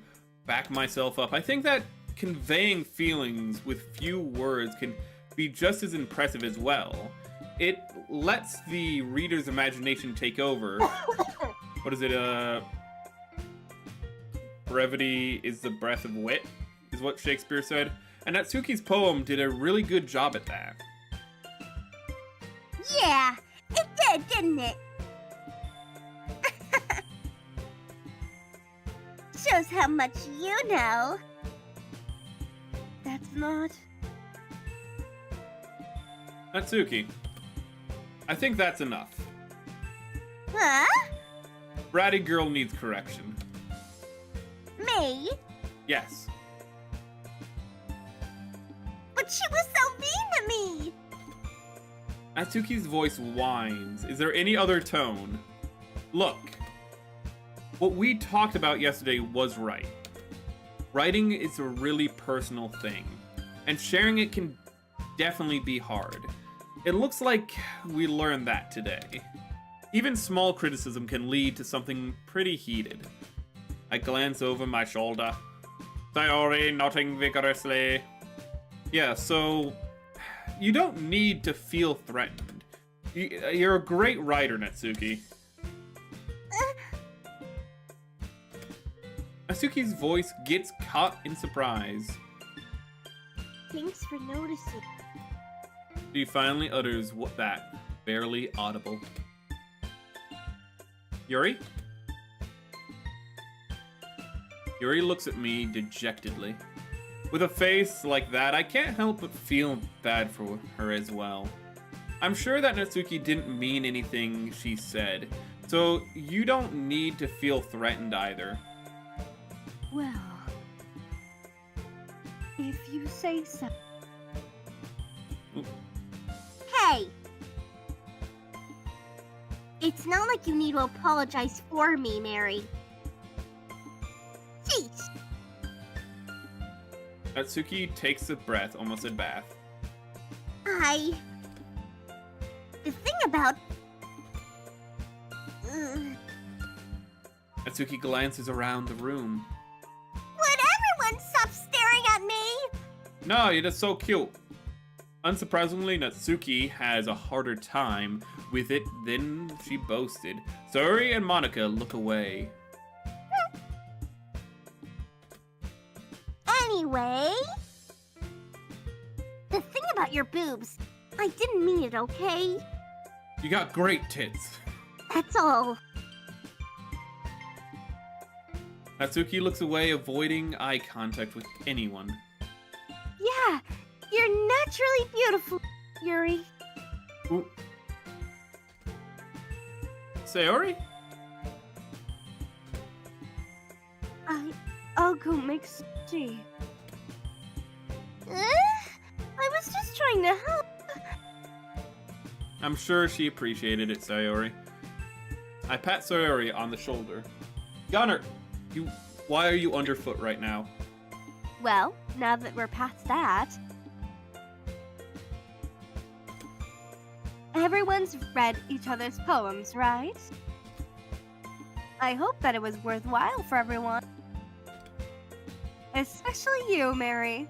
back myself up. I think that conveying feelings with few words can be just as impressive as well. It lets the reader's imagination take over. What is it, brevity is the breath of wit, is what Shakespeare said. And Natsuki's poem did a really good job at that. yeah, it did, didn't it? Shows how much you know. That's not... Natsuki, I think that's enough. Huh? Bratty girl needs correction. Me? Yes. But she was so mean to me. Natsuki's voice whines. Is there any other tone? Look, what we talked about yesterday was right. Writing is a really personal thing, and sharing it can definitely be hard. It looks like we learned that today. Even small criticism can lead to something pretty heated. I glance over my shoulder. Sayori nodding vigorously. Yeah, so you don't need to feel threatened. You're a great writer, Natsuki. Natsuki's voice gets caught in surprise. Thanks for noticing. She finally utters what that, barely audible. Yuri? Yuri looks at me dejectedly. With a face like that, I can't help but feel bad for her as well. I'm sure that Natsuki didn't mean anything she said, so you don't need to feel threatened either. Well... if you say so. Hey! It's not like you need to apologize for me, Mary. Jeez. Natsuki takes a breath, almost a bath. The thing about... Natsuki glances around the room. Would everyone stop staring at me? No, you're just so cute. Unsurprisingly, Natsuki has a harder time with it than she boasted. Sayori and Monica look away. Anyway... the thing about your boobs, I didn't mean it, okay? You got great tits. That's all. Natsuki looks away, avoiding eye contact with anyone. Yeah, you're naturally beautiful, Yuri. Ooh. Sayori? I'll go make some tea. I was just trying to help. I'm sure she appreciated it, Sayori. I pat Sayori on the shoulder. Gunner, why are you underfoot right now? Well, now that we're past that... Everyone's read each other's poems, right? I hope that it was worthwhile for everyone. Especially you, Mary.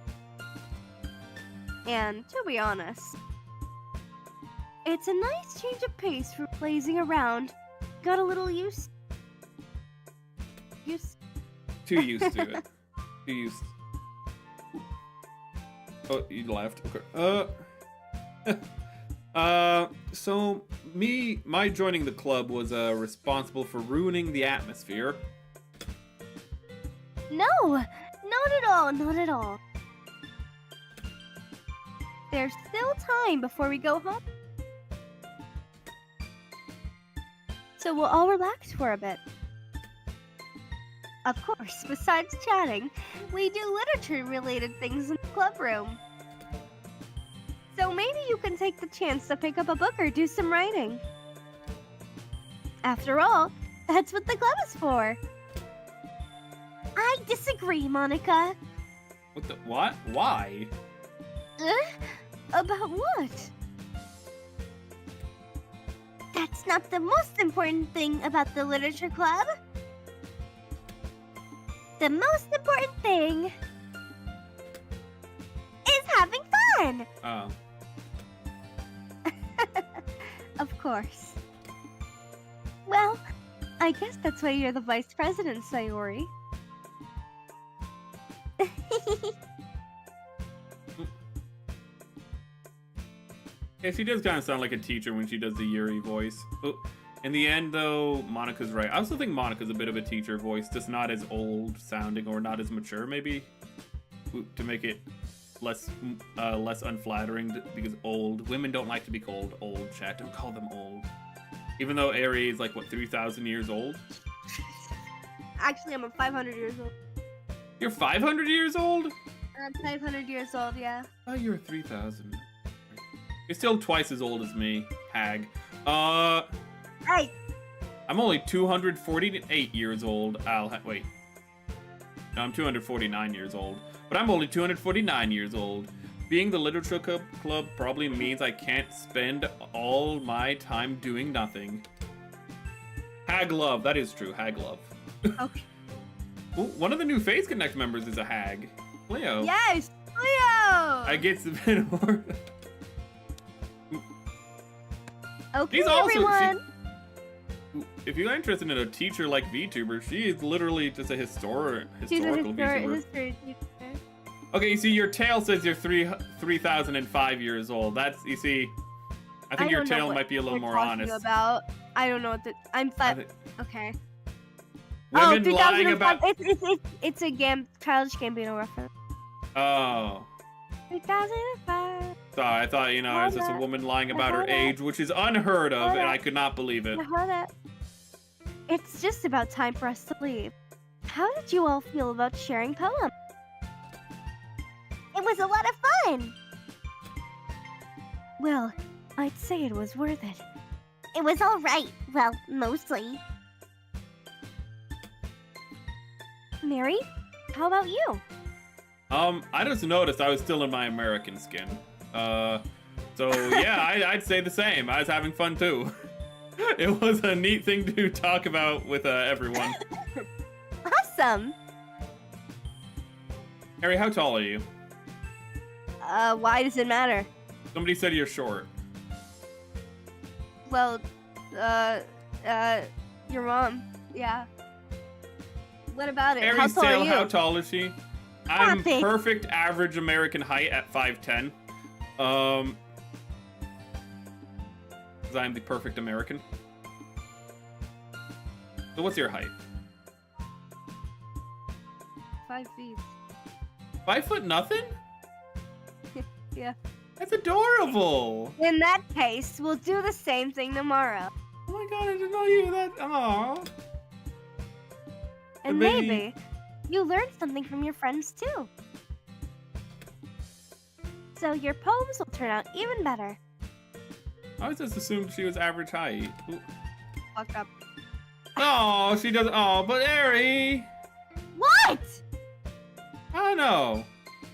And to be honest, it's a nice change of pace from lazing around. Got a little used. Too used to it. Too used. Oh, you left. Okay. So my joining the club was responsible for ruining the atmosphere. No, not at all, not at all. There's still time before we go home. So we'll all relax for a bit. Of course, besides chatting, we do literature-related things in the club room. So maybe you can take the chance to pick up a book or do some writing. After all, that's what the club is for. I disagree, Monica. What the? What? Why? About what? That's not the most important thing about the literature club. The most important thing is having fun. Oh. Of course. Well, I guess that's why you're the vice president, Sayori. Yeah, she does kind of sound like a teacher when she does the Yuri voice. Oh, in the end, though, Monica's right. I also think Monica's a bit of a teacher voice, just not as old sounding or not as mature, maybe, to make it less unflattering. Because old women don't like to be called old. Chat, don't call them old. Even though Aerie is like what 3,000 years old. Actually, I'm 500 years old. You're 500 years old? I'm 500 years old, yeah. Oh, you're 3,000. You're still twice as old as me, hag. Hey! I'm only 248 years old. Wait. No, I'm 249 years old. But I'm only 249 years old. Being the literature club probably means I can't spend all my time doing nothing. Hag love. That is true. Hag love. Okay. Ooh, one of the new Phase Connect members is a hag. Leo. Yes! Leo! I get a bit more. Okay, She's also, everyone! if you're interested in a teacher like VTuber, she is literally just a historical VTuber. History teacher. Okay, you see, your tail says you're 3,005 years old. That's, you see, I think your tail might be a little more honest. I don't know what I'm five. Okay. Women lying about. It's a Childish Gambino reference. Oh. 2005. Sorry, I thought, it was just a woman lying about her age, which is unheard of, and I could not believe it. It's just about time for us to leave. How did you all feel about sharing poems? It was a lot of fun. Well, I'd say it was worth it. It was all right. Well, mostly. Mary, how about you? I just noticed I was still in my American skin. So yeah, I'd say the same. I was having fun too. It was a neat thing to talk about with everyone. Awesome. Harry, how tall are you? Why does it matter? Somebody said you're short. Well, your mom. Yeah. What about it? Harry's how tall tail, are you? how tall is she? I'm Perfect. perfect average American height at 5'10". 'Cause I'm the perfect American. So what's your height? 5 feet. 5 foot nothing? Yeah. That's adorable. In that case, we'll do the same thing tomorrow. Oh my god, I didn't know you that. Aww. And Maybe- maybe you learned something from your friends too. So your poems will turn out even better. I always just assumed she was average height. Ooh. Fuck up. Oh, she doesn't. Oh, but Ari. What? I don't know.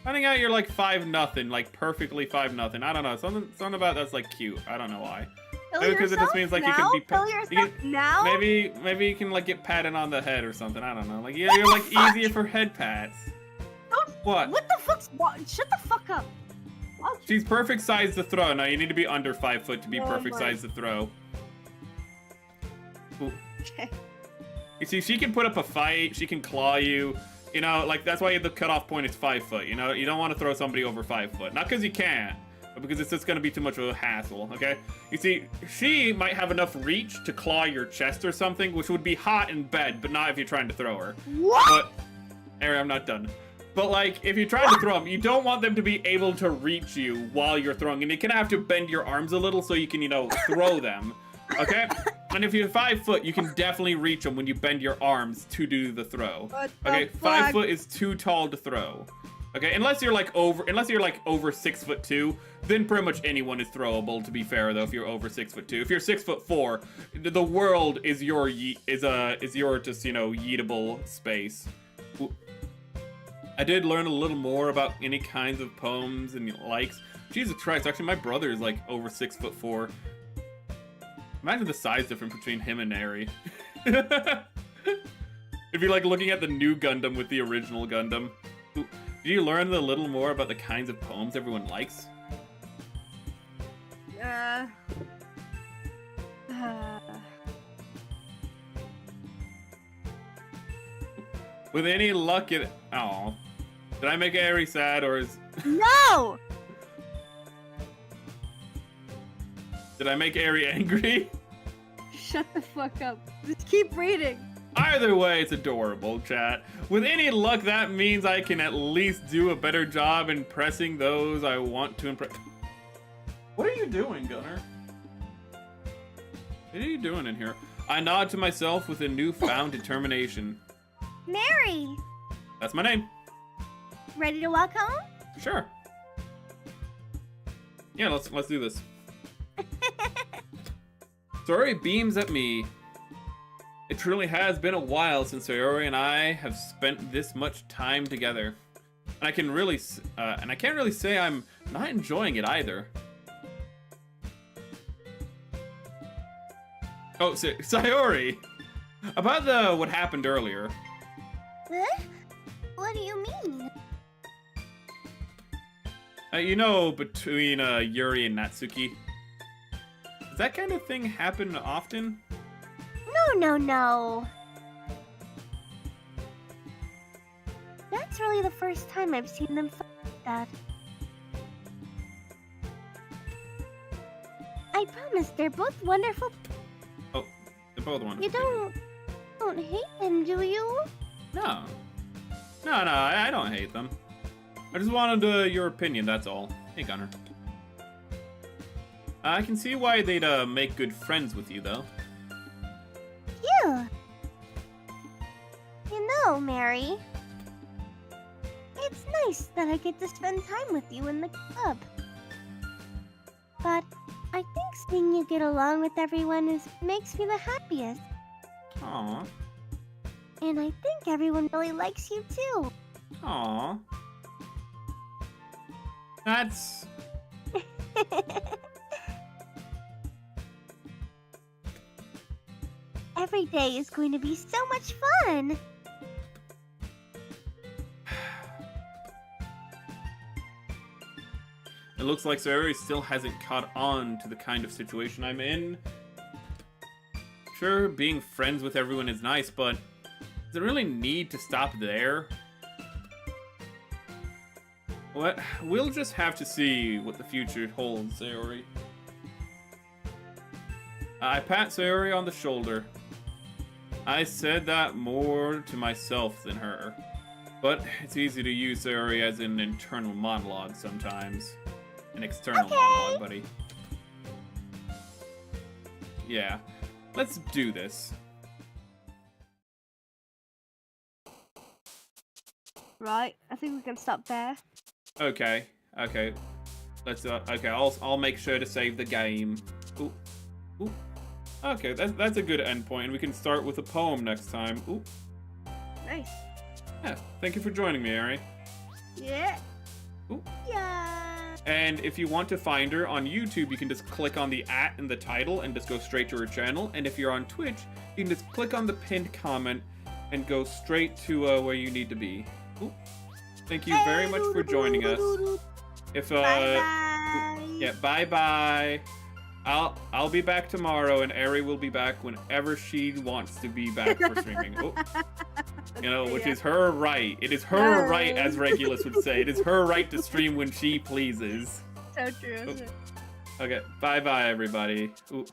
Finding out you're like 5-0, like perfectly 5-0. I don't know, something about that's like cute. I don't know why. Kill Maybe because it just yourself means like now? you can be Kill yourself now? maybe you can like get patted on the head or something. I don't know. Like you're like easier for head pats. What? What the fuck's shut the fuck up. Oh, She's perfect size to throw. Now you need to be under 5 foot to be Oh perfect my- size to throw. Ooh. okay. You see, she can put up a fight. She can claw you. You know, like that's why the cutoff point is 5 foot. You know, you don't want to throw somebody over 5 foot. Not because you can't, but because it's just going to be too much of a hassle. Okay. You see, she might have enough reach to claw your chest or something, which would be hot in bed, but not if you're trying to throw her. What? But, Ari, I'm not done. But like, if you're trying to throw them, you don't want them to be able to reach you while you're throwing, and you can have to bend your arms a little so you can, you know, throw them. Okay? And if you're 5 foot, you can definitely reach them when you bend your arms to do the throw. What the Okay, fuck? 5 foot is too tall to throw. Okay, unless you're like over 6'2", then pretty much anyone is throwable. To be fair, though, if you're over 6'2", if you're 6'4", the world is your just, you know, yeetable space. Ooh. I did learn a little more about any kinds of poems and likes. Jesus Christ, actually my brother is like over 6'4". Imagine the size difference between him and Ari. If you're like looking at the new Gundam with the original Gundam. Ooh. Did you learn a little more about the kinds of poems everyone likes? With any luck, it. Oh. Did I make Ari sad, or is. No! Did I make Ari angry? Shut the fuck up. Just keep reading. Either way, it's adorable, chat. With any luck, that means I can at least do a better job impressing those I want to impress. What are you doing, Gunner? What are you doing in here? I nod to myself with a newfound determination. Mary, That's my name. ready to walk home? Sure. Yeah, let's do this. Sayori beams at me. It truly has been a while since Sayori and I have spent this much time together, and I can't really say I'm not enjoying it either. Oh, Sayori, about what happened earlier. Huh? What do you mean? You know, between Yuri and Natsuki. Does that kind of thing happen often? No. That's really the first time I've seen them fight like that. I promise they're both wonderful. Oh, they're both wonderful. You don't hate them, do you? No, I don't hate them. I just wanted your opinion, that's all. Hey, Gunner. I can see why they'd make good friends with you, though. Yeah. You know, Mary, it's nice that I get to spend time with you in the club. But I think seeing you get along with everyone makes me the happiest. Aww. And I think everyone really likes you too. Aww. That's... Every day is going to be so much fun. It looks like Sayori still hasn't caught on to the kind of situation I'm in. Sure, being friends with everyone is nice, but does it really need to stop there? What? We'll just have to see what the future holds, Sayori. I pat Sayori on the shoulder. I said that more to myself than her. But it's easy to use Sayori as an internal monologue sometimes. An external monologue, buddy. Yeah. Let's do this. Right, I think we can stop there. Okay. Let's okay, I'll make sure to save the game. Ooh. Okay, that's a good endpoint, and we can start with a poem next time. Ooh. Nice. Yeah, thank you for joining me, Ari. Yeah. Yeah. And if you want to find her on YouTube, you can just click on the @ in the title and just go straight to her channel. And if you're on Twitch, you can just click on the pinned comment and go straight to where you need to be. Ooh. Thank you very much for joining us. If Bye-bye. yeah, bye-bye. I'll be back tomorrow, and Ari will be back whenever she wants to be back for streaming. Oh. You know, which is her right. It is her right, as Regulus would say. It is her right to stream when she pleases. So true. Okay, bye-bye, everybody. Ooh.